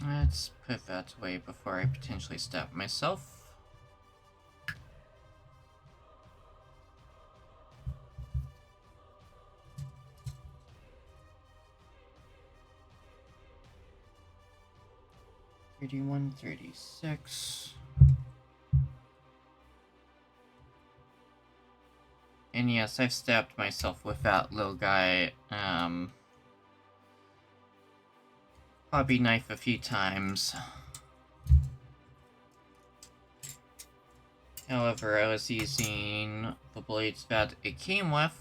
Let's put that away before I potentially stab myself. $31, $36. And yes, I've stabbed myself with that little guy, hobby knife a few times. However, I was using the blades that it came with,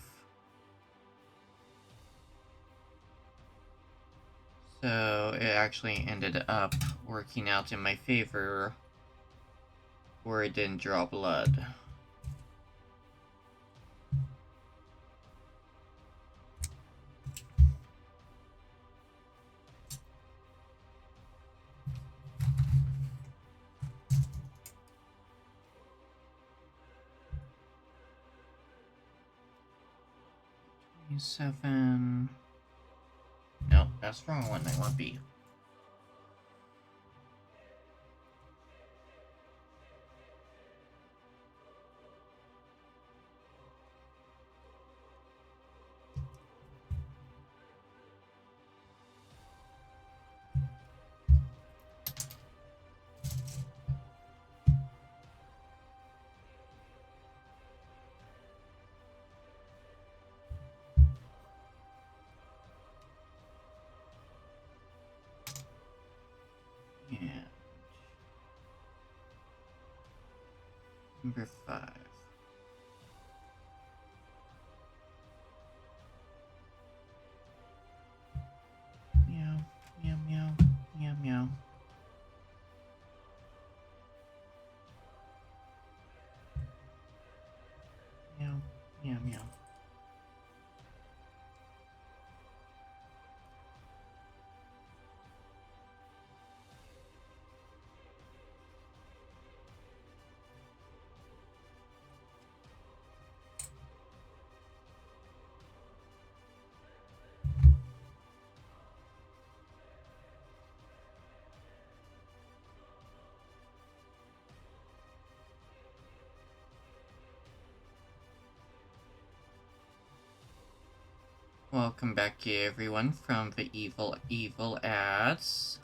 so it actually ended up working out in my favor, where it didn't draw blood. Seven. No, that's the wrong one. I want B. And number 5. Meow, meow, meow, meow, meow. Welcome back, everyone, from the evil ads.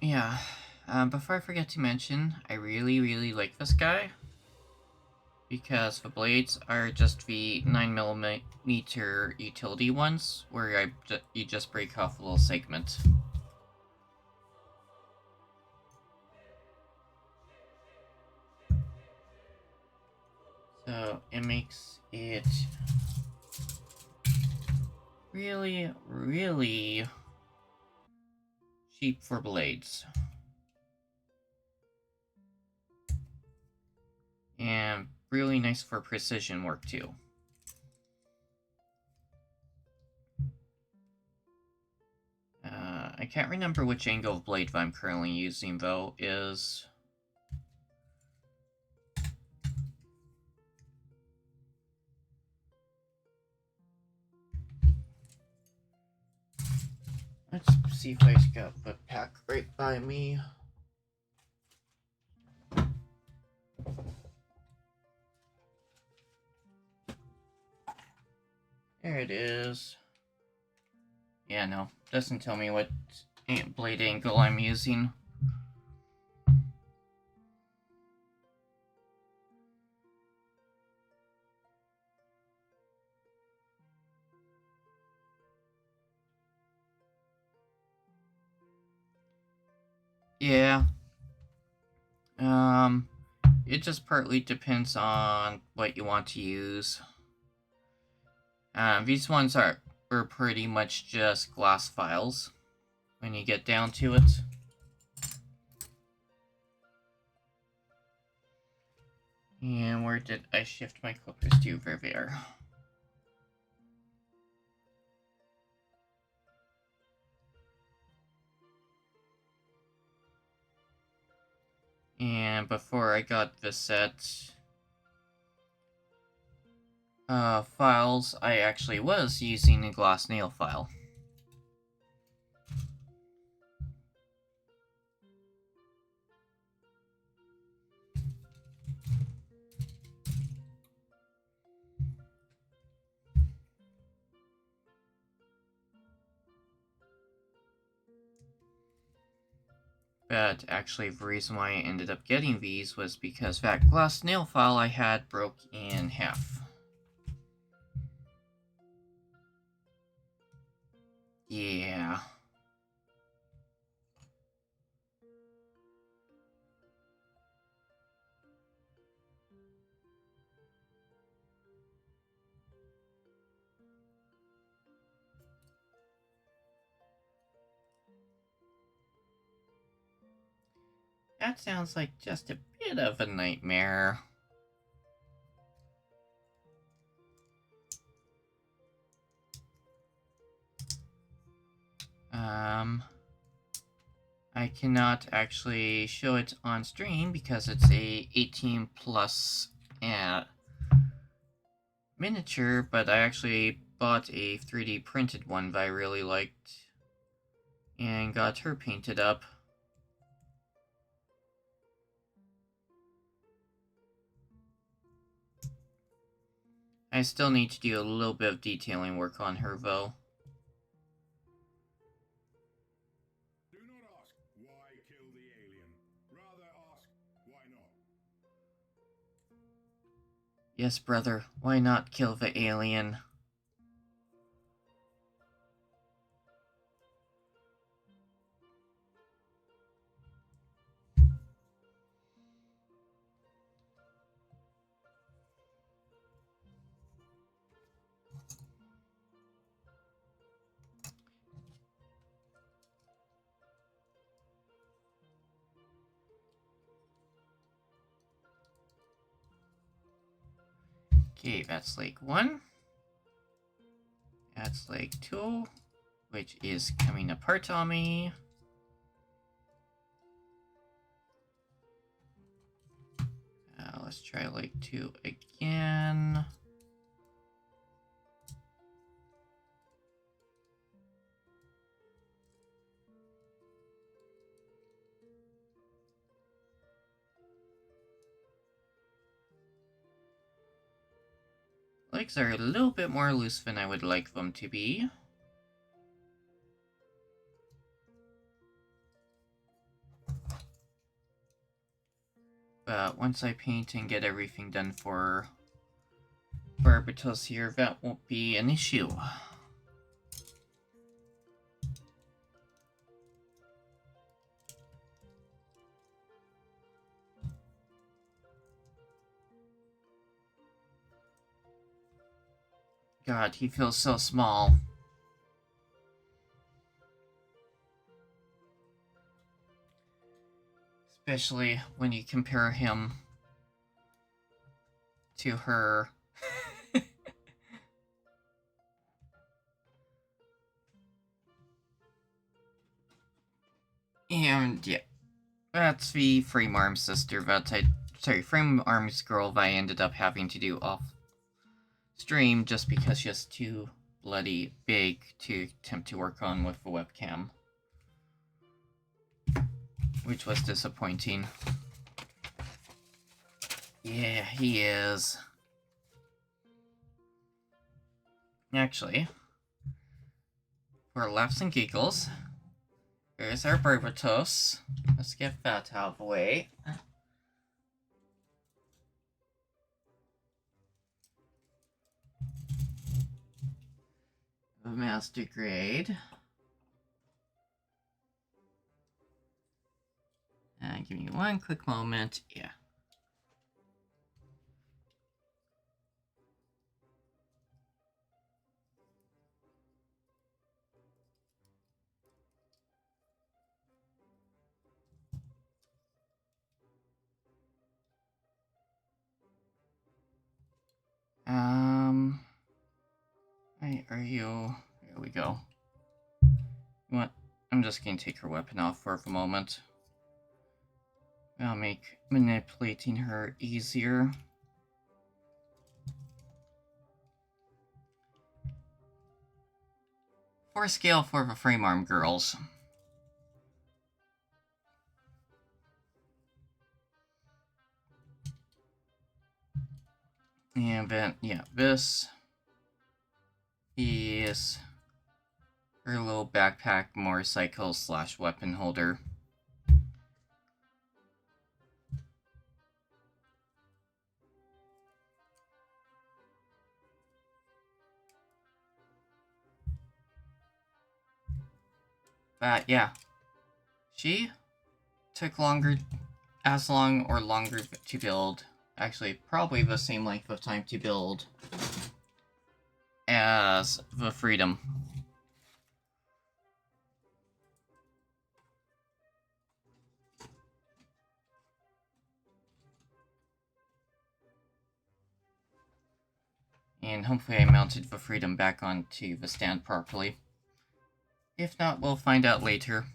Yeah. Before I forget to mention, I really like this guy because the blades are just the 9mm utility ones, where you just break off a little segment. So it makes it really cheap for blades. And really nice for precision work too. I can't remember which angle of blade I'm currently using, though, is... Let's see if I got the pack right by me. There it is. Yeah, no, doesn't tell me what blade angle I'm using. Yeah. It just partly depends on what you want to use. These ones are pretty much just glass files when you get down to it. And where did I shift my clippers to? Over there. And before I got the set files, I actually was using a glass nail file. But actually, the reason why I ended up getting these was because that glass nail file I had broke in half. Yeah. That sounds like just a bit of a nightmare. I cannot actually show it on stream because it's a 18 plus miniature, but I actually bought a 3D printed one that I really liked and got her painted up. I still need to do a little bit of detailing work on her, though. Do not ask why kill the alien. Rather ask why not. Yes, brother, why not kill the alien? Okay, that's leg 1. That's leg 2, which is coming apart on me. Let's try leg 2 again. Legs are a little bit more loose than I would like them to be. But once I paint and get everything done for Barbatos here, that won't be an issue. God, he feels so small. Especially when you compare him to her. And yeah, that's the frame arm sister frame arms girl that I ended up having to do off stream just because she's too bloody big to attempt to work on with the webcam. Which was disappointing. Yeah, he is. Actually, for laughs and giggles, here's our Barbatos. Let's get that out of the way. The master grade. Give me one quick moment. Yeah. Are you? Here we go. What? I'm just gonna take her weapon off for the moment. That'll make manipulating her easier. For scale for the frame arm girls. And then, yeah, this is her little backpack motorcycle / weapon holder. But yeah, she took as long or longer to build. Actually, probably the same length of time to build as the Freedom. And hopefully I mounted the Freedom back onto the stand properly. If not, we'll find out later.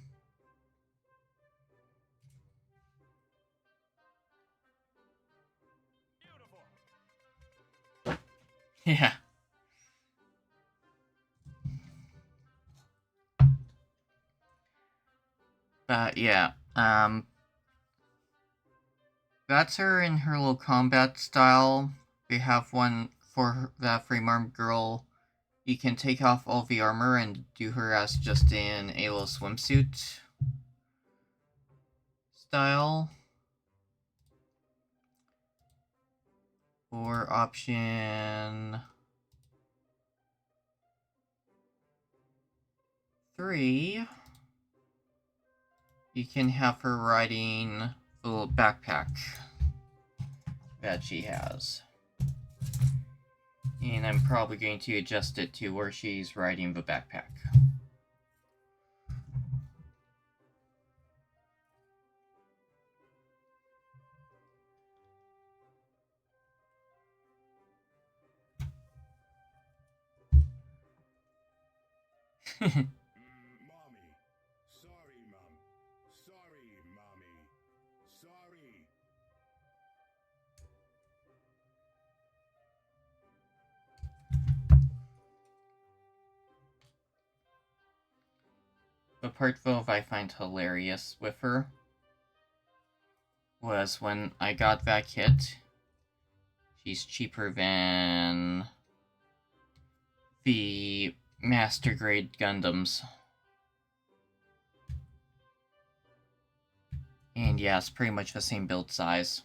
Yeah. But yeah, that's her in her little combat style. We have one for that frame arm girl. You can take off all the armor and do her as just in a little swimsuit style. Or option 3, you can have her riding the little backpack that she has. And I'm probably going to adjust it to where she's riding the backpack. Mommy. Sorry, Mum. Sorry, Mommy. Sorry. The part though I find hilarious with her was when I got that kit. She's cheaper than the master grade Gundams. And yeah, it's pretty much the same build size.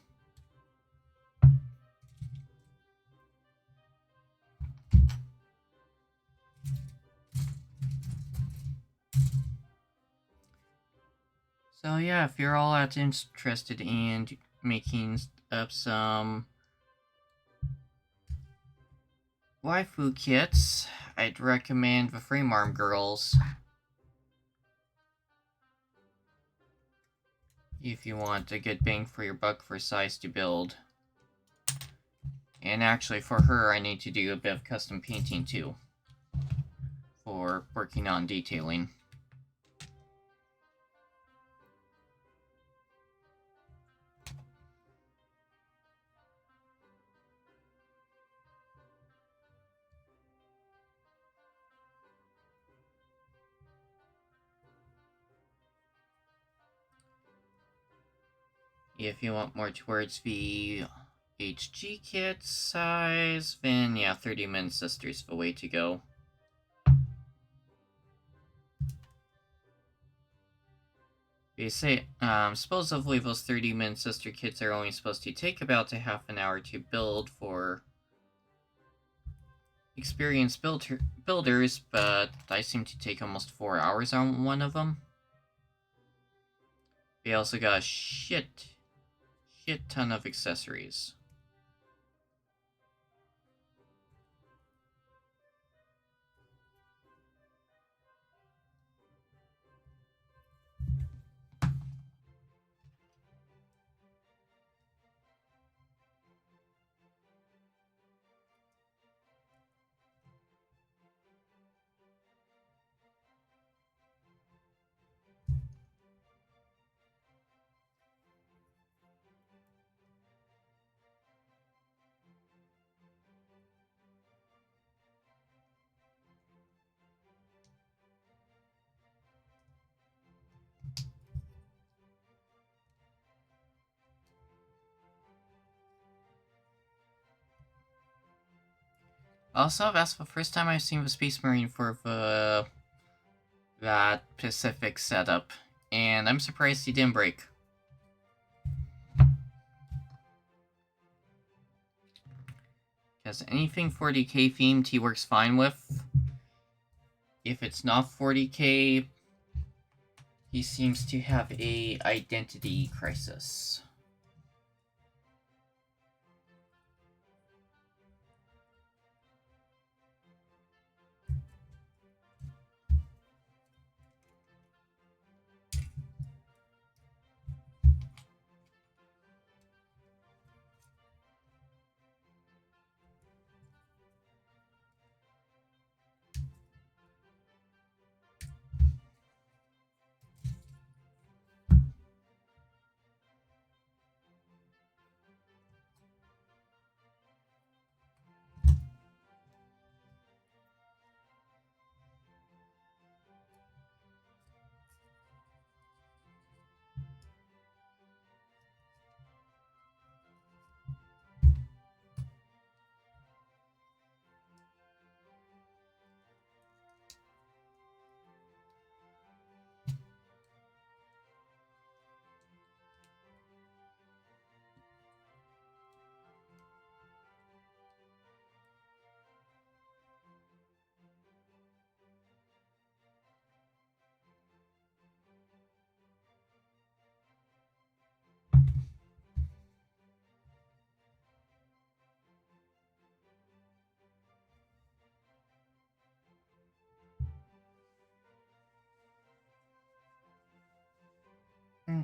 So yeah, if you're all that interested in making up some waifu kits, I'd recommend the Frame Arm Girls. If you want a good bang for your buck for size to build. And actually for her I need to do a bit of custom painting too. For working on detailing. If you want more towards the HG kit size, then yeah, 30-min Sister's the way to go. They say, supposedly those 30-min Sister kits are only supposed to take about a half an hour to build for experienced builders, but I seem to take almost 4 hours on one of them. They also got a shit ton of accessories. Also, that's the first time I've seen the Space Marine for that Pacific setup, and I'm surprised he didn't break. Because anything 40k themed he works fine with. If it's not 40k, he seems to have a identity crisis.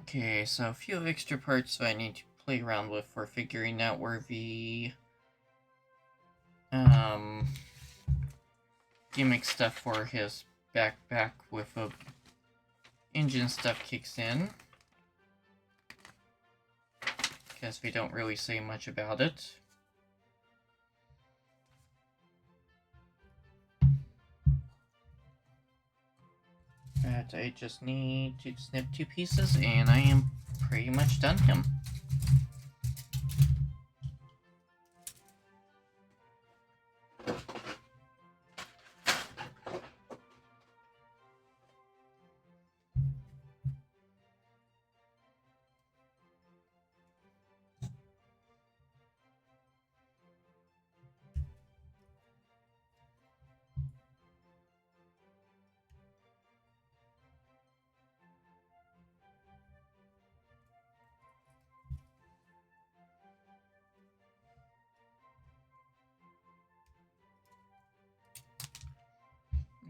Okay, so a few extra parts I need to play around with for figuring out where the gimmick stuff for his backpack with a engine stuff kicks in. Guess we don't really say much about it. But I just need to snip 2 pieces and I am pretty much done him.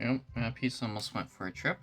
Yep, that piece almost went for a trip.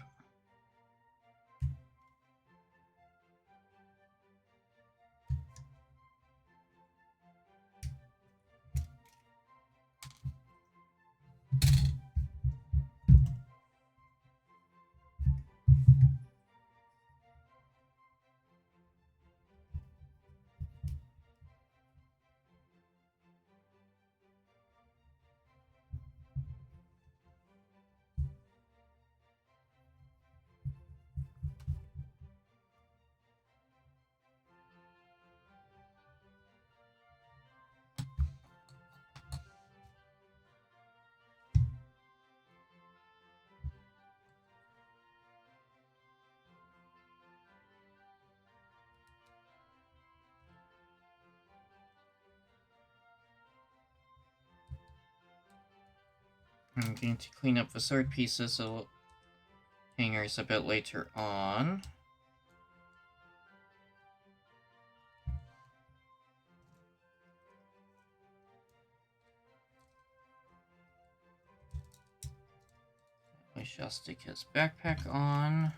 I'm going to clean up the sword pieces so hangers a bit later on. We shall stick his backpack on.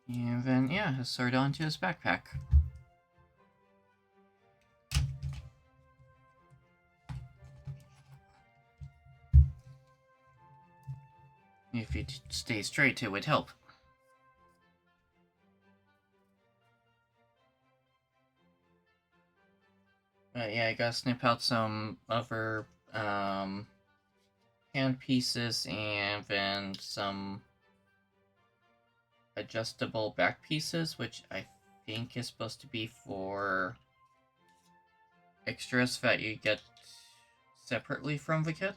And then, yeah, his sword onto his backpack. If you stay straight, it would help. But yeah, I gotta snip out some other hand pieces and then some adjustable back pieces, which I think is supposed to be for extras that you get separately from the kit.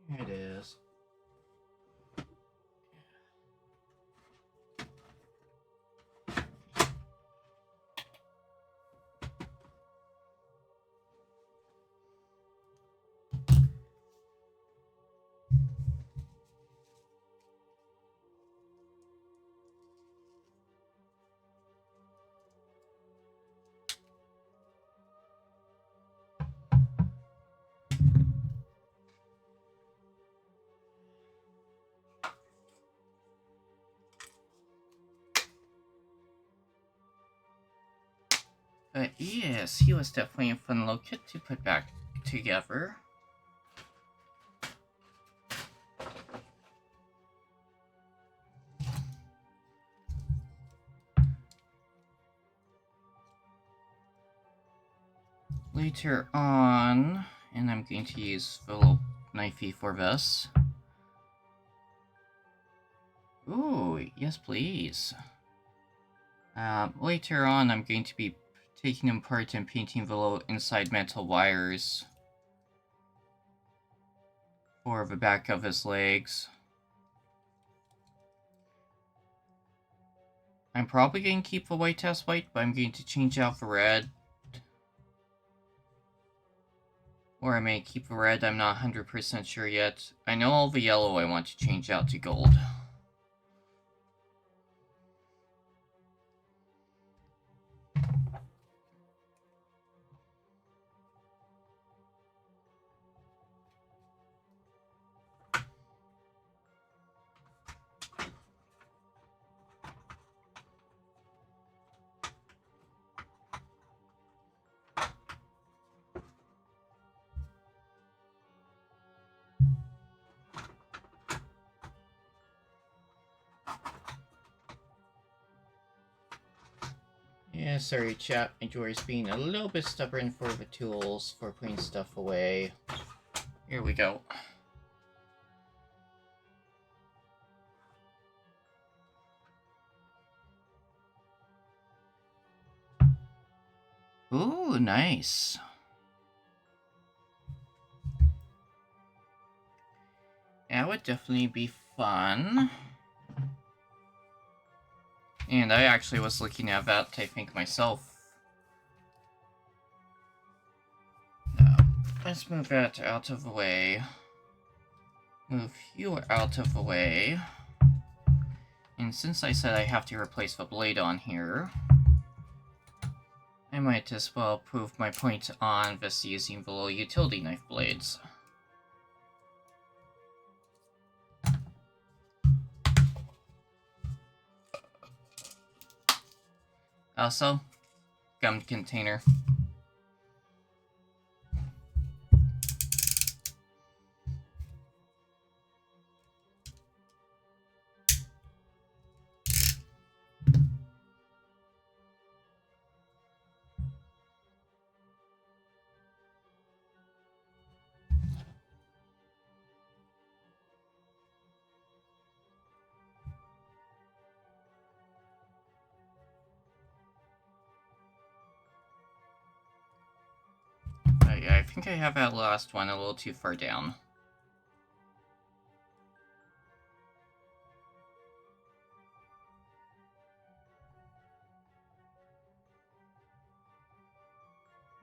Here it is. But yes, he was definitely a fun little kit to put back together. Later on, and I'm going to use the little knifey for this. Ooh, yes please. Later on, I'm going to be taking them apart and painting the little inside metal wires for the back of his legs. I'm probably going to keep the white as white, but I'm going to change out the red. Or I may keep the red, I'm not 100% sure yet. I know all the yellow I want to change out to gold. Yeah, sorry chat, my Jory's being a little bit stubborn for the tools for putting stuff away. Here we go. Ooh, nice. That would definitely be fun. And I actually was looking at that, I think, myself. Let's move that out of the way. Move you out of the way. And since I said I have to replace the blade on here, I might as well prove my point on this using the little utility knife blades. Also, gum container. Yeah, I think I have that last one a little too far down.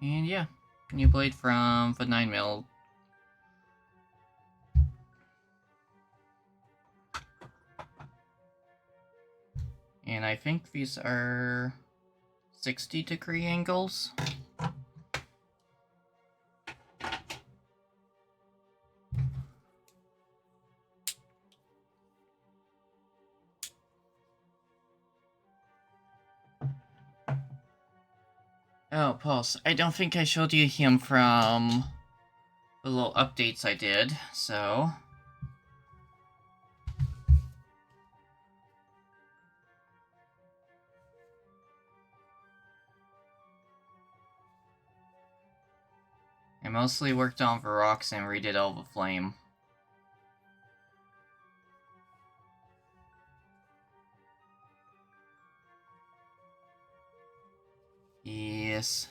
And yeah, new blade from the 9mm. And I think these are 60-degree angles. Oh, Pulse, I don't think I showed you him from the little updates I did, so... I mostly worked on the rocks and redid all the flame. Yes.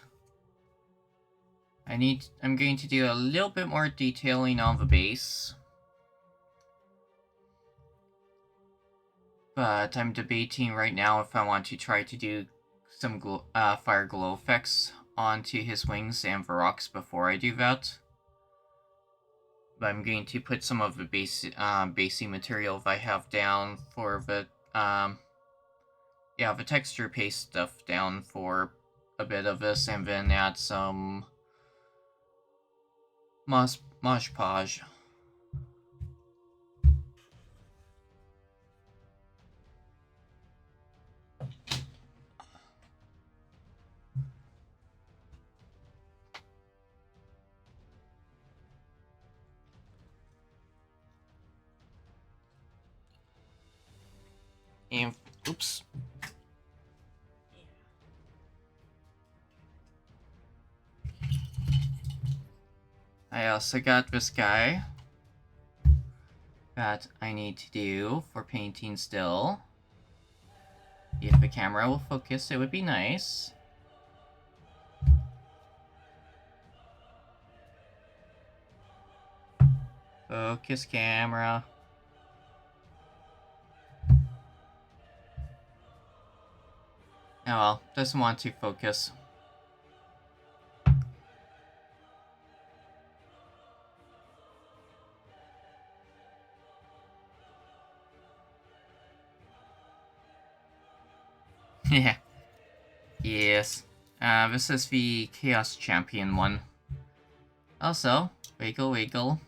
I'm going to do a little bit more detailing on the base. But I'm debating right now if I want to try to do some fire glow effects onto his wings and the rocks before I do that. But I'm going to put some of the basey material that I have down for the, the texture paste stuff down for a bit of this, and then add some Mosh Podge. And, oops. I also got this guy that I need to do for painting still. If the camera will focus, it would be nice. Focus, camera. Oh well, doesn't want to focus. Yeah. Yes. This is the Chaos Champion one. Also, wiggle wiggle.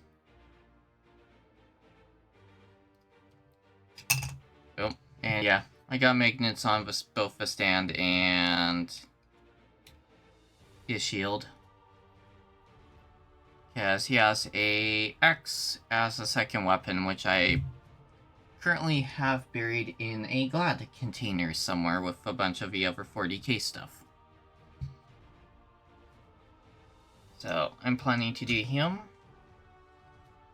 Oh, and yeah, I got magnets on both the stand and his shield. Because he has a X as a second weapon, which I currently have buried in a glad container somewhere with a bunch of the other 40k stuff. So I'm planning to do him.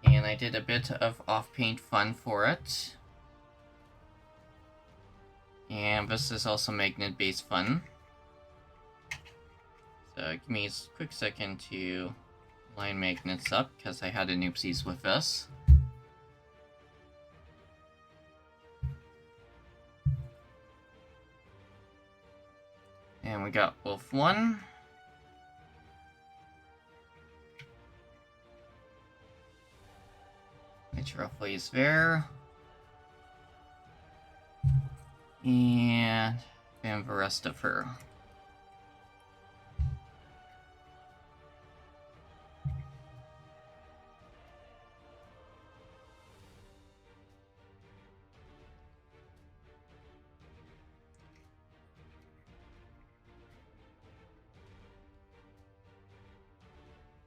And I did a bit of off-paint fun for it. And this is also magnet-based fun. So give me a quick second to line magnets up, because I had a noopsies with this. And we got Wolf 1. Which roughly is there. And then the rest of her.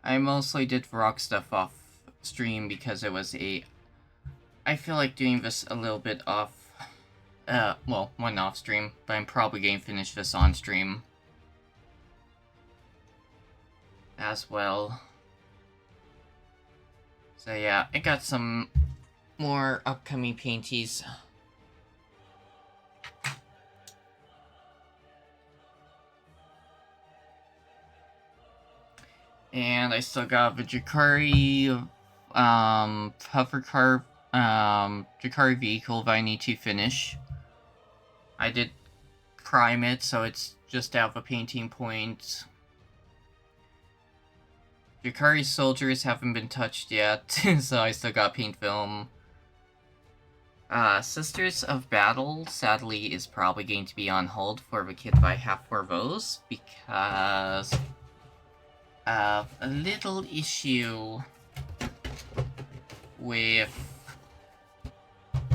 I mostly did rock stuff off stream because it was I feel like doing this a little bit off. Well, one off stream, but I'm probably going to finish this on stream as well. So yeah, I got some more upcoming painties. And I still got the Jakari, hovercar, Jakari vehicle that I need to finish. I did prime it, so it's just out of a painting point. Jakari's soldiers haven't been touched yet, so I still got paint film. Sisters of Battle, sadly, is probably going to be on hold for the kit by half for those, because of a little issue with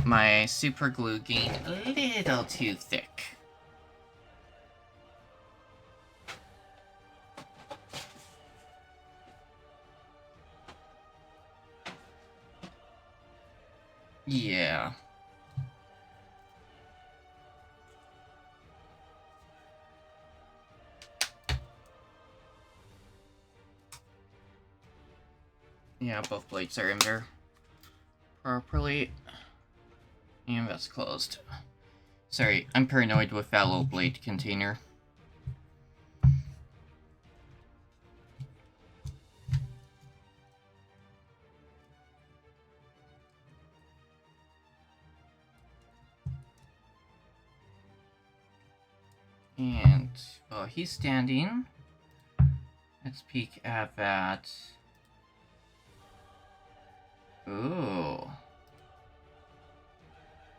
my super glue getting a little too thick. Yeah. Yeah, both blades are in there properly. And that's closed. Sorry, I'm paranoid with that little blade container. And while he's standing, let's peek at that. Ooh.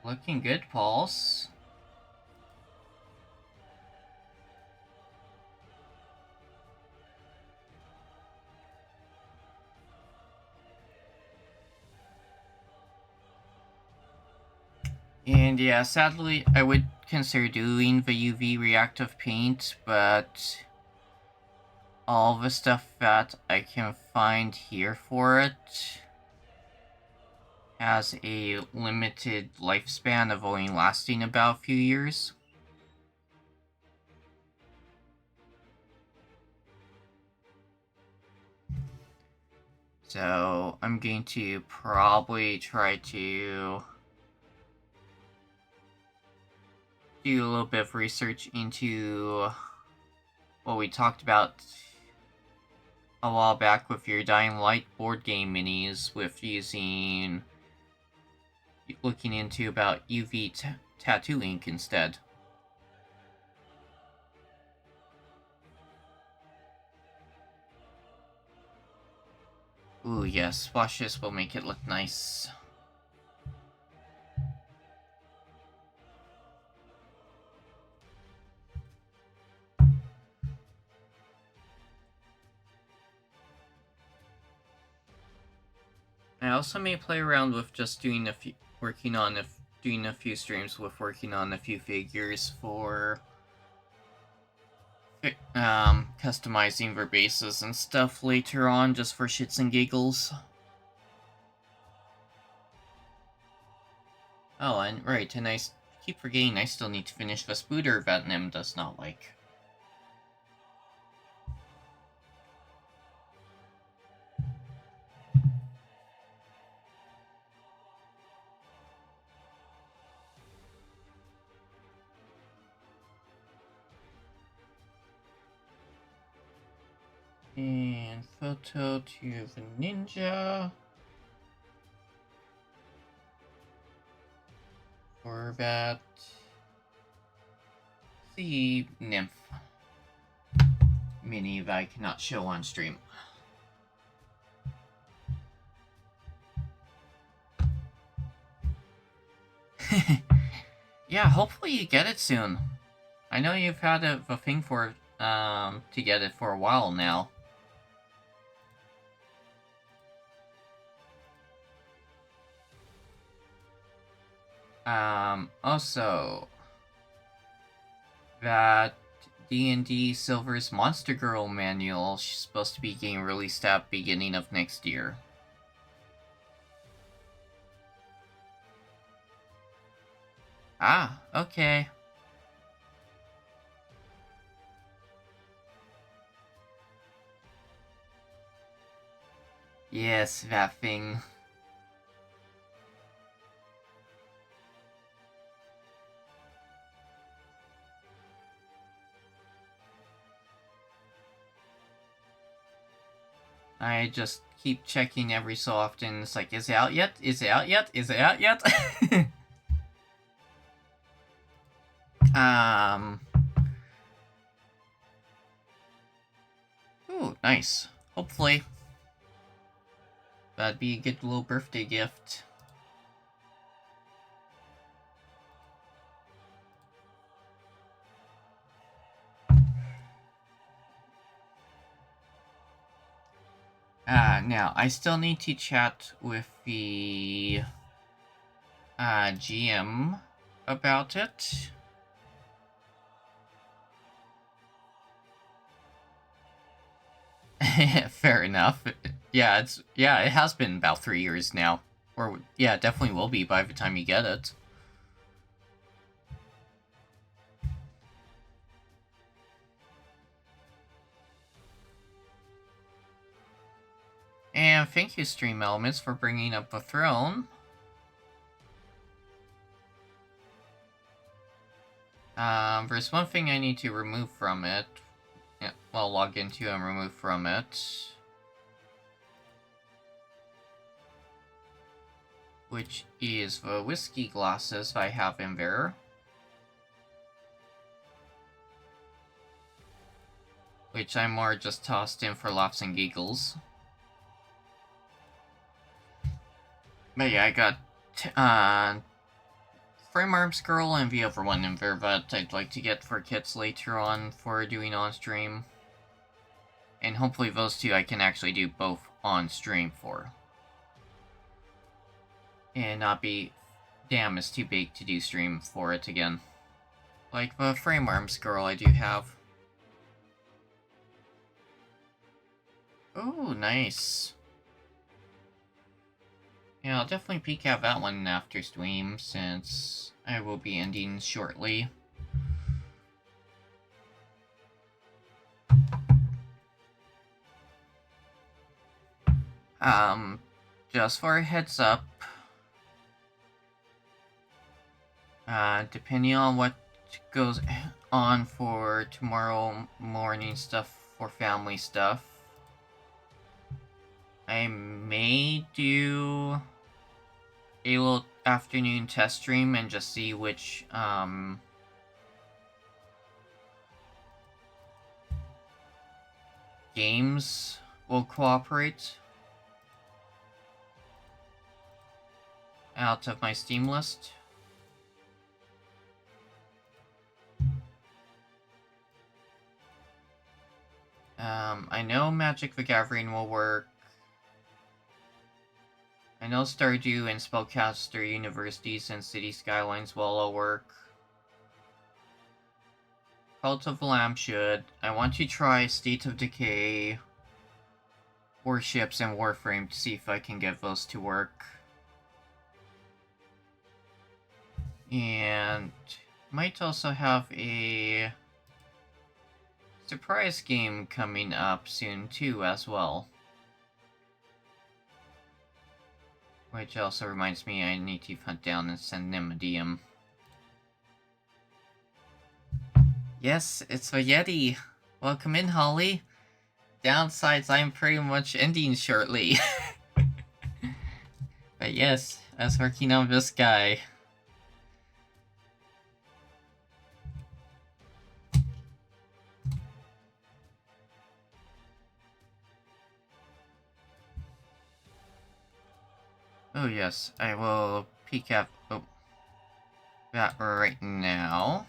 Looking good, Pulse. And yeah, sadly, I would consider doing the UV reactive paint, but all the stuff that I can find here for it has a limited lifespan of only lasting about a few years. So I'm going to probably try to do a little bit of research into what we talked about a while back with your Dying Light board game minis, with looking into about UV tattoo ink instead. Ooh, yes, splashes will make it look nice. I also may play around with just doing doing a few streams with working on a few figures for customizing their bases and stuff later on, just for shits and giggles. Oh, and right, and I keep forgetting I still need to finish the Spooder that Nim does not like. And photo to the ninja. For that, the nymph mini that I cannot show on stream. Yeah, hopefully you get it soon. I know you've had a thing for to get it for a while now. Also, that D&D Silver's Monster Girl manual, she's supposed to be getting released at beginning of next year. Ah, okay. Yes, that thing. I just keep checking every so often. It's like, is it out yet? Is it out yet? Is it out yet? Ooh, nice. Hopefully. That'd be a good little birthday gift. Now, I still need to chat with the GM about it. Fair enough. Yeah, it has been about 3 years now. Or, yeah, it definitely will be by the time you get it. And thank you, Stream Elements, for bringing up the throne. There's one thing I need to remove from it. Yeah, well, log into and remove from it. Which is the whiskey glasses I have in there. Which I more just tossed in for laughs and giggles. But yeah, I got Frame Arms Girl and the other one in there that I'd like to get for kits later on for doing on stream. And hopefully those two I can actually do both on stream for. And not be, damn, it's too big to do stream for it again. Like the Frame Arms Girl I do have. Oh, nice. Yeah, I'll definitely peek at that one after stream, since I will be ending shortly. Just for a heads up, depending on what goes on for tomorrow morning stuff for family stuff. I may do a little afternoon test stream and just see which games will cooperate out of my Steam list. I know Magic the Gathering will work. I know Stardew and Spellcaster Universities and City Skylines will all work. Cult of the Lamb should. I want to try State of Decay, Warships, and Warframe to see if I can get those to work. And might also have a surprise game coming up soon too as well. Which also reminds me I need to hunt down and send them a DM. Yes, it's the Yeti. Welcome in, Holly. Downsides, I'm pretty much ending shortly. But yes, I was working on this guy. Oh yes, I will peek at that right now.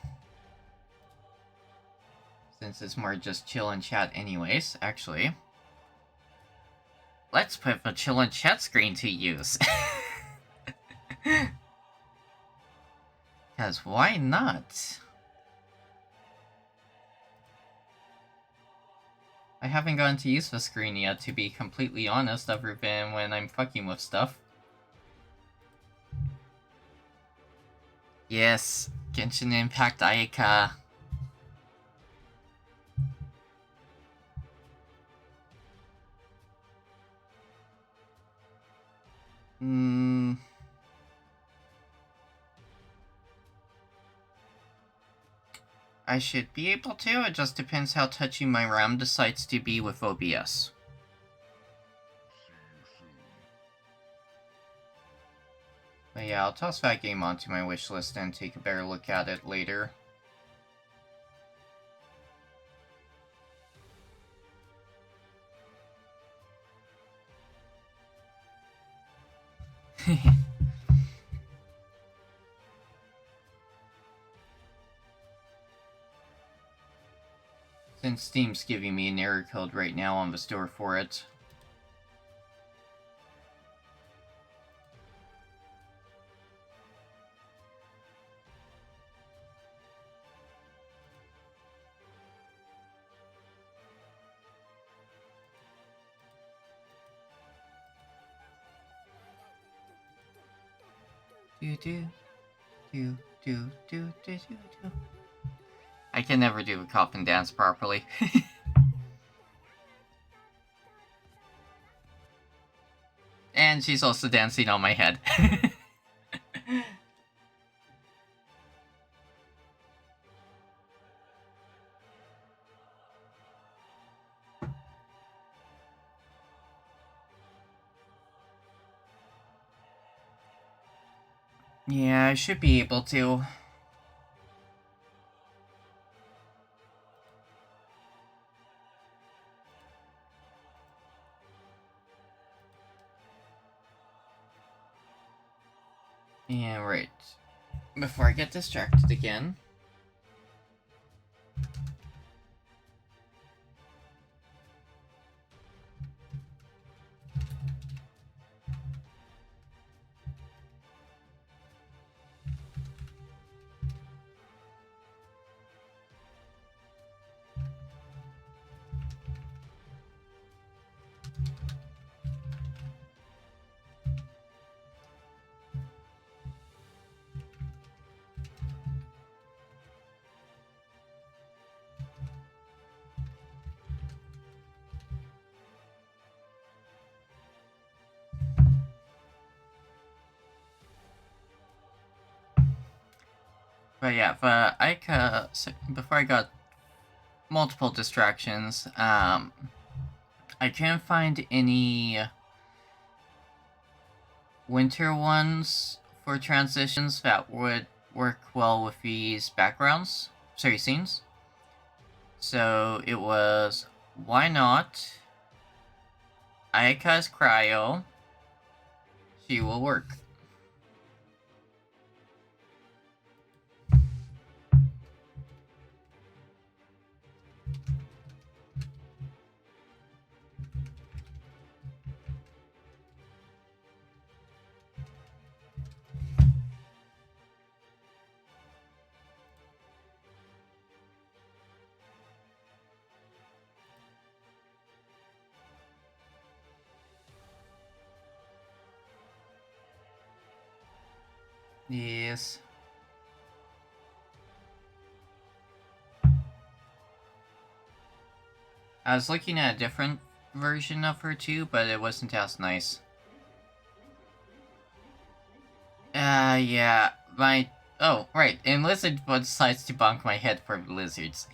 Since it's more just chill and chat anyways, actually. Let's put the chill and chat screen to use. Because why not? I haven't gotten to use the screen yet, to be completely honest, other than when I'm fucking with stuff. Yes, Genshin Impact Ayaka. I should be able to, it just depends how touchy my RAM decides to be with OBS. But yeah, I'll toss that game onto my wishlist and take a better look at it later. Since Steam's giving me an error code right now on the store for it. I can never do a coffin dance properly. And she's also dancing on my head. Yeah, I should be able to. Yeah, right. Before I get distracted again. But yeah, before I got multiple distractions, I can't find any winter ones for transitions that would work well with these scenes. So it was, why not Ayaka's cryo? She will work. Yes. I was looking at a different version of her too, but it wasn't as nice. Yeah, oh, right, and Lizard decides to bonk my head for lizards.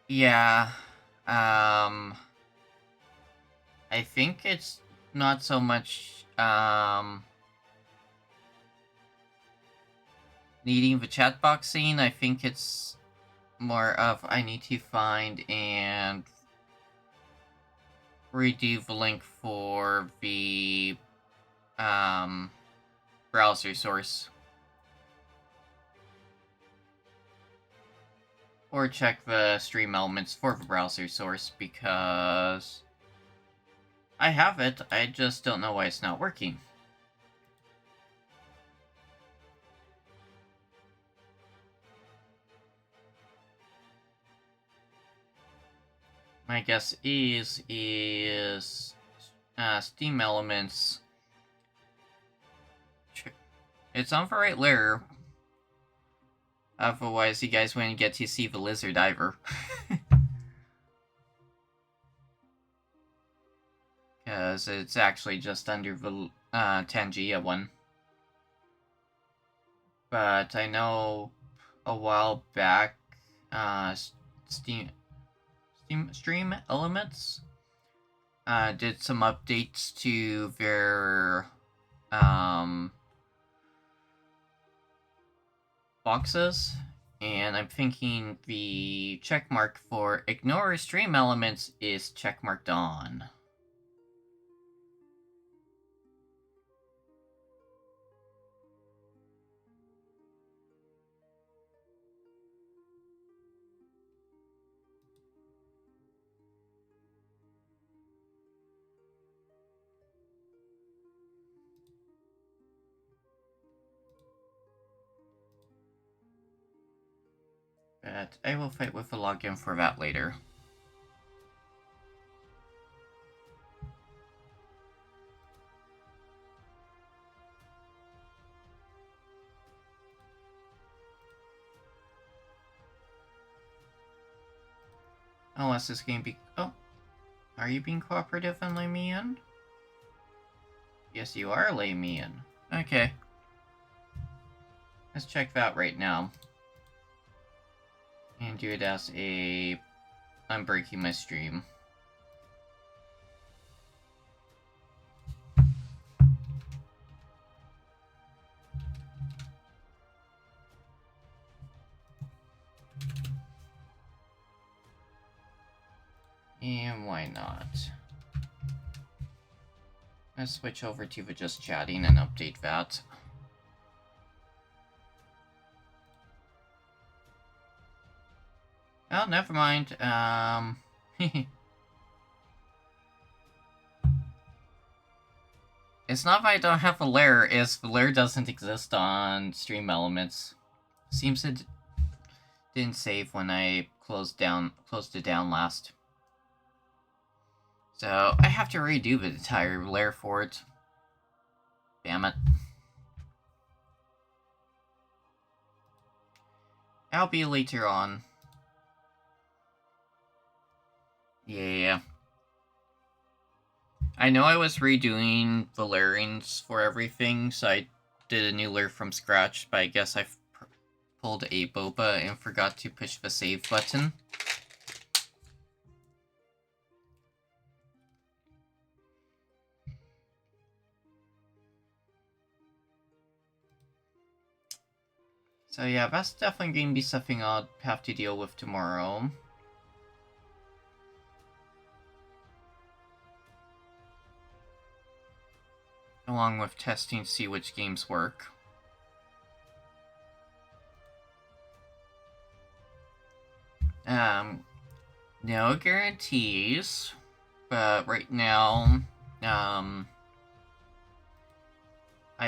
Yeah, I think it's not so much, needing the chat box scene. I think it's more of I need to find and redo the link for the, browser source. Or check the stream elements for the browser source, because I have it, I just don't know why it's not working. My guess is Steam Elements. It's on the right layer. Otherwise, you guys wouldn't get to see the lizard either. Because it's actually just under the Tangia one. But I know a while back, Stream Elements did some updates to their boxes, and I'm thinking the checkmark for ignore stream elements is checkmarked on. But I will fight with the login for that later. Unless this game be... Oh. Are you being cooperative and letting me in? Yes, you are letting me in. Okay. Let's check that right now. And do it as a... I'm breaking my stream. And why not? Let's switch over to the just chatting and update that. Oh, never mind. It's not that I don't have a layer, it's the layer doesn't exist on Stream Elements. Seems it didn't save when I closed it down last. So I have to redo the entire layer for it. Damn it. I'll be later on. Yeah. I know I was redoing the layerings for everything, so I did a new layer from scratch, but I guess I pulled a boba and forgot to push the save button. So yeah, that's definitely going to be something I'll have to deal with tomorrow. Along with testing to see which games work. No guarantees, but right now, I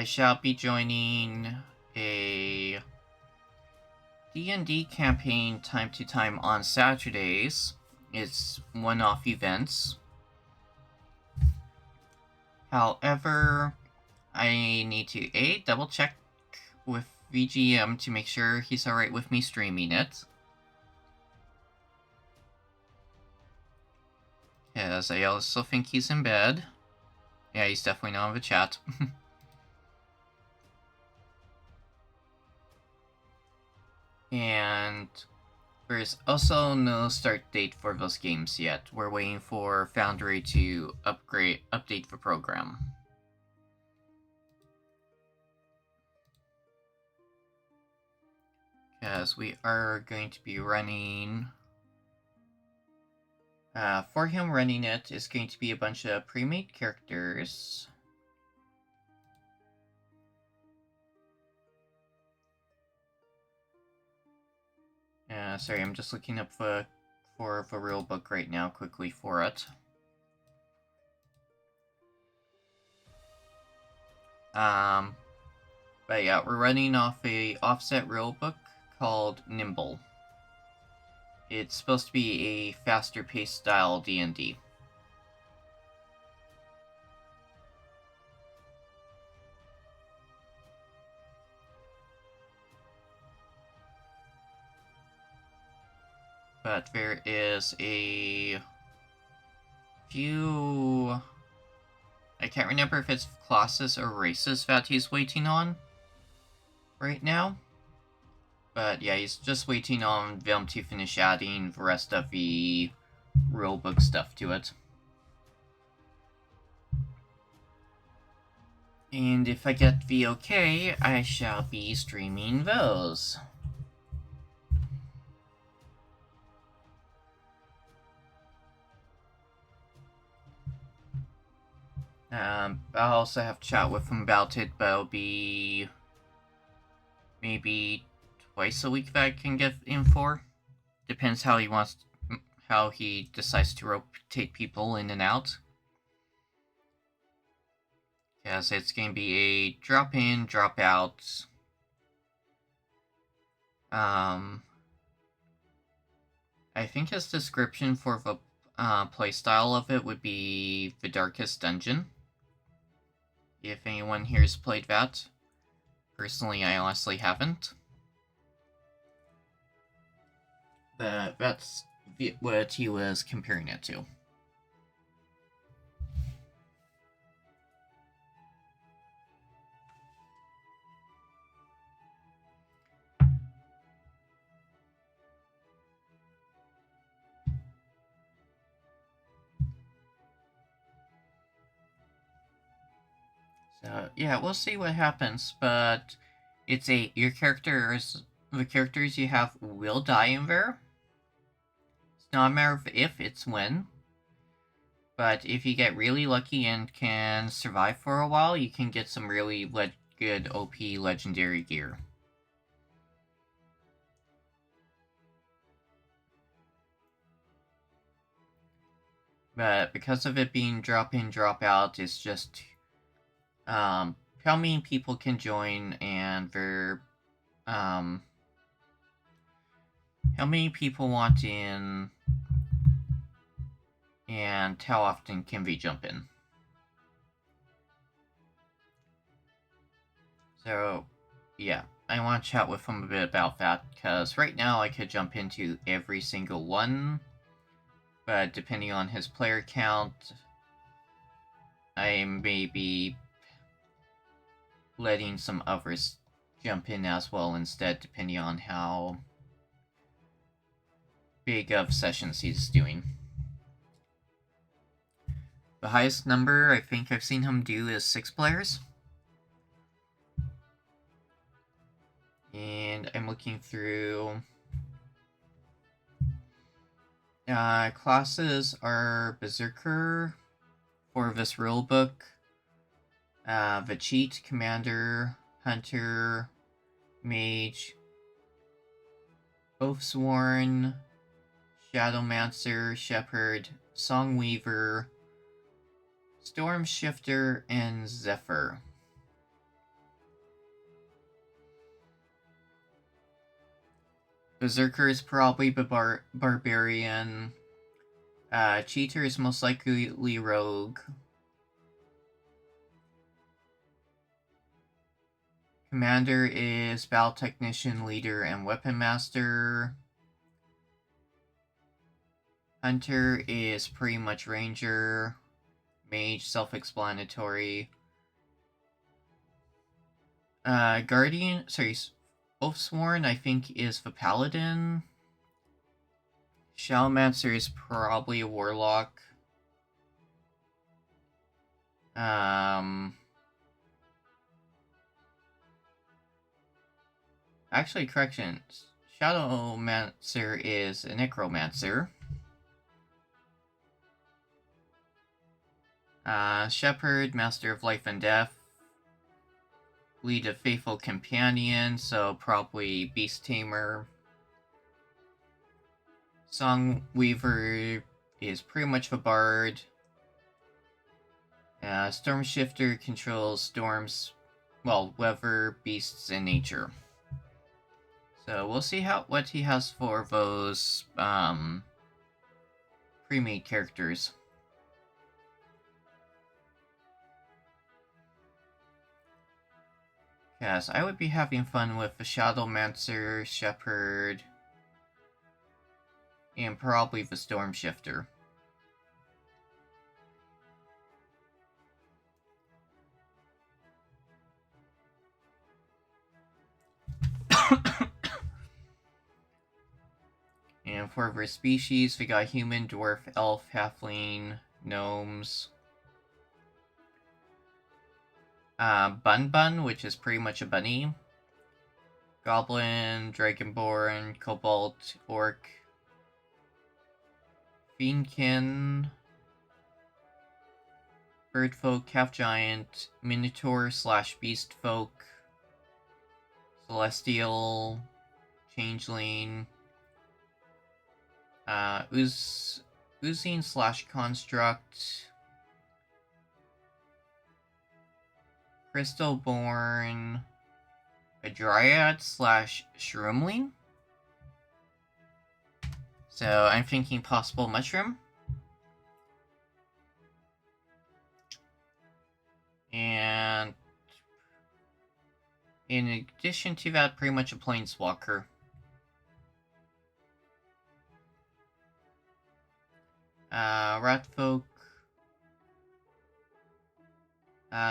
shall be joining a D&D campaign time to time on Saturdays. It's one-off events. However, I need to A, double check with VGM to make sure he's alright with me streaming it. Because I also think he's in bed. Yeah, he's definitely not in the chat. And there's also no start date for those games yet. We're waiting for Foundry to update the program. Because we are going to be running... for him running it is going to be a bunch of pre-made characters. Sorry, I'm just looking up for the real book right now quickly for it. But yeah, we're running off a offset real book called Nimble. It's supposed to be a faster paced style D&D. But there is a few... I can't remember if it's classes or races that he's waiting on right now. But yeah, he's just waiting on them to finish adding the rest of the rulebook stuff to it. And if I get the okay, I shall be streaming those. I'll also have to chat with him about it, but it'll be maybe twice a week that I can get in for. Depends how he decides to rotate people in and out. Because it's going to be a drop in, drop out. I think his description for the playstyle of it would be the Darkest Dungeon. If anyone here has played that. Personally, I honestly haven't. But that's what he was comparing it to. So yeah, we'll see what happens, but it's the characters you have will die in there. It's not a matter of if, it's when. But if you get really lucky and can survive for a while, you can get some really good OP legendary gear. But because of it being drop in, drop out, it's just how many people can join and how many people want in and how often can we jump in. So yeah, I want to chat with him a bit about that, because right now I could jump into every single one, but depending on his player count, I may be letting some others jump in as well instead, depending on how big of sessions he's doing. The highest number I think I've seen him do is 6 players. And I'm looking through. Classes are Berserker for this rulebook, Vachit, Commander, Hunter, Mage, Oathsworn, Shadowmancer, Shepherd, Songweaver, Stormshifter, and Zephyr. Berserker is probably Barbarian. Cheater is most likely Rogue. Commander is Battle Technician, Leader, and Weapon Master. Hunter is pretty much Ranger. Mage, self-explanatory. Oathsworn, I think, is the Paladin. Shadowmancer is probably a Warlock. Actually, correction. Shadowmancer is a Necromancer. Shepherd, Master of Life and Death. Lead a Faithful Companion, so probably Beast Tamer. Songweaver is pretty much the Bard. Stormshifter controls storms, well, weather, beasts, and nature. So we'll see what he has for those pre-made characters. Yes, I would be having fun with the Shadowmancer, Shepherd, and probably the Stormshifter. And for their species, we got human, dwarf, elf, halfling, gnomes. Bun, which is pretty much a bunny. Goblin, Dragonborn, Kobold, Orc. Fiendkin. Birdfolk, Half Giant, Minotaur / Beast Folk. Celestial, Changeling. Oozing / Construct. Crystalborn, a Dryad / Shroomling. So I'm thinking possible Mushroom. And in addition to that, pretty much a Planeswalker. Ratfolk.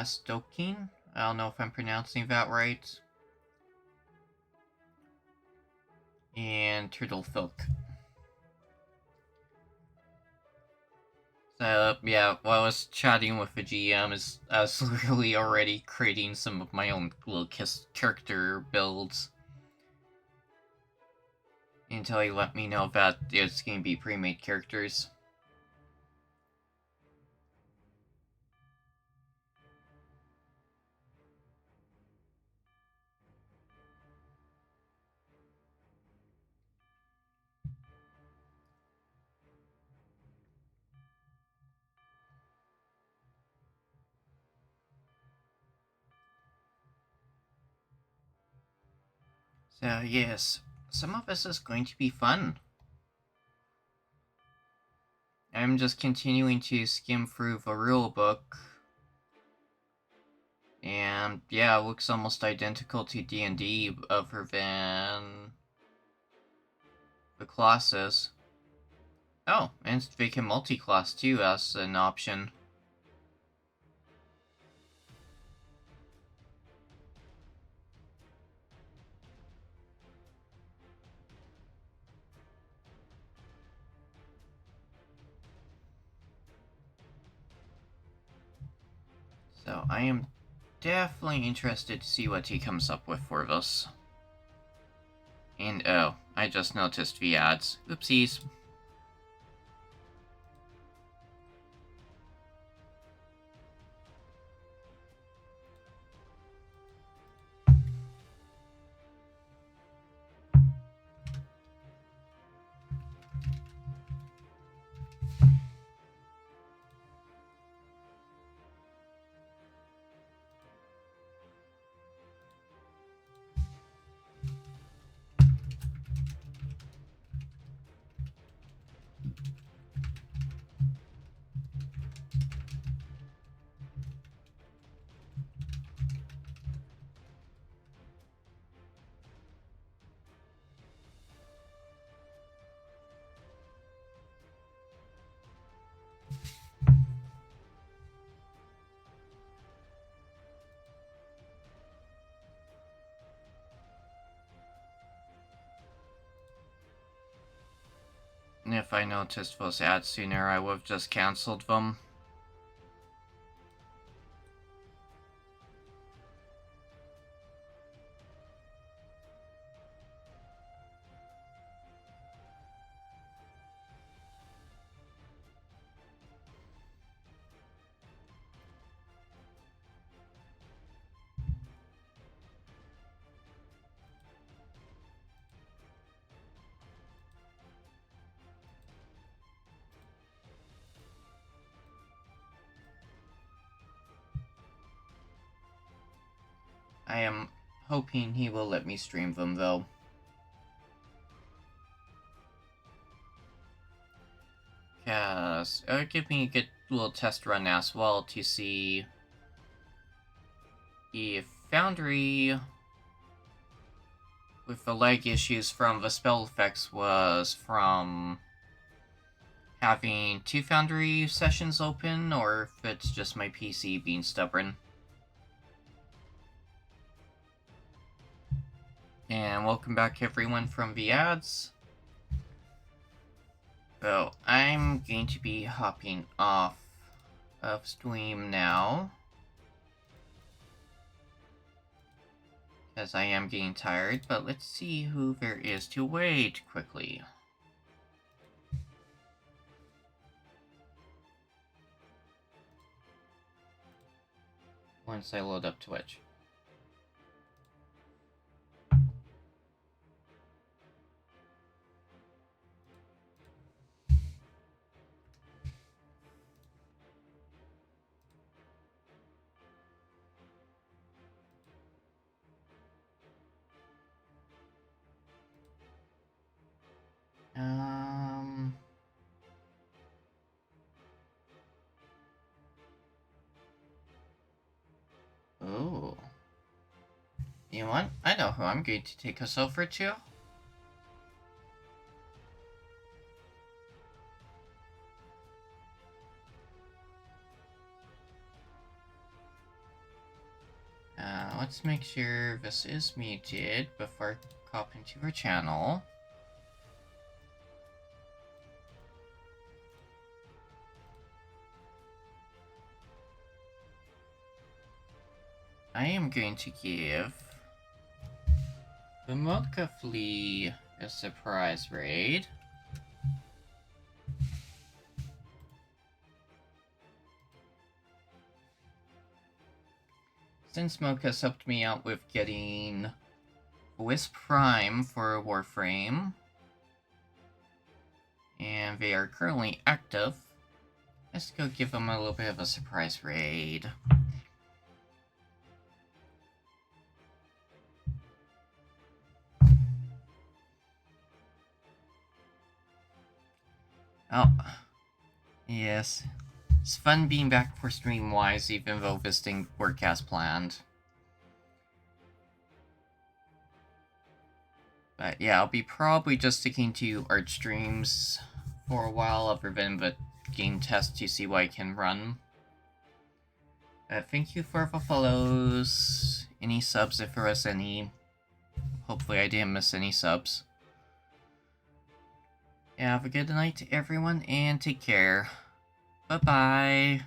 Stoking. I don't know if I'm pronouncing that right. And Turtlefolk. So, yeah, while I was chatting with the GM, I was literally already creating some of my own little character builds. Until he let me know that it's going to be pre-made characters. So, yes, some of this is going to be fun. I'm just continuing to skim through the rulebook. And, yeah, it looks almost identical to D&D other than the classes. Oh, and they can multi-class too as an option. So I am definitely interested to see what he comes up with for this. And oh, I just noticed the ads. Oopsies. If I noticed those ads sooner, I would have just cancelled them. I am hoping he will let me stream them, though. Because it would give me a good little test run as well to see if Foundry, with the lag issues from the spell effects, was from having two Foundry sessions open, or if it's just my PC being stubborn. And welcome back everyone from the ads. So I'm going to be hopping off of stream now, because I am getting tired, but let's see who there is to wait quickly. Once I load up Twitch. Oh. You know what? I know who I'm going to take us over to. Let's make sure this is muted before I hop into her channel. I am going to give the Mocha Flea a surprise raid. Since Mocha's helped me out with getting Wisp Prime for Warframe, and they are currently active, let's go give them a little bit of a surprise raid. Oh, yes. It's fun being back for stream-wise, even though this didn't work as planned. But yeah, I'll be probably just sticking to art streams for a while, other than the game test to see what I can run. Thank you for the follows, any subs if there was any. Hopefully I didn't miss any subs. Have a good night, everyone, and take care. Bye-bye.